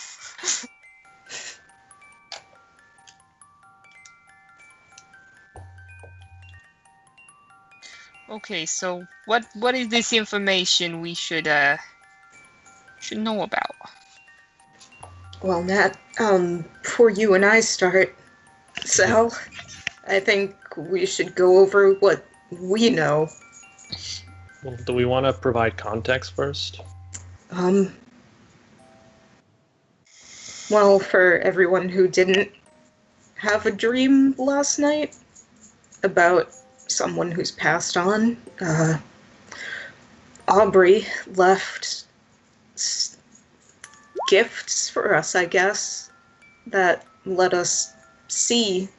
Okay, so what is this information we should know about? Well, Nat, before you and I start, Sal, I think we should go over what we know. Well, do we want to provide context first? Well, for everyone who didn't have a dream last night about someone who's passed on, Aubrey left gifts for us, I guess, that let us see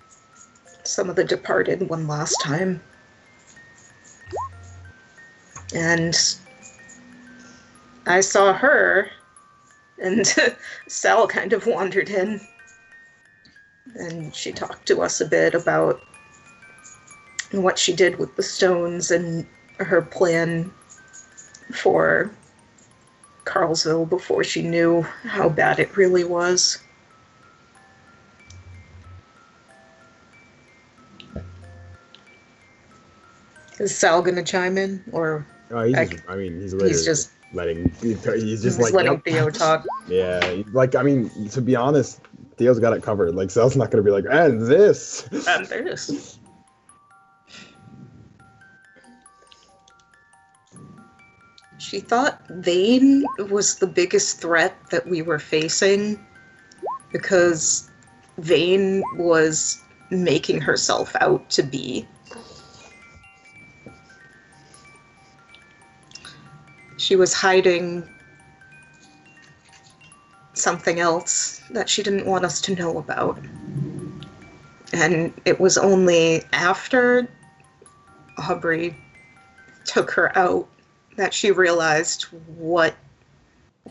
some of the departed one last time. And I saw her, and Sal kind of wandered in, and she talked to us a bit about what she did with the stones and her plan for Carlsville before she knew how bad it really was. Is Sal gonna chime in, or? Oh, he's literally he's just letting. He's just letting yep. Theo talk. Yeah, to be honest, Theo's got it covered. Like, Sal's not gonna be like, and this. And this. She thought Vane was the biggest threat that we were facing because Vane was making herself out to be. She was hiding something else that she didn't want us to know about. And it was only after Aubrey took her out that she realized what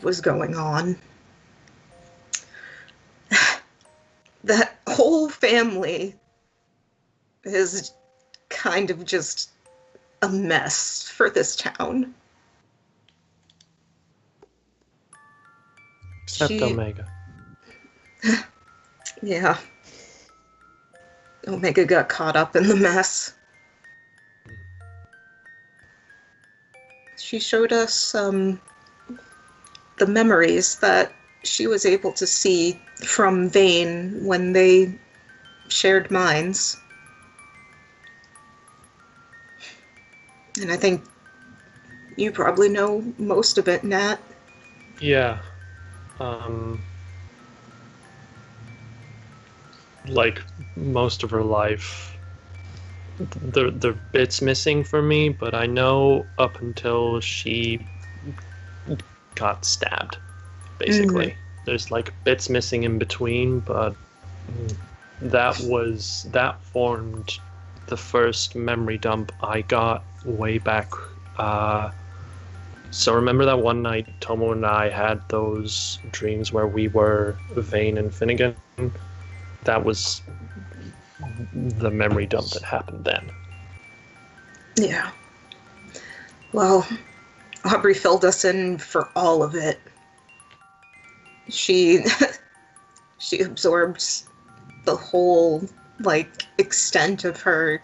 was going on. That whole family is kind of just a mess for this town. Except Omega. Yeah. Omega got caught up in the mess. She showed us the memories that she was able to see from Vane when they shared minds. And I think you probably know most of it, Nat. Yeah. Like most of her life, there are bits missing for me, but I know up until she got stabbed, basically. Mm-hmm. There's like bits missing in between, but that formed the first memory dump I got way back. So remember that one night Tomo and I had those dreams where we were Vane and Finnegan? That was the memory dump that happened then. Yeah. Well, Aubrey filled us in for all of it. She she absorbed the whole extent of her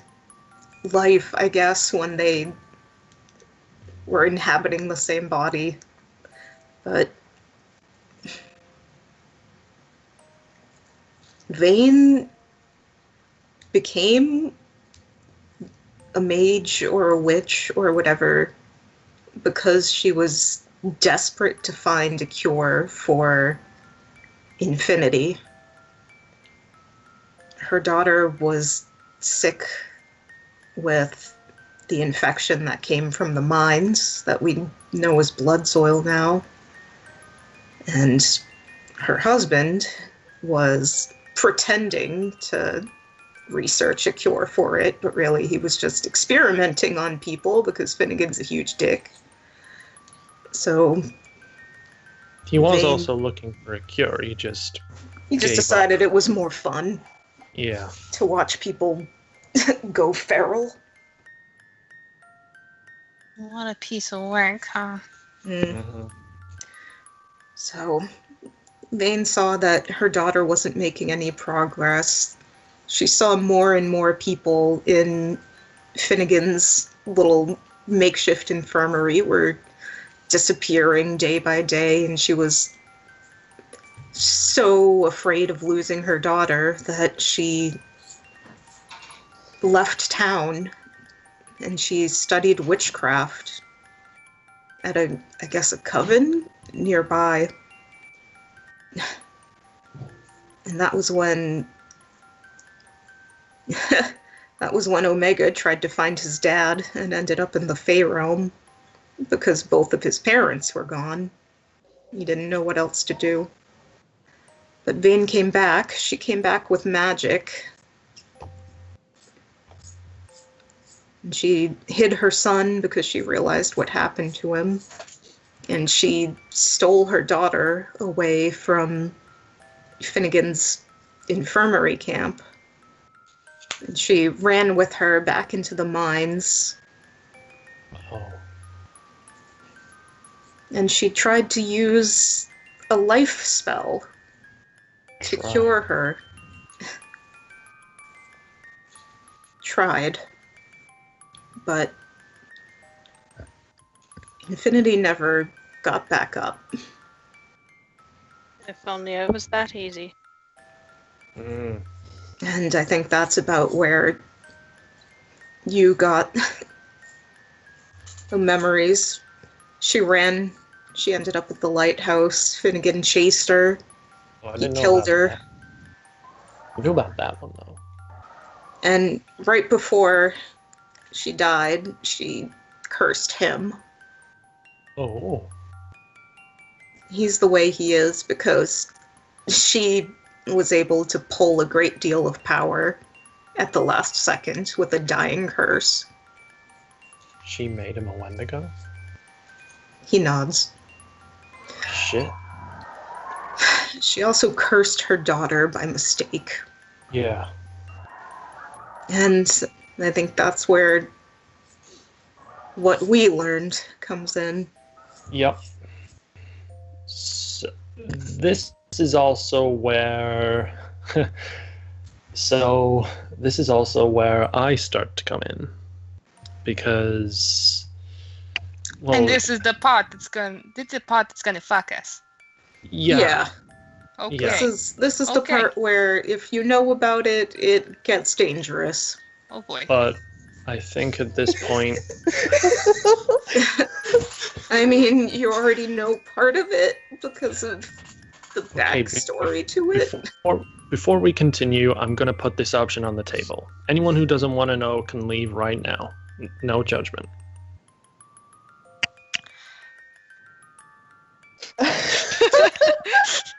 life, I guess, when they were inhabiting the same body. But Vane became a mage or a witch or whatever because she was desperate to find a cure for infinity. Her daughter was sick with the infection that came from the mines that we know as blood soil now. And her husband was pretending to research a cure for it, but really he was just experimenting on people because Finnegan's a huge dick. So he was Vane, also looking for a cure. He just decided it was more fun. Yeah. To watch people go feral. What a piece of work, huh? Mm-hmm. So Vane saw that her daughter wasn't making any progress. She saw more and more people in Finnegan's little makeshift infirmary were disappearing day by day, and she was so afraid of losing her daughter that she left town and she studied witchcraft at a coven nearby. And that was when Omega tried to find his dad and ended up in the Fey realm because both of his parents were gone. He didn't know what else to do. But Vane came back. She came back with magic. And she hid her son because she realized what happened to him. And she stole her daughter away from Finnegan's infirmary camp. And she ran with her back into the mines. Oh. And she tried to use a life spell to cure her. Tried. But Infinity never got back up. If only it was that easy. Mm. And I think that's about where you got the memories. She ended up at the lighthouse. Finnegan chased her. Oh, I He didn't know killed about her. that. I knew about that one, though. And right before she died, she cursed him. Oh. He's the way he is because she was able to pull a great deal of power at the last second with a dying curse. She made him a Wendigo? He nods. Shit. She also cursed her daughter by mistake. Yeah. And I think that's where what we learned comes in. Yep. So, this is also where... this is also where I start to come in. Because... Well, And this is the part that's gonna fuck us. yeah. Okay. Yeah. This is the Okay. part where if you know about it, it gets dangerous. Oh boy. But I think at this point... I mean, you already know part of it because of the backstory to it. Before we continue, I'm going to put this option on the table. Anyone who doesn't want to know can leave right now. No judgment.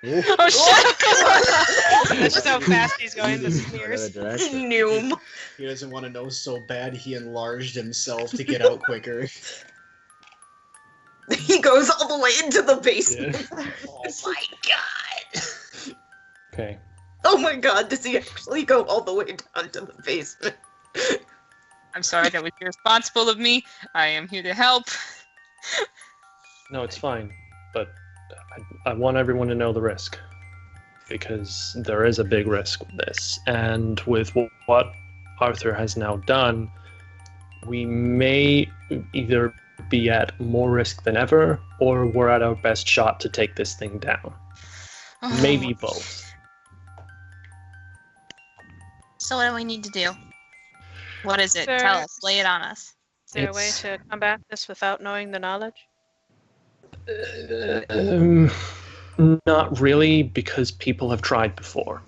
Oh shit! That's just how fast he's going. The Another smears. direction. Noom. He doesn't want to know so bad he enlarged himself to get out quicker. He goes all the way into the basement. Oh my god! Okay. Oh my god, does he actually go all the way down to the basement? I'm sorry, that was irresponsible of me. I am here to help. No, it's fine. But I want everyone to know the risk. Because there is a big risk with this. And with what Arthur has now done, we may either be at more risk than ever, or we're at our best shot to take this thing down. Maybe both. So what do we need to do? What is it? Sir. Tell us. Lay it on us. Is there a way It's- to combat this without knowing the knowledge? Not really, because people have tried before.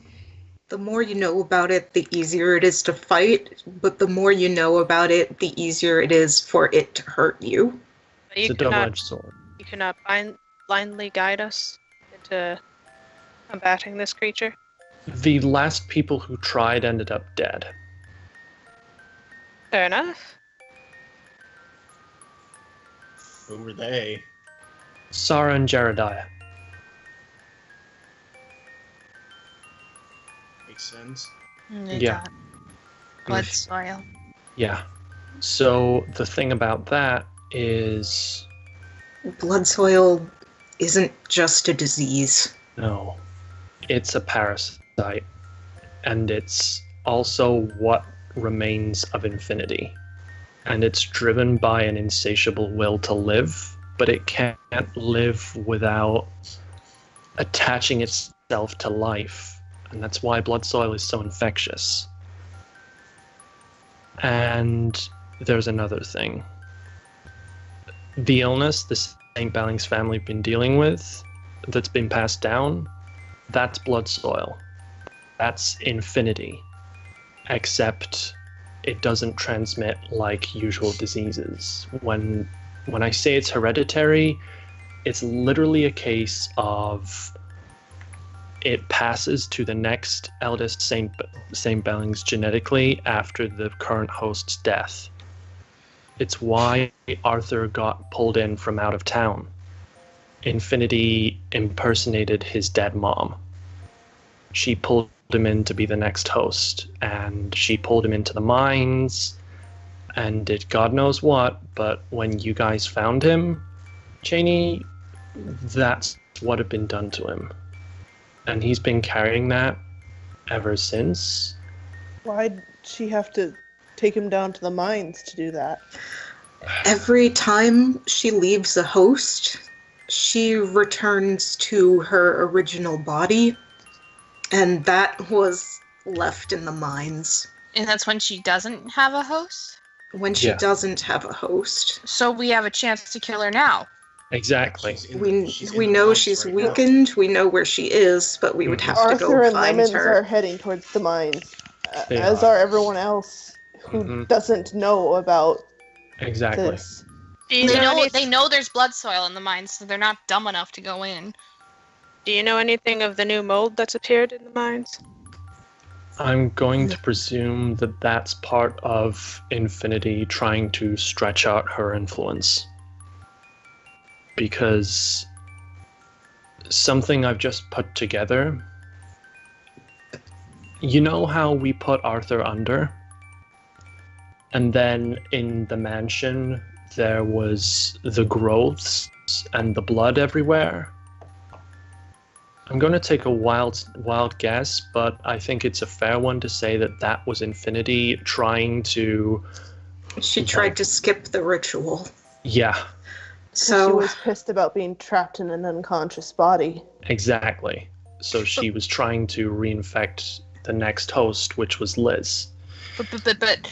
The more you know about it, the easier it is to fight, but the more you know about it, the easier it is for it to hurt you. But It's a double-edged sword. you cannot blindly guide us into combating this creature. The last people who tried ended up dead. Fair enough. Who were they? Sarah and Jerediah. Makes sense. Yeah. Blood soil. Yeah. So the thing about that is, Blood soil isn't just a disease. no, it's a parasite. And it's also what remains of infinity. And it's driven by an insatiable will to live, but it can't live without attaching itself to life. And that's why blood soil is so infectious. And there's another thing. The illness the St. Balling's family have been dealing with, that's been passed down, that's blood soil. That's infinity. Except it doesn't transmit like usual diseases. When I say it's hereditary, it's literally a case of it passes to the next eldest St. Bellings genetically after the current host's death. It's why Arthur got pulled in from out of town. Infinity impersonated his dead mom. She pulled him in to be the next host, and she pulled him into the mines and did God knows what, but when you guys found him, Cheney, that's what had been done to him. And he's been carrying that ever since. Why'd she have to take him down to the mines to do that? Every time she leaves a host, she returns to her original body, and that was left in the mines. And that's when she doesn't have a host? When she Yeah. doesn't have a host. So we have a chance to kill her now. Exactly. We know she's weakened, we know where she is, but we would have to Arthur go and find Lemons her. are heading towards the mines, They as are everyone else who Mhm. doesn't know about Exactly. this. Do you They know, know, they know there's blood soil in the mines, so they're not dumb enough to go in. do you know anything of the new mold that's appeared in the mines? I'm going to presume that that's part of Infinity trying to stretch out her influence. Because something I've just put together. You know how we put Arthur under? And then in the mansion, there was the growths and the blood everywhere? I'm going to take a wild guess, but I think it's a fair one to say that that was Infinity trying to... She tried to skip the ritual. Yeah, She So was pissed about being trapped in an unconscious body. exactly. So she was trying to reinfect the next host, which was Liz. But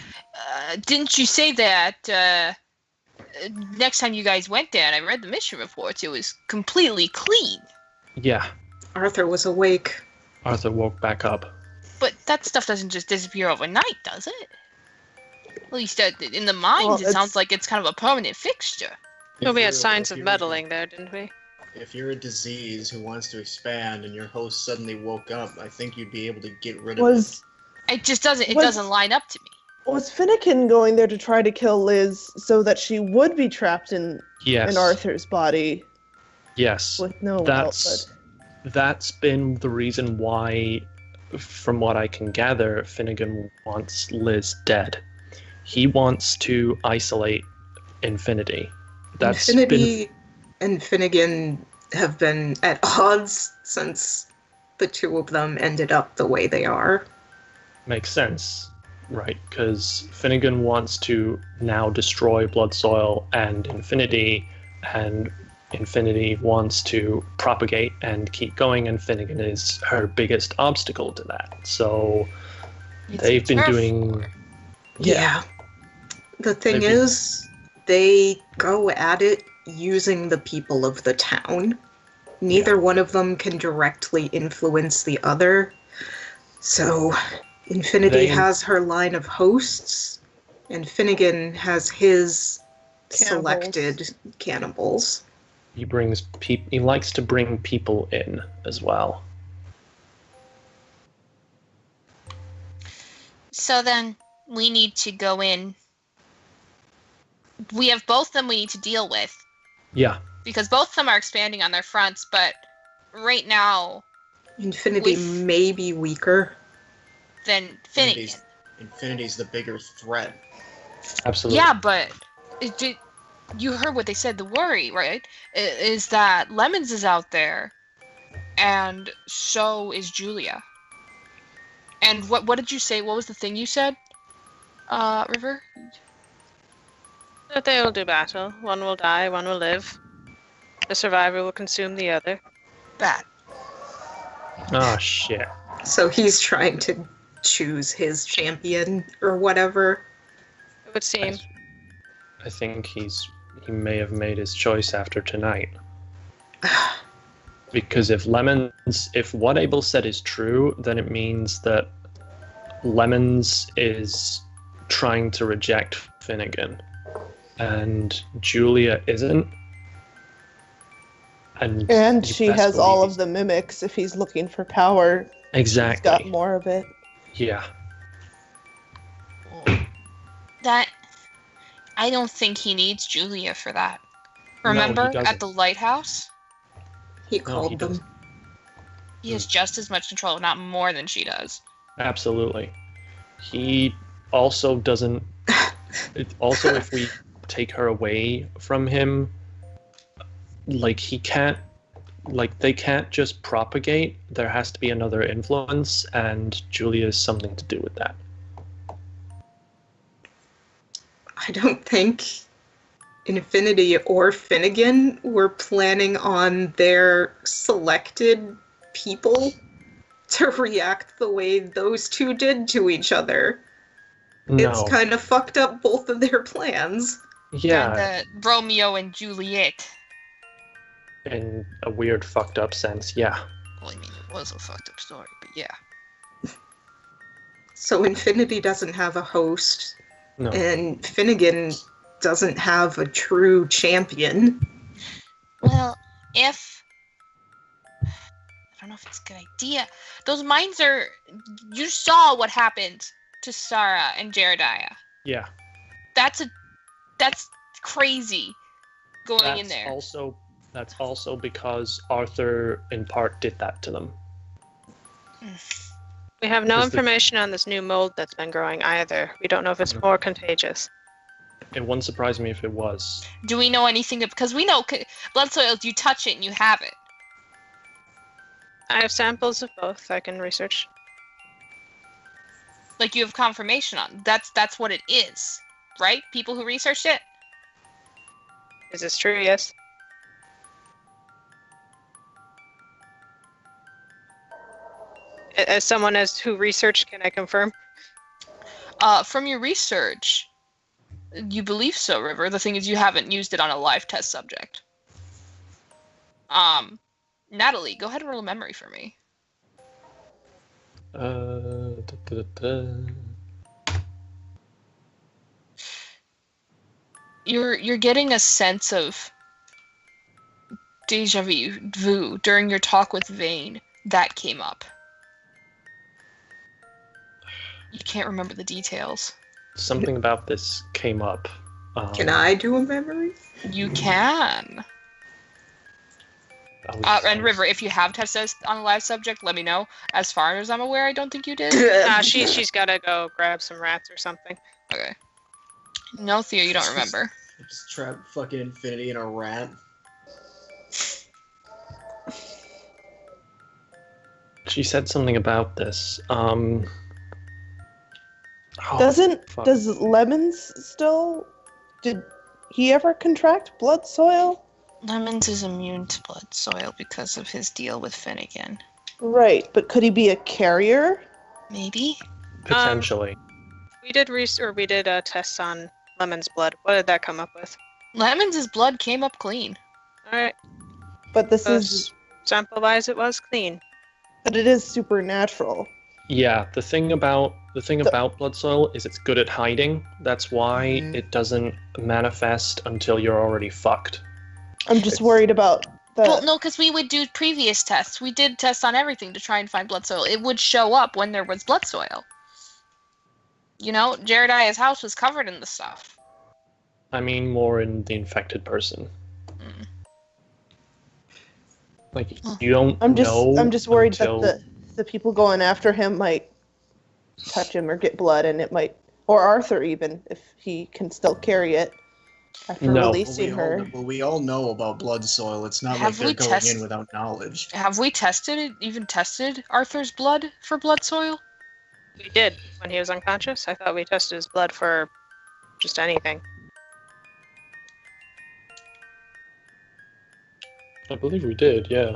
didn't you say that next time you guys went there, and I read the mission reports, it was completely clean? Yeah, Arthur was awake. Arthur woke back up. But that stuff doesn't just disappear overnight, does it? At least in the mines, Well, it sounds like it's kind of a permanent fixture. Well, we had signs of meddling there, didn't we? if you're a disease who wants to expand and your host suddenly woke up, I think you'd be able to get rid of it. It just doesn't. It Was- doesn't line up to me. Was Finnegan going there to try to kill Liz so that she would be trapped in Yes. Arthur's body Yes. with no That's outlet? that's been the reason why, from what I can gather, Finnegan wants Liz dead. He wants to isolate Infinity. That's Infinity and Finnegan have been at odds since the two of them ended up the way they are. makes sense, right? Because Finnegan wants to now destroy Blood Soil and Infinity, and Infinity wants to propagate and keep going, and Finnegan is her biggest obstacle to that. So they've been doing. Yeah. The thing They've been- is, they go at it using the people of the town. Neither one of them can directly influence the other. So, Infinity They- has her line of hosts, and Finnegan has his Cannibals. selected cannibals. He brings He likes to bring people in as well. So then we need to go in. We have both of them we need to deal with Yeah. because both of them are expanding on their fronts, but right now, Infinity With- may be weaker. then Finnegan. Infinity's the bigger threat. Absolutely. Yeah, but you heard what they said. The worry, right, is that Lemons is out there, and so is Julia. And what did you say? What was the thing you said, River? That they will do battle. One will die, one will live. The survivor will consume the other. Bad. Oh shit. So he's trying to choose his champion or whatever. It would seem. I think he may have made his choice after tonight. Because if what Abel said is true, then it means that Lemons is trying to reject Finnegan, and Julia isn't. And you she best has all believe of the mimics. If he's looking for power, Exactly. he's got more of it. Yeah. That I don't think he needs Julia for that. No, he Remember doesn't. at the lighthouse? He No, called he them. doesn't. He has just as much control, not more than she does. Absolutely. He also doesn't. Also, if we take her away from him, like he can't. Like they can't just propagate. There has to be another influence, and Julia has something to do with that. I don't think Infinity or Finnegan were planning on their selected people to react the way those two did to each other. No. It's kind of fucked up both of their plans. Yeah. The Romeo and Juliet. In a weird, fucked up sense. Yeah. Well, I mean, it was a fucked up story, but yeah. So Infinity doesn't have a host, No. and Finnegan doesn't have a true champion. Well, if I don't know if it's a good idea. Those mines are. You saw what happened to Sarah and Jerediah. Yeah. That's crazy. Going in there. That's also because Arthur, in part, did that to them. We have no Is the- information on this new mold that's been growing either. We don't know if it's more contagious. It wouldn't surprise me if it was. Do we know anything? Because we know blood soils. You touch it and you have it. I have samples of both I can research. Like you have confirmation on. That's what it is, right? People who researched it. Is this true? Yes. As someone who researched, can I confirm? From your research, you believe so, River. The thing is, you haven't used it on a live test subject. Natalie, go ahead and roll a memory for me. Da, da, da. You're getting a sense of deja vu during your talk with Vane. That came up. You can't remember the details. Something about this came up. Can I do a memory? You can. And River, if you have tested on a live subject, let me know. As far as I'm aware, I don't think you did. She's gotta go grab some rats or something. Okay. No, Theo, you don't remember. Just trap fucking Infinity in a rat. She said something about this. Does Lemons still? Did he ever contract blood soil? Lemons is immune to blood soil because of his deal with Finnegan. Right, but could he be a carrier? Maybe. Potentially. We did tests on Lemon's blood. What did that come up with? Lemons' blood came up clean. All right. But this is. Sample-wise, it was clean. But it is supernatural. Yeah, the thing about blood soil is it's good at hiding. That's why it doesn't manifest until you're already fucked. I'm just worried about the. Well, no, because we would do previous tests. We did tests on everything to try and find blood soil. It would show up when there was blood soil. You know, Jeremiah's house was covered in the stuff. I mean, more in the infected person. Like, you don't know. I'm just worried until... that the people going after him might touch him or get blood, and it might, or Arthur even, if he can still carry it after releasing her. Well, we all know about blood soil. It's not Have like they're we going in without knowledge. Have we tested Arthur's blood for blood soil? We did when he was unconscious. I thought we tested his blood for just anything. I believe we did, yeah.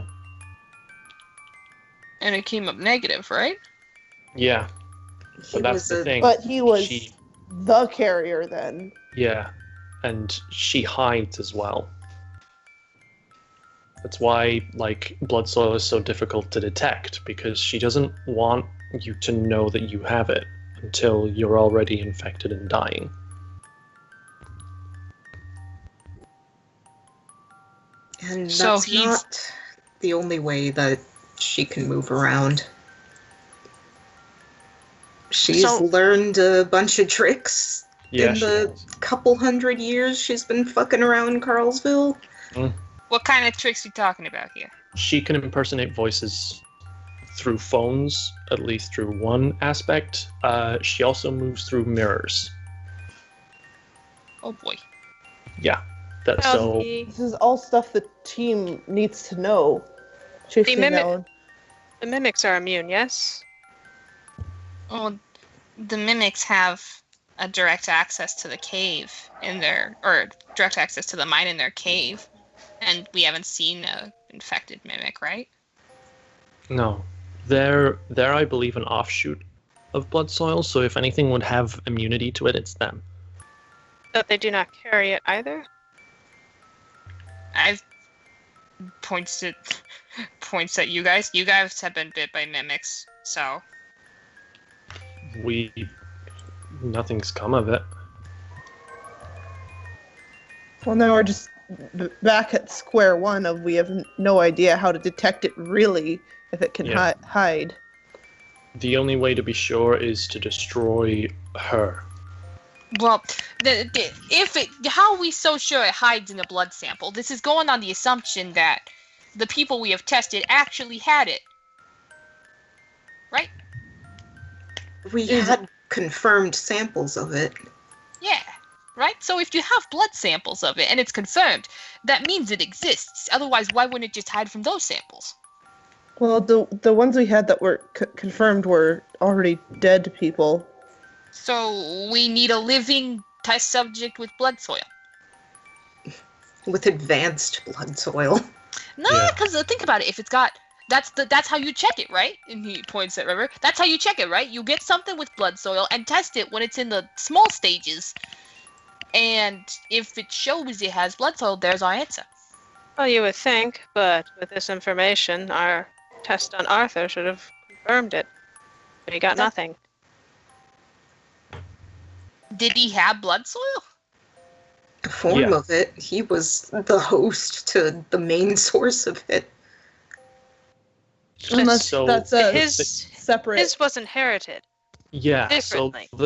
And it came up negative, right? Yeah. So that's the thing. But he was the carrier then. Yeah. And she hides as well. That's why, like, blood soil is so difficult to detect, because she doesn't want you to know that you have it until you're already infected and dying. And that's not the only way that she can move around. She's learned a bunch of tricks in the couple hundred years she's been fucking around Carlsville. What kind of tricks are you talking about here? She can impersonate voices through phones, at least through one aspect. She also moves through mirrors. Oh boy. Yeah. This is all stuff the team needs to know. The mimics are immune, yes? Well, the mimics have a direct access to the cave or direct access to the mine in their cave, and we haven't seen an infected mimic, right? No. They're I believe, an offshoot of blood soil, so if anything would have immunity to it, it's them. But they do not carry it either? I've points at you guys. You guys have been bit by mimics, so nothing's come of it. Well, now we're just back at square one of we have no idea how to detect it really, if it can hide. The only way to be sure is to destroy her. Well, how are we so sure it hides in a blood sample? This is going on the assumption that the people we have tested actually had it. Right? We had confirmed samples of it. Yeah, right? So if you have blood samples of it and it's confirmed, that means it exists. Otherwise, why wouldn't it just hide from those samples? Well, the ones we had that were confirmed were already dead people. So we need a living test subject with blood soil. With advanced blood soil. No, because think about it. If it's got... That's how you check it, right? And he points at River. That's how you check it, right? You get something with blood soil and test it when it's in the small stages. And if it shows it has blood soil, there's our answer. Well, you would think, but with this information, our test on Arthur should have confirmed it. But he got nothing. Did he have blood soil? form Yeah. of it. He was the host to the main source of it. Unless So that's a His separate. his was inherited. yeah, differently. so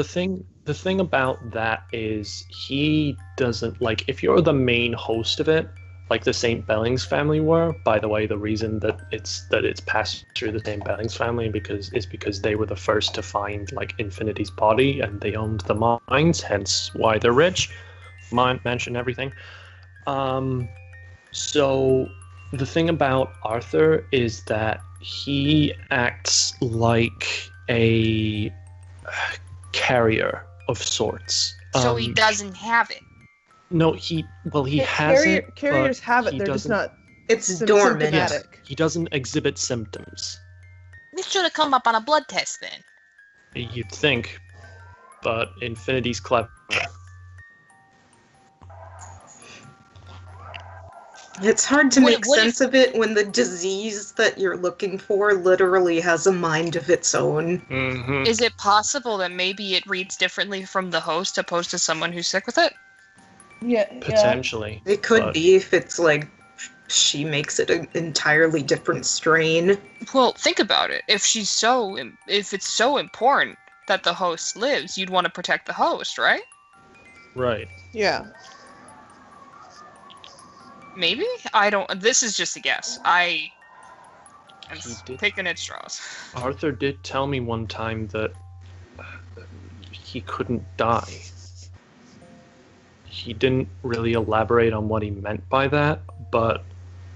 the thing about that is he doesn't like if you're the main host of it, like the St. Bellings family were. By the way, the reason that it's passed through the St. Bellings family because they were the first to find like Infinity's body and they owned the mines, hence why they're rich. Mention everything. So the thing about Arthur is that he acts like a carrier of sorts. So he doesn't have it. No, he has it. Carriers but have it. he They're just doesn't- not It's dormant. symptomatic. He doesn't exhibit symptoms. This should have come up on a blood test then. You'd think, but Infinity's clever. It's hard to What- make what if- sense of it when the disease that you're looking for literally has a mind of its own. Mm-hmm. Is it possible that maybe it reads differently from the host opposed to someone who's sick with it? Yeah. Potentially. It could but- be if it's like she makes it an entirely different strain. Well, think about it. If it's so important that the host lives, you'd want to protect the host, right? Right. Yeah. Maybe? I don't. This is just a guess. I'm He did- picking at straws. Arthur did tell me one time that he couldn't die. He didn't really elaborate on what he meant by that, but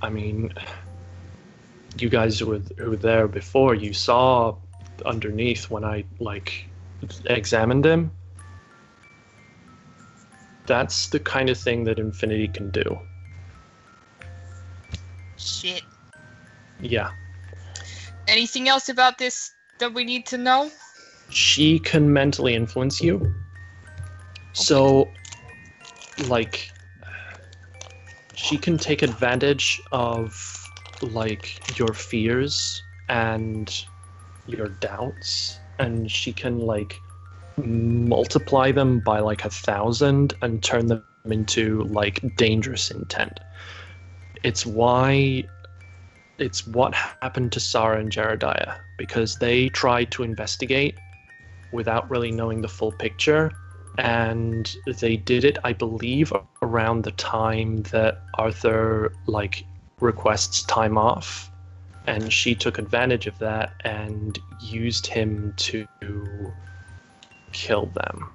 I mean, you guys who were there before, you saw underneath when I examined him. That's the kind of thing that Infinity can do. Shit. Yeah. Anything else about this that we need to know? She can mentally influence you. So, like, she can take advantage of, like, your fears and your doubts, and she can, like, multiply them by, like, 1,000 and turn them into, like, dangerous intent. It's what happened to Sarah and Jerediah, because they tried to investigate without really knowing the full picture, and they did it, I believe, around the time that Arthur requests time off, and she took advantage of that and used him to kill them.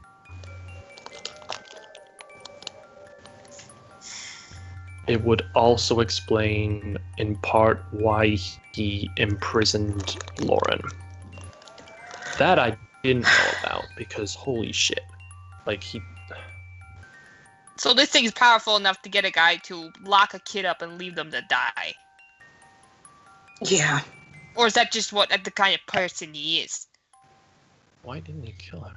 It would also explain, in part, why he imprisoned Lauren. That I didn't know about, because holy shit. So this thing's powerful enough to get a guy to lock a kid up and leave them to die. Yeah. Or is that just the kind of person he is? Why didn't he kill her?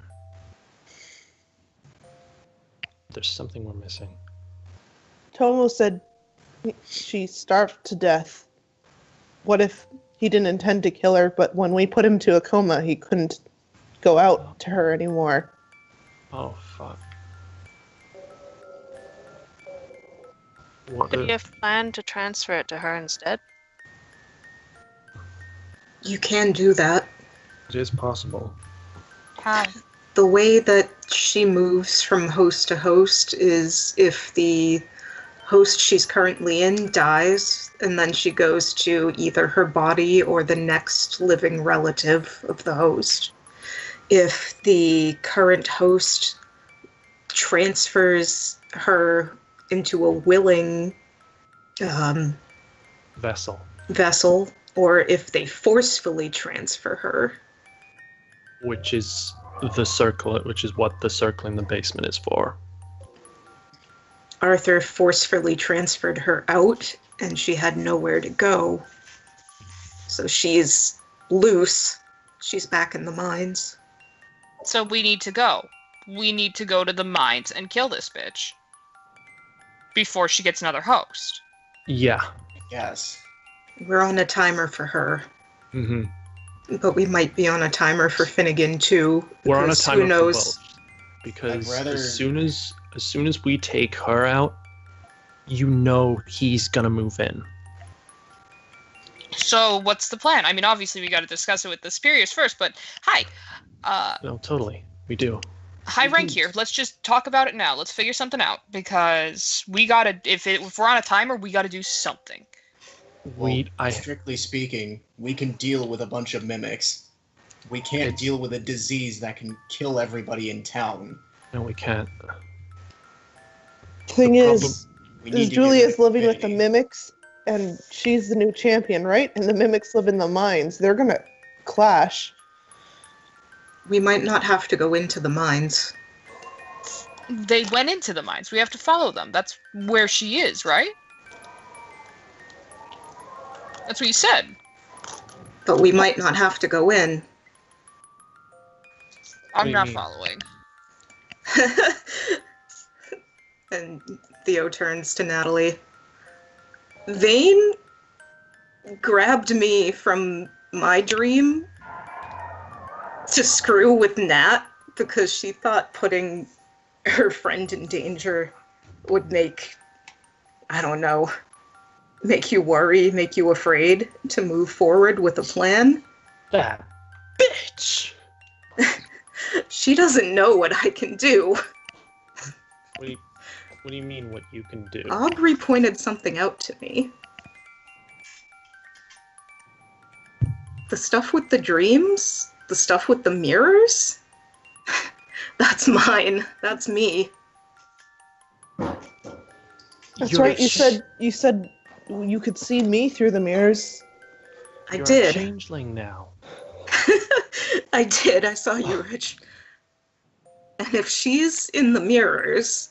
There's something we're missing. Tomo said she starved to death. What if he didn't intend to kill her, but when we put him to a coma, he couldn't go out to her anymore? Oh, fuck. Could he have planned to transfer it to her instead? You can do that. It is possible. How? The way that she moves from host to host is if the host she's currently in dies, and then she goes to either her body or the next living relative of the host. If the current host transfers her into a willing vessel, or if they forcefully transfer her. Which is the circle, which is what the circle in the basement is for. Arthur forcefully transferred her out, and she had nowhere to go. So she's loose. She's back in the mines. So we need to go. We need to go to the mines and kill this bitch. Before she gets another host. Yeah. Yes. We're on a timer for her. Mm-hmm. But we might be on a timer for Finnegan too. We're on a because timer who knows? for both. Because I'd rather- as soon as as soon as we take her out, you know he's gonna move in. So what's the plan? I mean, obviously we got to discuss it with the superiors first, but hi. No, totally. We do. High rank here. Let's just talk about it now. Let's figure something out because we gotta. If we're on a timer, we gotta do something. Strictly speaking, we can deal with a bunch of mimics. We can't deal with a disease that can kill everybody in town. No, we can't. Thing is We need to get Julia's rid of living with the Vinny. mimics, and she's the new champion, right? And the mimics live in the mines. They're gonna clash. We might not have to go into the mines. They went into the mines. We have to follow them. That's where she is, right? That's what you said. But we might not have to go in. I'm do you not mean? following. And Theo turns to Natalie. Vane grabbed me from my dream to screw with Nat because she thought putting her friend in danger would make, I don't know, make you worry, make you afraid to move forward with a plan. That bitch! She doesn't know what I can do. What do you mean what you can do? Aubrey pointed something out to me. The stuff with the dreams? The stuff with the mirrors? That's mine. That's me. That's You're right. a You said you could see me through the mirrors. I You're did. a changeling now. I did. I saw you, Rich. And if she's in the mirrors,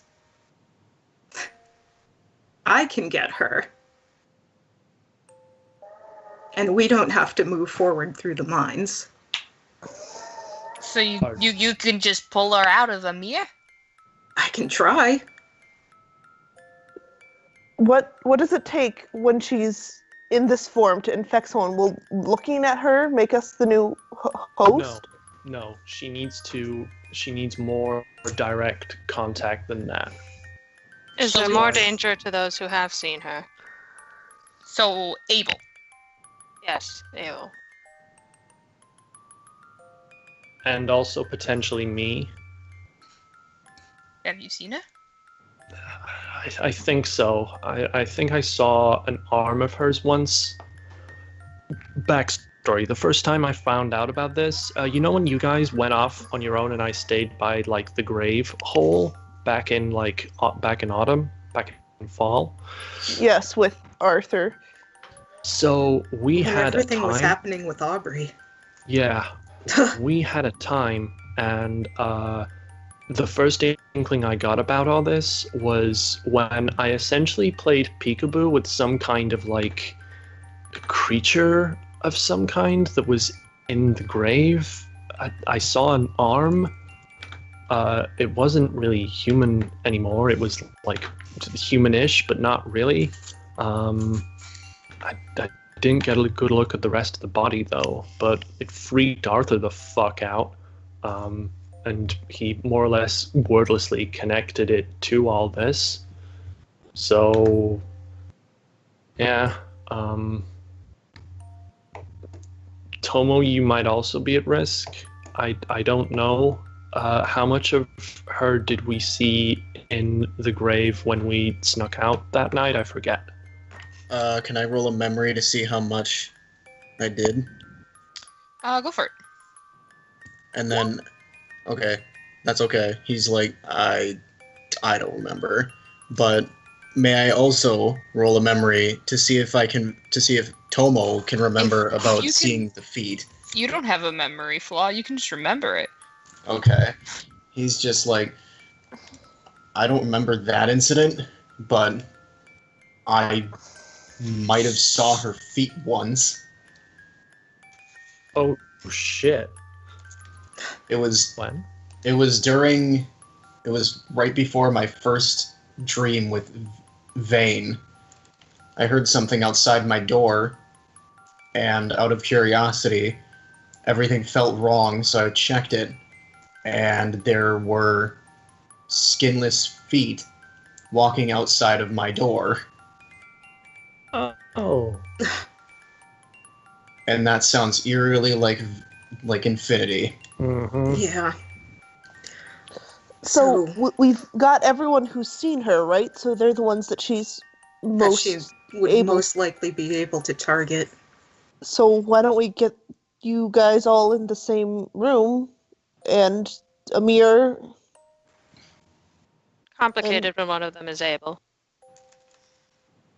I can get her. And we don't have to move forward through the mines. So you can just pull her out of the mirror? I can try. What does it take when she's in this form to infect someone? Will looking at her make us the new host? No. She needs more direct contact than that. Is So there we more are- danger to those who have seen her? So Abel. Yes, they will. And also potentially me. Have you seen her? I think so. I think I saw an arm of hers once. Backstory. The first time I found out about this, you know when you guys went off on your own and I stayed by like the grave hole back in autumn, back in fall? Yes, with Arthur. So we And had everything a time. was happening with Aubrey. Yeah, we had a time, and the first inkling I got about all this was when I essentially played peekaboo with some kind of like creature of some kind that was in the grave. I saw an arm. It wasn't really human anymore. It was like humanish, but not really. I didn't get a good look at the rest of the body though, but it freaked Arthur the fuck out. And he more or less wordlessly connected it to all this. So, yeah. Tomo, you might also be at risk. I don't know. How much of her did we see in the grave when we snuck out that night? I forget. Can I roll a memory to see how much I did? Go for it. And then, okay, that's okay. He's like, I don't remember. But may I also roll a memory to see if Tomo can remember If about you can- seeing the feet? You don't have a memory flaw. You can just remember it. Okay. He's just like, I don't remember that incident, but I might have saw her feet once. Oh shit! It was When? It was right before my first dream with Vane. I heard something outside my door, and out of curiosity, everything felt wrong, so I checked it, and there were skinless feet walking outside of my door. Oh. And that sounds eerily like infinity. Mm-hmm. Yeah. So So- we've got everyone who's seen her, right? So they're the ones that she's That most she would able. most likely be able to target. So why don't we get you guys all in the same room, and Amir? Complicated when one of them is able.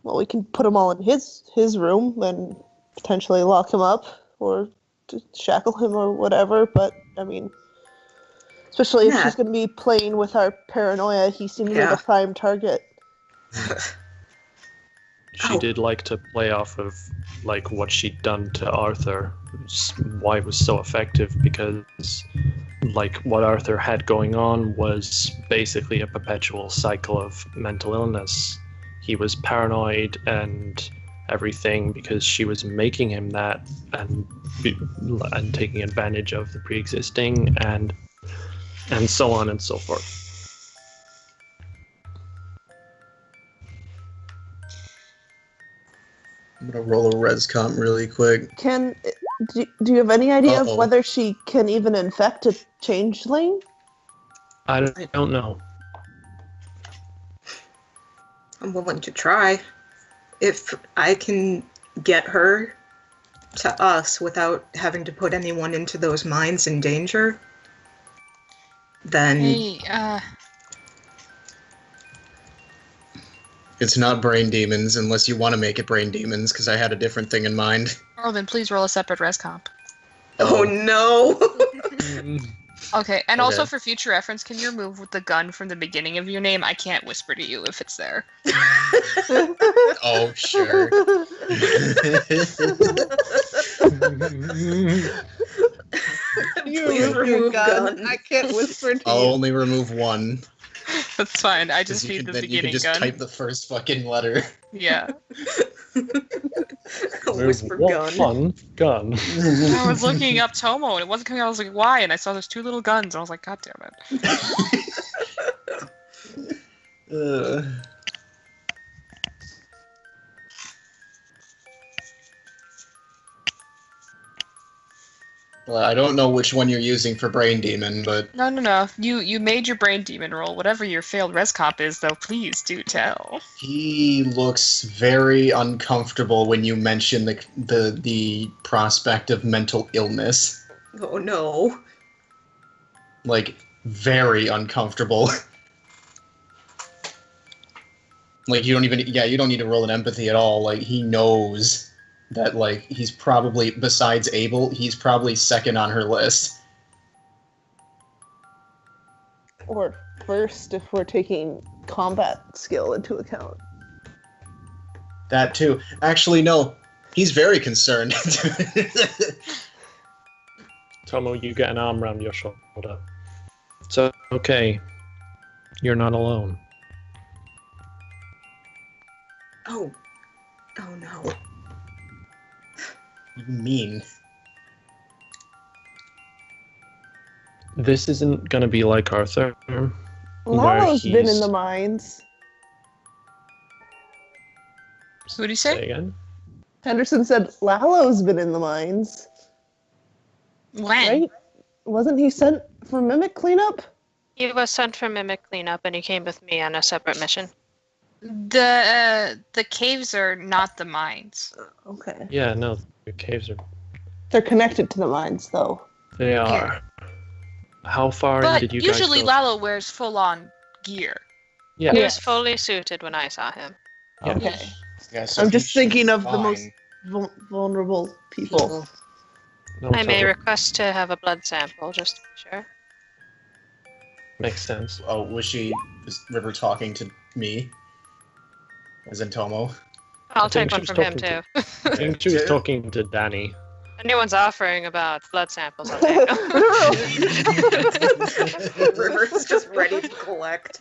Well, we can put him all in his room and potentially lock him up or to shackle him or whatever. But I mean, especially if Yeah. she's going to be playing with our paranoia, he seems Yeah. like a prime target. She Ow. did like to play off of like what she'd done to Arthur. Why it was so effective, because like what Arthur had going on was basically a perpetual cycle of mental illness. He was paranoid and everything because she was making him that, and taking advantage of the pre-existing and so on and so forth. I'm gonna roll a res comp really quick. Do you have any idea Uh-oh. of whether she can even infect a changeling? I don't know. I'm willing to try. If I can get her to us without having to put anyone into those mines in danger, then Hey, It's not brain demons unless you want to make it brain demons, because I had a different thing in mind. Robin, please roll a separate res comp. oh no. Okay, and also Okay. for future reference, can you remove the gun from the beginning of your name? I can't whisper to you if it's there. Oh, sure. You Please remove gun. I can't whisper to I'll you. only remove one. That's fine. I just 'Cause you need can, the then you can beginning just gun. type the first fucking letter. Yeah. Whisper gun. One gun. I was looking up Tomo and it wasn't coming out. I was like, why? And I saw there's 2 little guns and I was like, God damn it. Well, I don't know which one you're using for brain demon, but No. You made your brain demon roll. Whatever your failed res comp is, though, please do tell. he looks very uncomfortable when you mention the prospect of mental illness. Oh no. Like, very uncomfortable. Like, you don't need to roll an empathy at all. Like, he knows that, like, he's probably, besides Abel, he's probably second on her list. Or first, if we're taking combat skill into account. That too. Actually, no. He's very concerned. Tomo, you get an arm around your shoulder. So, okay. You're not alone. Oh. Oh no. What do you mean? This isn't gonna be like Arthur. Lalo's been in he's- the mines. So what do you Say say? again? Henderson said Lalo's been in the mines, When? right? Wasn't he sent for mimic cleanup? He was sent for mimic cleanup, and he came with me on a separate mission. The caves are not the mines. Okay. Yeah, no, the caves are. They're connected to the mines, though. They are. How far But did you usually guys go? Lalo wears full-on gear. Yeah. He Yeah. was fully suited when I saw him. Yeah. Okay. Yeah, so I'm he just should thinking be of the fine. most vulnerable people. No, I may totally request to have a blood sample, just to be sure. makes sense. Oh, was River talking to me? As in Tomo? I'll think take she one was from him, talking too. I think she was talking to Danny. Anyone's offering about blood samples, I'll take them. River's just ready to collect.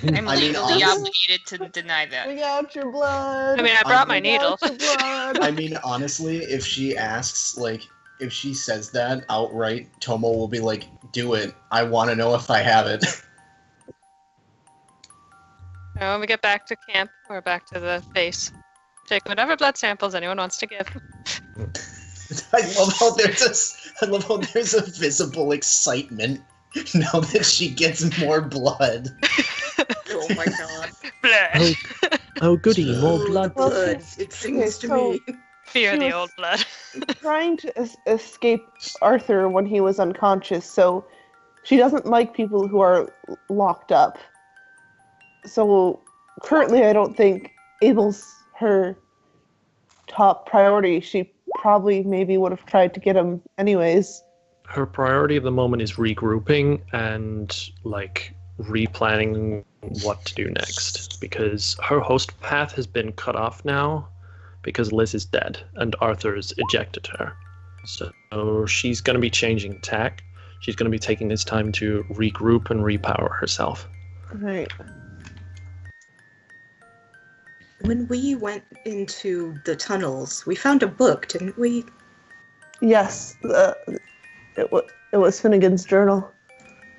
I'm I mean, legally honestly- obligated to deny that. Bring out your blood. I mean, I brought my Bring needle. out your blood. I mean, honestly, if she asks, like, if she says that outright, Tomo will be like, do it. I want to know if I have it. Now, when we get back to camp, or back to the base, take whatever blood samples anyone wants to give. I love how there's a visible excitement now that she gets more blood. Oh my god. Bleh. Oh, goody, more Ooh, blood. the blood. It sings to so- me. Fear She the was- old blood. Trying to escape Arthur when he was unconscious, so she doesn't like people who are locked up. So currently, I don't think Abel's her top priority. She probably maybe would have tried to get him anyways. Her priority at the moment is regrouping and like replanning what to do next, because her host path has been cut off now because Liz is dead and Arthur's ejected her. So she's going to be changing tack. She's going to be taking this time to regroup and repower herself. Right. When we went into the tunnels, we found a book, didn't we? Yes, it was Finnegan's journal.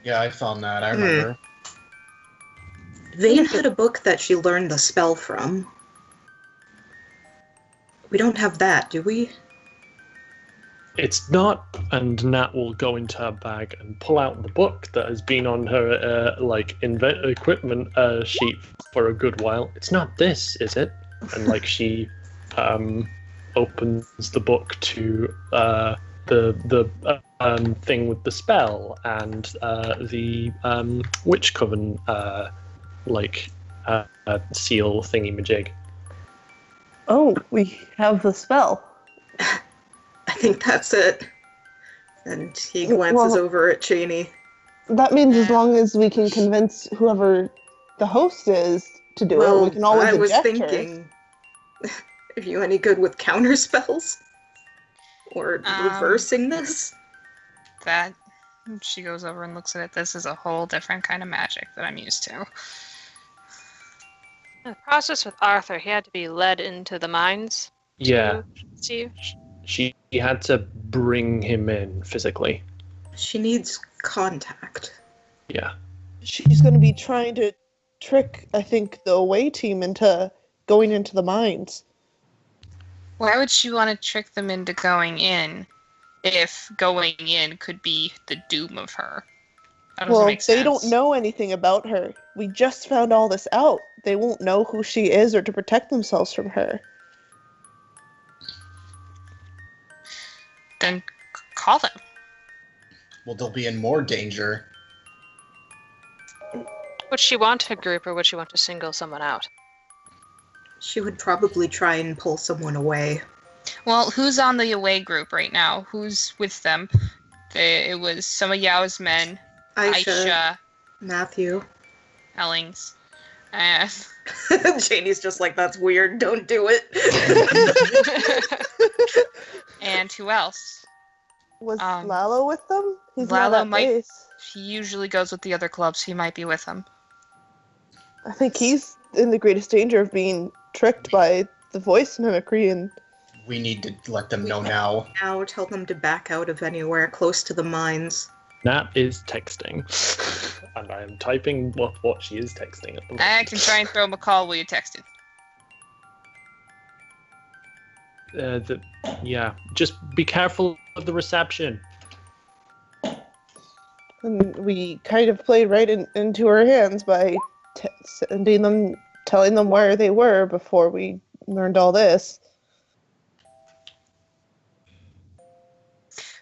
Yeah, I found that. I remember. Vane had a book that she learned the spell from. We don't have that, do we? It's not, and Nat will go into her bag and pull out the book that has been on her equipment sheet for a good while. It's not this, is it? And like she opens the book to the thing with the spell and the witch coven seal thingy-majig. Oh, we have the spell. I think that's it. And he glances Well- over at Cheney. That means as long as we can convince whoever the host is to do it, we can always I was eject her. thinking, are you any good with counter spells? Or reversing this? That she goes over and looks at it. This is a whole different kind of magic that I'm used to. The process with Arthur, he had to be led into the mines. Yeah, See? she had to bring him in physically. She needs contact. Yeah. She's going to be trying to trick, I think, the away team into going into the mines. Why would she want to trick them into going in if going in could be the doom of her? That doesn't Well, make sense. they don't know anything about her. We just found all this out. They won't know who she is or to protect themselves from her. Then call them. Well, they'll be in more danger. Would she want a group or would she want to single someone out? She would probably try and pull someone away. Well, who's on the away group right now? Who's with them? It was some of Yao's men, Aisha, Matthew. Ellings, and Janie's just like, that's weird, don't do it. and who else? Was Um, Lalo with them? He's Lalo not at might- base. He usually goes with the other clubs. He might be with them. I think he's in the greatest danger of being tricked by the voice mimicry and We need to let them know now. Now tell them to back out of anywhere close to the mines. Nat is texting, and I am typing what she is texting at the moment. I can try and throw him a call while you're texting. Yeah, just be careful of the reception. And we kind of played right into her hands by telling them where they were before we learned all this.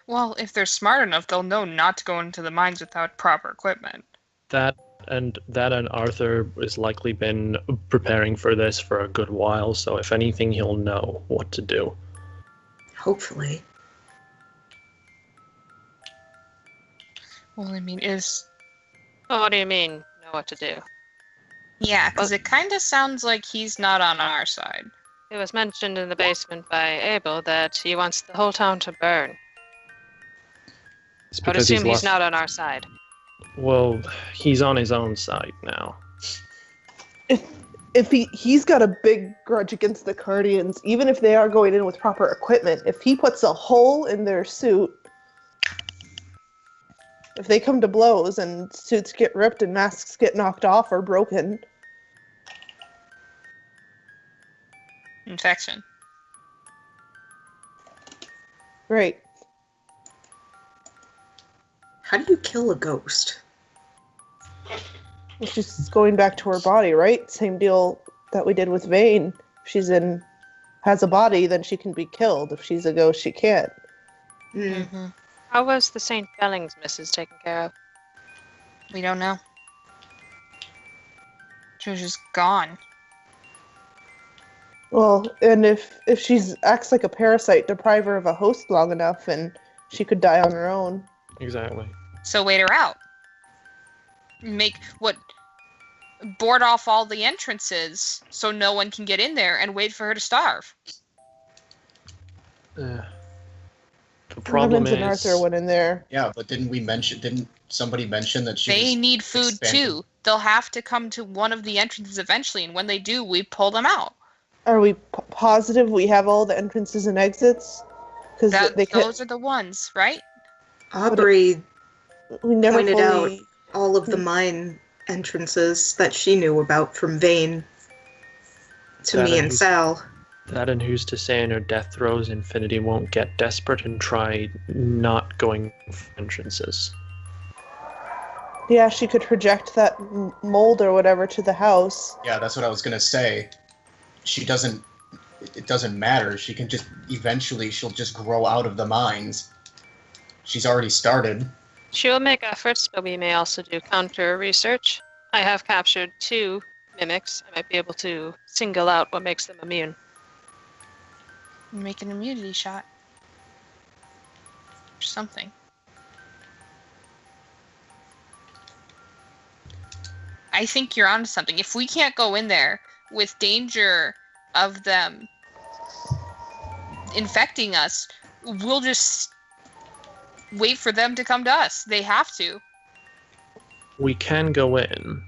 Well, if they're smart enough, they'll know not to go into the mines without proper equipment. That and Arthur has likely been preparing for this for a good while, so if anything, he'll know what to do. Hopefully. Well, I mean, Oh, what do you mean, know what to do? yeah, because it kind of sounds like he's not on our side. It was mentioned in the basement by Abel that he wants the whole town to burn. It's I would because assume he's lost- not on our side. Well, he's on his own side now. If he's got a big grudge against the Guardians, even if they are going in with proper equipment, if he puts a hole in their suit, if they come to blows and suits get ripped and masks get knocked off or broken, infection. Right. How do you kill a ghost? She's going back to her body, right? Same deal that we did with Vane. If she's has a body, then she can be killed. If she's a ghost, she can't. Mm-hmm. How was the St. Belling's missus taken care of? We don't know. She was just gone. Well, and if she's acts like a parasite, deprive her of a host long enough, and she could die on her own. Exactly. So wait her out. Board off all the entrances so no one can get in there and wait for her to starve. The problem Clemens and Arthur is, went in there. Yeah, but didn't somebody mention that she They was need food expanding? too. They'll have to come to one of the entrances eventually, and when they do, we pull them out. Are we positive we have all the entrances and exits? Because Those are the ones, right? Aubrey we never pointed fully... out all of the mine entrances that she knew about from Vane to That me and and Sal. that and who's to say in her death throes Infinity won't get desperate and try not going for entrances. Yeah, she could project that mold or whatever to the house. Yeah, that's what I was gonna say. It doesn't matter. She can just, eventually, she'll just grow out of the mines. She's already started. She will make efforts, but we may also do counter research. I have captured 2 mimics. I might be able to single out what makes them immune. Make an immunity shot. Or something. I think you're onto something. If we can't go in there with danger of them infecting us, we'll just wait for them to come to us. They have to. We can go in,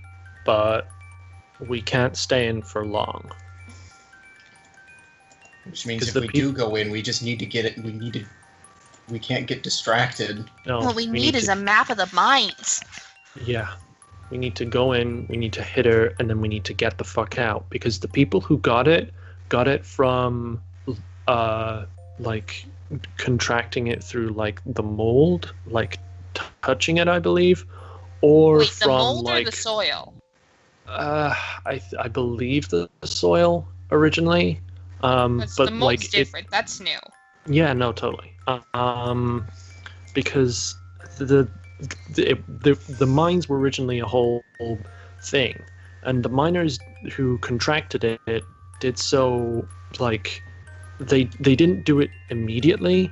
but we can't stay in for long. Which means 'Cause if the we do go in, we just need to get it. We can't get distracted. No, What we need is a map of the mines. Yeah. We need to go in, we need to hit her, and then we need to get the fuck out. Because the people who got it from, like, contracting it through, like, the mold, like, touching it, I believe, or Wait, from, the mold like... or the soil? I believe the soil originally. But But, the mold's like, different. That's new. Yeah, no, totally. Because the mines were originally a whole thing, and the miners who contracted it did so, like, they didn't do it immediately,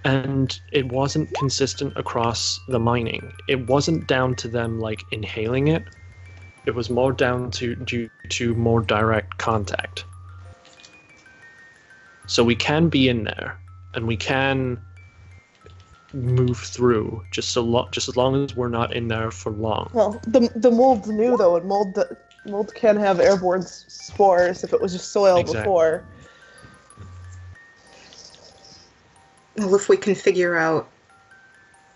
and it wasn't consistent across the mining. It wasn't down to them, like, inhaling it. It was more due to more direct contact. So we can be in there, and we can move through, just as long as we're not in there for long. Well, the mold's new though, and mold can have airborne spores if it was just soil Exactly. before. Well, if we can figure out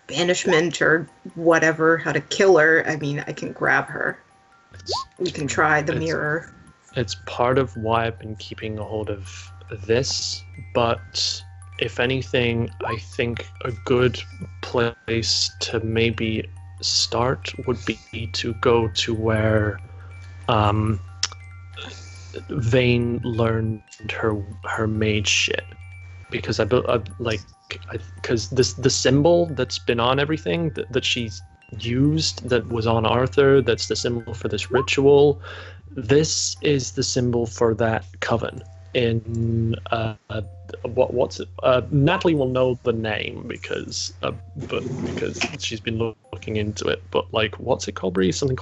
banishment or whatever, how to kill her, I mean, I can grab her. We can try the mirror. It's part of why I've been keeping a hold of this, but if anything, I think a good place to maybe start would be to go to where Vane learned her mage shit, because because the symbol that's been on everything that she's used, that was on Arthur, that's the symbol for this ritual. This is the symbol for that coven. In what's it? Natalie will know the name because she's been looking into it. But, like, what's it called, Bree? Something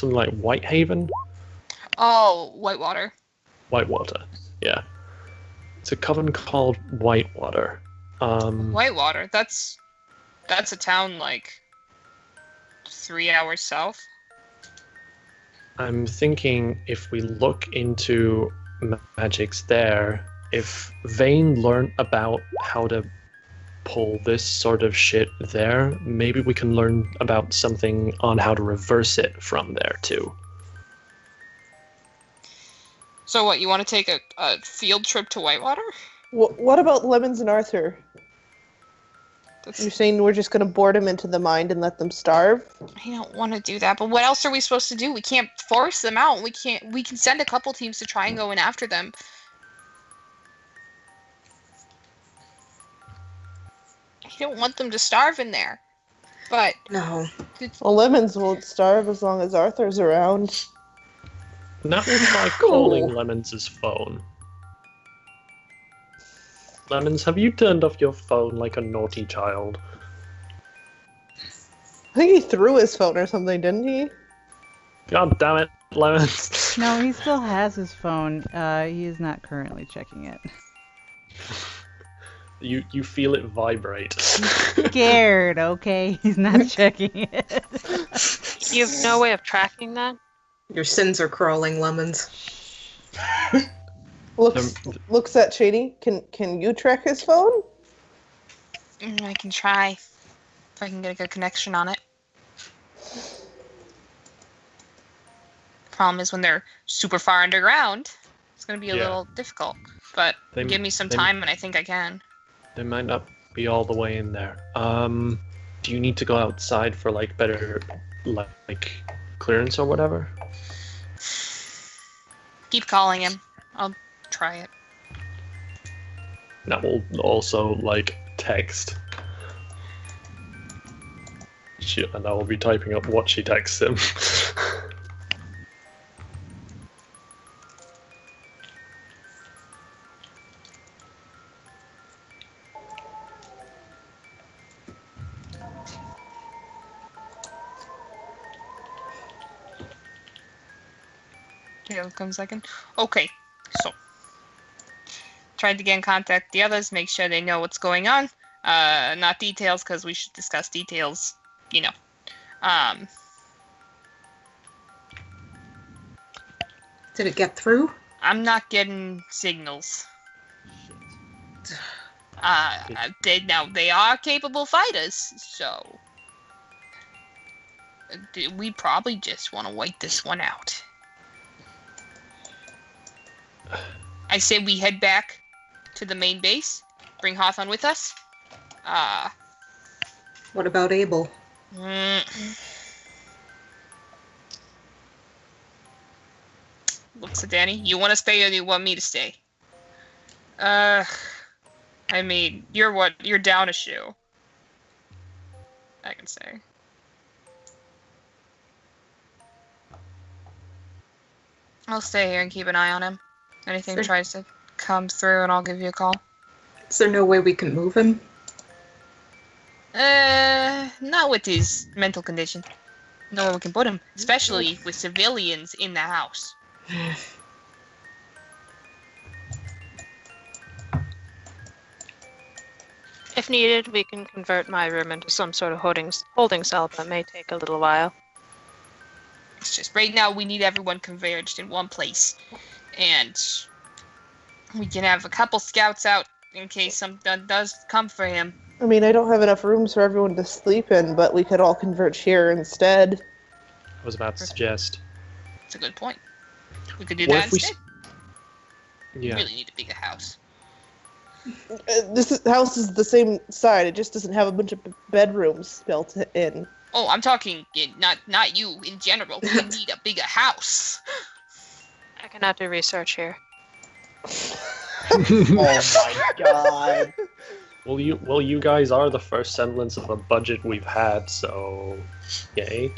like Whitehaven. Oh, Whitewater. Whitewater. Yeah, it's a coven called Whitewater. Whitewater. That's a town like 3 hours south. I'm thinking if we look into magics there, if Vane learned about how to pull this sort of shit there, maybe we can learn about something on how to reverse it from there too. So what, you want to take a field trip to Whitewater? What about Lemons and Arthur? That's, You're saying we're just gonna board them into the mind and let them starve? I don't want to do that, but what else are we supposed to do? We can't force them out. We can send a couple teams to try and go in after them. I don't want them to starve in there. But No. Well, Lemons won't starve as long as Arthur's around. Now try calling Lemons' phone. Lemons, have you turned off your phone like a naughty child? I think he threw his phone or something, didn't he? God damn it, Lemons. No, he still has his phone. He is not currently checking it. You feel it vibrate. Scared, okay? He's not checking it. You have no way of tracking that? Your sins are crawling, Lemons. Looks at Shady. Can you track his phone? I can try. If I can get a good connection on it. Problem is when they're super far underground, it's going to be a little difficult. But give me some time and I think I can. They might not be all the way in there. Do you need to go outside for like better like clearance or whatever? Keep calling him. I'll try it. That will also like text. And I will be typing up what she texts him. Here comes a second. Okay, so tried to get in contact with the others, make sure they know what's going on. Not details, because we should discuss details, you know. Did it get through? I'm not getting signals. They are capable fighters, so we probably just want to wait this one out. I say we head back to the main base. Bring Hawthorne with us. What about Abel? Looks at Danny. You want to stay or do you want me to stay? I mean, you're down a shoe. I can say. I'll stay here and keep an eye on him. Anything tries to come through and I'll give you a call. Is there no way we can move him? Not with his mental condition. No way we can put him, especially with civilians in the house. If needed, we can convert my room into some sort of holding cell, but it may take a little while. It's just right now we need everyone converged in one place. And we can have a couple scouts out in case something does come for him. I mean, I don't have enough rooms for everyone to sleep in, but we could all converge here instead. I was about to suggest. That's a good point. We could do What that if we instead. Yeah. We really need a bigger house. This house is the same side. It just doesn't have a bunch of bedrooms built in. Oh, I'm talking not you in general. We need a bigger house. I cannot do research here. Oh my god. Well, you guys are the first semblance of a budget we've had, so yay.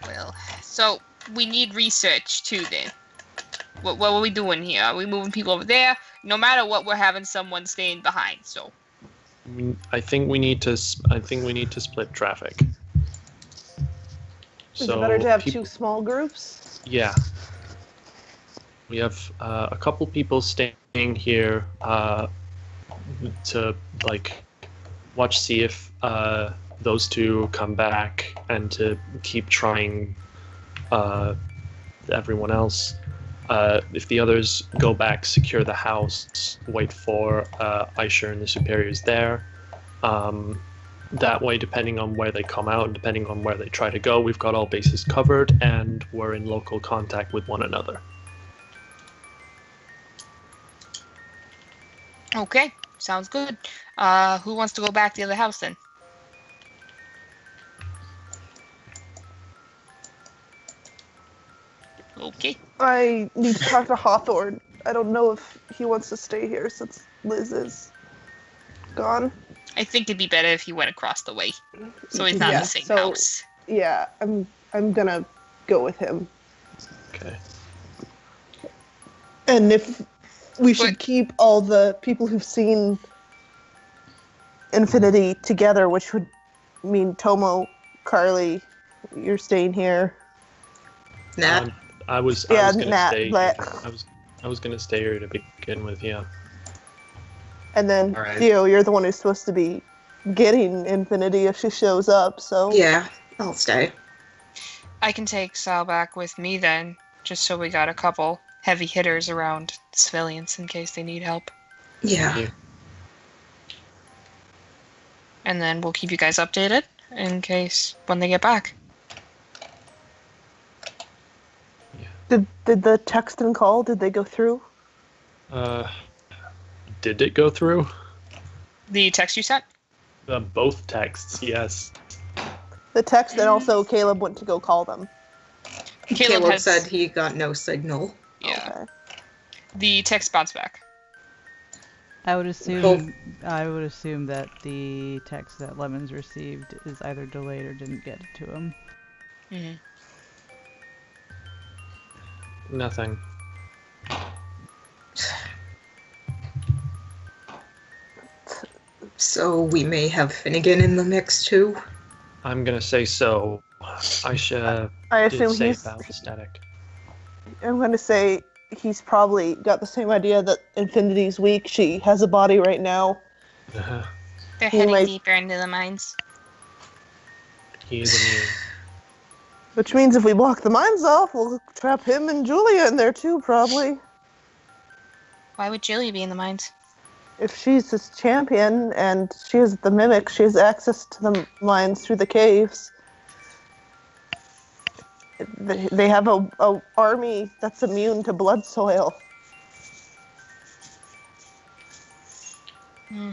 Well, so we need research too then. What are we doing here? Are we moving people over there? No matter what, we're having someone staying behind, so. I think we need to split traffic. Is it better to have two small groups? Yeah. We have a couple people staying here to see if those two come back and to keep trying everyone else. If the others go back, secure the house, wait for Aisha and the superiors there. that way, depending on where they come out and depending on where they try to go, we've got all bases covered and we're in local contact with one another. Okay, sounds good. Who wants to go back to the other house then? Okay. I need to talk to Hawthorne. I don't know if he wants to stay here since Liz is gone. I think it'd be better if he went across the way, so he's not in the same house. Yeah, I'm gonna go with him. Okay. And if we should keep all the people who've seen Infinity together, which would mean Tomo, Carly, you're staying here. Nat. I was Yeah, gonna Nat, stay. but- I was gonna stay here to begin with. Yeah. And then All right. Theo, you're the one who's supposed to be getting Infinity if she shows up, so Yeah, I'll stay. I can take Sal back with me then, just so we got a couple heavy hitters around civilians in case they need help. Yeah. Yeah. And then we'll keep you guys updated in case when they get back. Did the text and call, did they go through? Did it go through? The text you sent? Both texts, yes. The text and also Caleb went to go call them. Caleb has- said he got no signal. Yeah. Okay. The text bounced back. I would assume that the text that Lemons received is either delayed or didn't get to him. Mm-hmm. Nothing. So we may have Finnegan in the mix too. I'm gonna say so. I should I did assume say he's. about static. I'm going to say he's probably got the same idea that Infinity's weak. She has a body right now. Uh-huh. They're He heading might- deeper into the mines. He is immune. Which means if we block the mines off, we'll trap him and Julia in there too, probably. Why would Julia be in the mines? If she's his champion and she is the mimic, she has access to the mines through the caves. They have a army that's immune to blood soil. Hmm.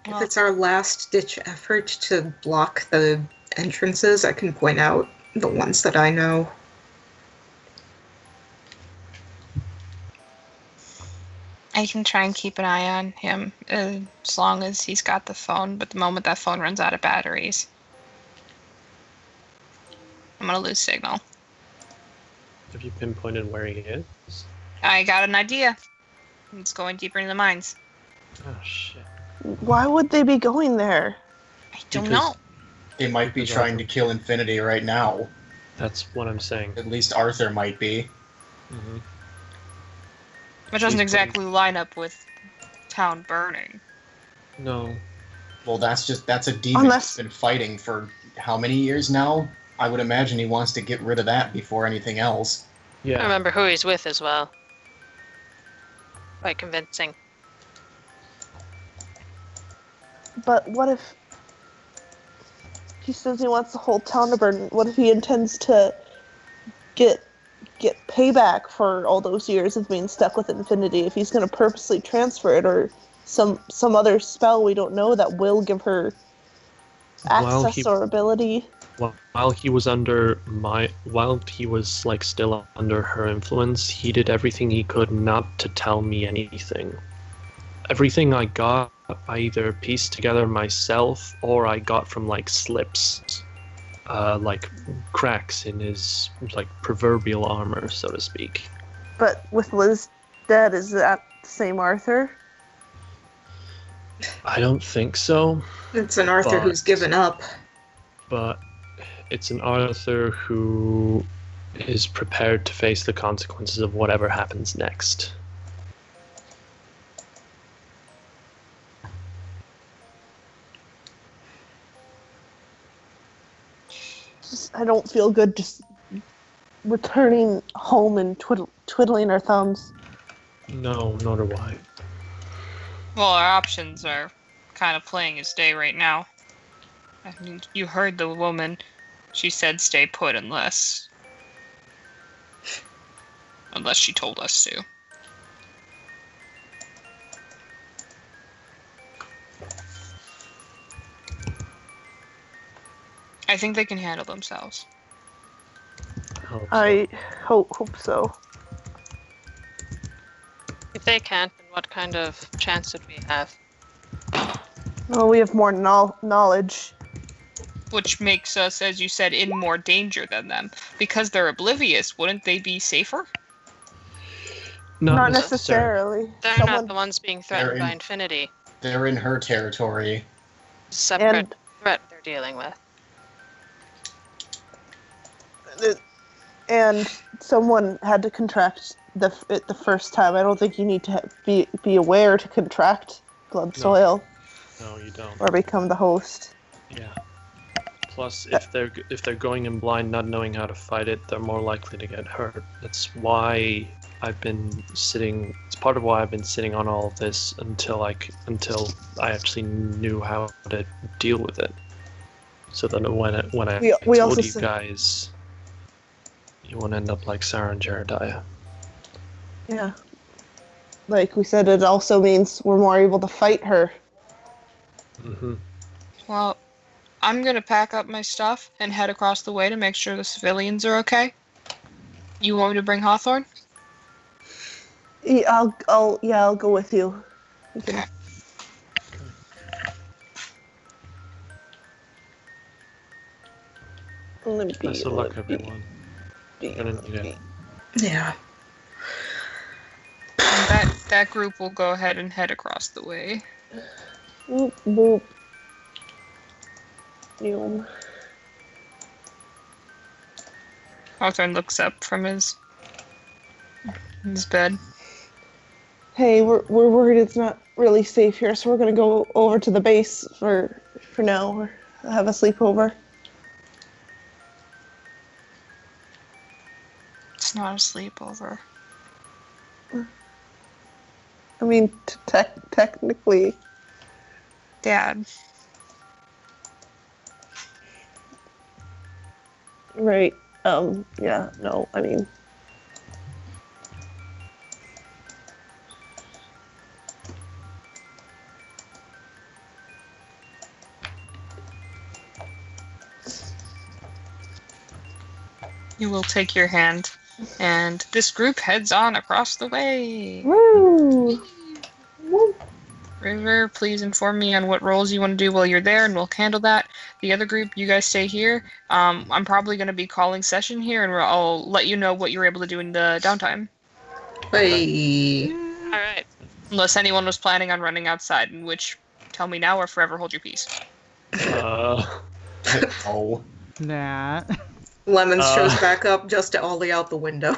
If it's our last ditch effort to block the entrances, I can point out the ones that I know. I can try and keep an eye on him as long as he's got the phone, but the moment that phone runs out of batteries, I'm gonna lose signal. Have you pinpointed where he is? I got an idea. It's going deeper into the mines. Oh shit. Why would they be going there? I don't Because- know. They might be trying to kill Infinity right now. That's what I'm saying. At least Arthur might be. Hmm. Which doesn't He's exactly line up with town burning. No. Well, that's a demon Unless- that's been fighting for how many years now? I would imagine he wants to get rid of that before anything else. I Yeah. remember who he's with as well. Quite convincing. But what if he says he wants the whole town to burn? What if he intends to get payback for all those years of being stuck with Infinity? If he's going to purposely transfer it, or some other spell we don't know that will give her Well, access or ability. While he was like still under her influence, he did everything he could not to tell me anything. Everything I got, I either pieced together myself or I got from like slips, like cracks in his like proverbial armor, so to speak. But with Liz dead, is that the same Arthur? I don't think so, It's an Arthur who's But- given up. but it's an Arthur who is prepared to face the consequences of whatever happens next. I don't feel good just returning home and twiddling our thumbs. No, nor do I. Well, our options are kind of playing its day right now. I mean, you heard the woman. She said stay put unless she told us to. I think they can handle themselves. I hope so. If they can't, then what kind of chance would we have? Well, we have more knowledge. Which makes us, as you said, in more danger than them. Because they're oblivious, wouldn't they be safer? Not necessarily. They're not the ones being threatened by Infinity. They're in her territory. Separate threat they're dealing with. And someone had to contract it the first time. I don't think you need to be aware to contract blood soil. No, you don't. Or become the host. Yeah. Plus, if they're going in blind, not knowing how to fight it, they're more likely to get hurt. That's why I've been sitting. It's part of why I've been sitting on all of this until I actually knew how to deal with it. So that when I told you guys, you won't end up like Sarah and Jeremiah. Yeah. Like we said, it also means we're more able to fight her. Mm-hmm. Well, I'm gonna pack up my stuff and head across the way to make sure the civilians are okay. You want me to bring Hawthorne? Yeah, I'll go with you. Okay. Best of luck, everyone. Yeah. And that group will go ahead and head across the way. Boop, boop. Boom. Hawthorne looks up from his bed. Hey, we're worried it's not really safe here, so we're gonna go over to the base for now, or have a sleepover. It's not a sleepover. I mean, technically. Dad. Right. Yeah, no, I mean. You will take your hand, and this group heads on across the way. Woo! Woo! River, please inform me on what roles you want to do while you're there, and we'll handle that. The other group, you guys stay here. I'm probably going to be calling session here, and I'll let you know what you were able to do in the downtime. Hey. All right. Unless anyone was planning on running outside, in which, tell me now or forever hold your peace. Oh. Nah. Lemons shows back up just to ollie out the window.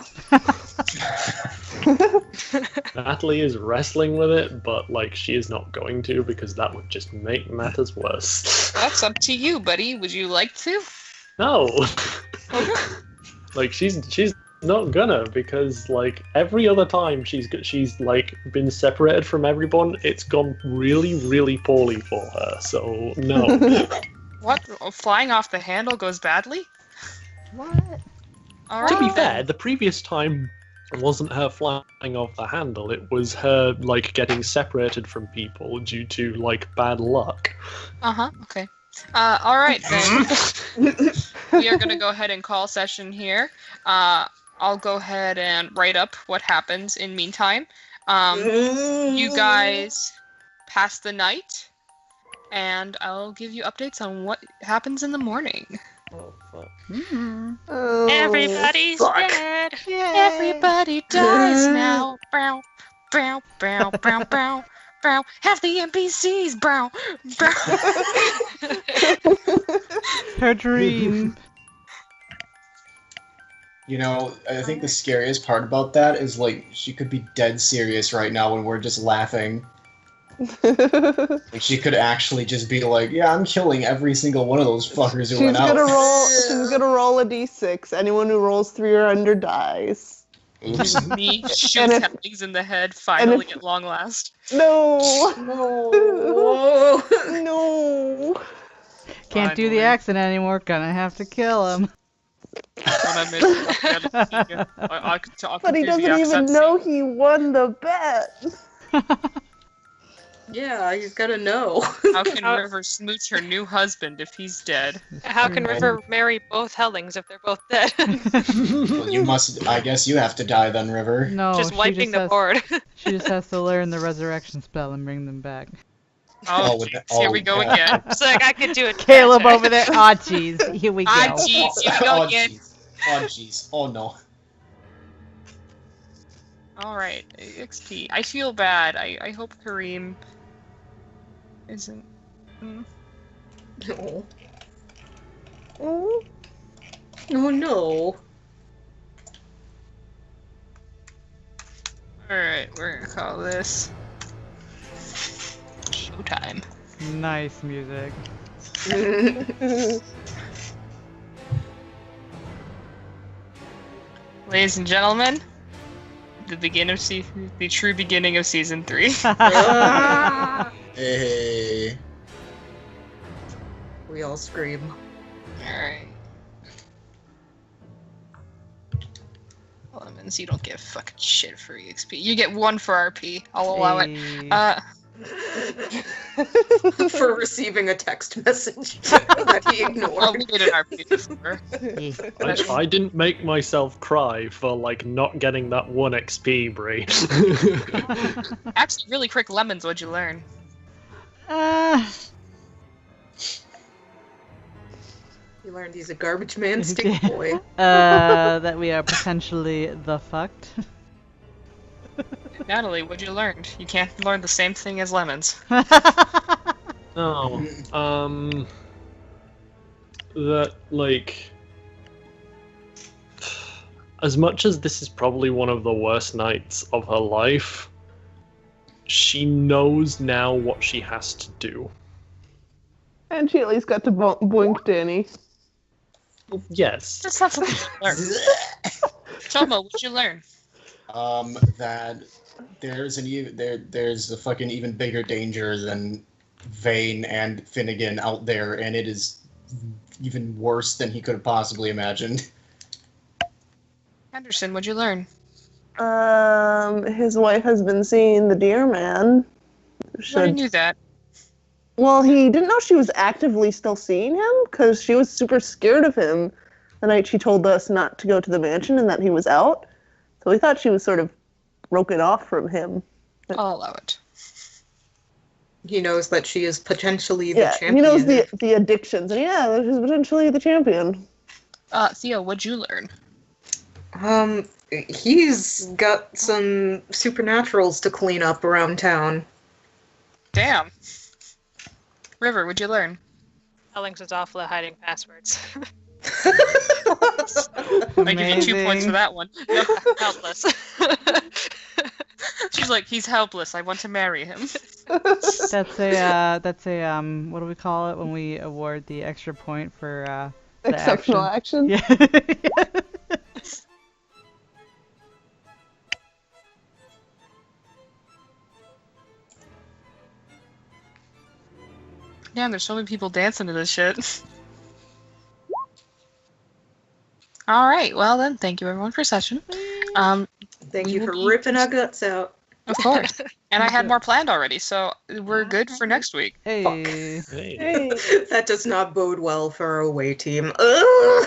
Natalie is wrestling with it, but like she is not going to because that would just make matters worse. That's up to you, buddy. Would you like to? No. Like she's not gonna, because like every other time she's like been separated from everyone, it's gone really, really poorly for her. So no. What? Flying off the handle goes badly? What? All right, To be then. fair, the previous time wasn't her flying off the handle. It was her like getting separated from people due to like bad luck. Okay. All right then. We are gonna go ahead and call session here. I'll go ahead and write up what happens in meantime. You guys pass the night, and I'll give you updates on what happens in the morning. Oh fuck. Mm-hmm. Oh, Everybody's fuck. dead. Everybody dies now. Brow, brow, brow, brow, brow, brow. Half the NPCs, brow, brow. Her dream. You know, I think the scariest part about that is like she could be dead serious right now when we're just laughing. Like she could actually just be like, "Yeah, I'm killing every single one of those fuckers who went out." She's gonna roll a d6. Anyone who rolls 3 or under dies. Oops. Me And shoots if- Hellings in the head, finally if- at long last. No! No. No! Can't do the Finally. accent anymore. Gonna have to kill him. When I miss I But can he do doesn't the even accent. know he won the bet! Yeah, he's gotta know. How can River smooch her new husband if he's dead? How can River marry both Hellings if they're both dead? Well, you must. I guess you have to die then, River. No, Just wiping the has, board. she just has to learn the resurrection spell and bring them back. Oh, with jeez, the- here we go yeah. again. It's like I could do it. Caleb faster. over there. Aw, jeez. Here we go. Ah, jeez, here we go Oh again. jeez. Oh jeez. Oh no. Alright, XP. I feel bad. I hope Kareem isn't... No. Oh, Oh no. Alright, we're gonna call this... Showtime. Nice music. Ladies and gentlemen, the true beginning of season 3. Hey. We all scream. Alright. Lemons, you don't get fucking shit for EXP. You get 1 for RP. I'll allow it. Hey. For receiving a text message that he Oh, ignored. we did an RP before. Yeah. I didn't make myself cry for like not getting that 1 XP, Brie. Actually, really quick, Lemons, what'd you learn? You learned he's a garbage man stick boy. That we are potentially the fucked. Natalie, what'd you learn? You can't learn the same thing as Lemons. No. That, like... As much as this is probably one of the worst nights of her life, she knows now what she has to do. and she at least got to boink Danny. Yes. That's not something you learn. Tomo, what'd you learn? That there's there's a fucking even bigger danger than Vane and Finnegan out there, and it is even worse than he could have possibly imagined. Henderson, what'd you learn? His wife has been seeing the deer man. I knew that. Well, he didn't know she was actively still seeing him because she was super scared of him the night she told us not to go to the mansion and that he was out. So we thought she was sort of broken off from him. I'll allow it. He knows that she is potentially the Yeah, champion. he knows the addictions, and yeah, she's potentially the champion. Theo, what'd you learn? He's got some supernaturals to clean up around town. Damn. River, what'd you learn? Hellings is awful at hiding passwords. I give you 2 points for that one. Helpless. She's like, he's helpless. I want to marry him. That's a what do we call it when we award the extra point for the Exceptional action. Yeah. Damn, there's so many people dancing to this shit. Alright, well then, thank you everyone for session. Thank We you will for be- ripping our guts out. Of course. And I had more planned already, so we're good for next week. Hey. Hey. Hey. That does not bode well for our away team. Ugh!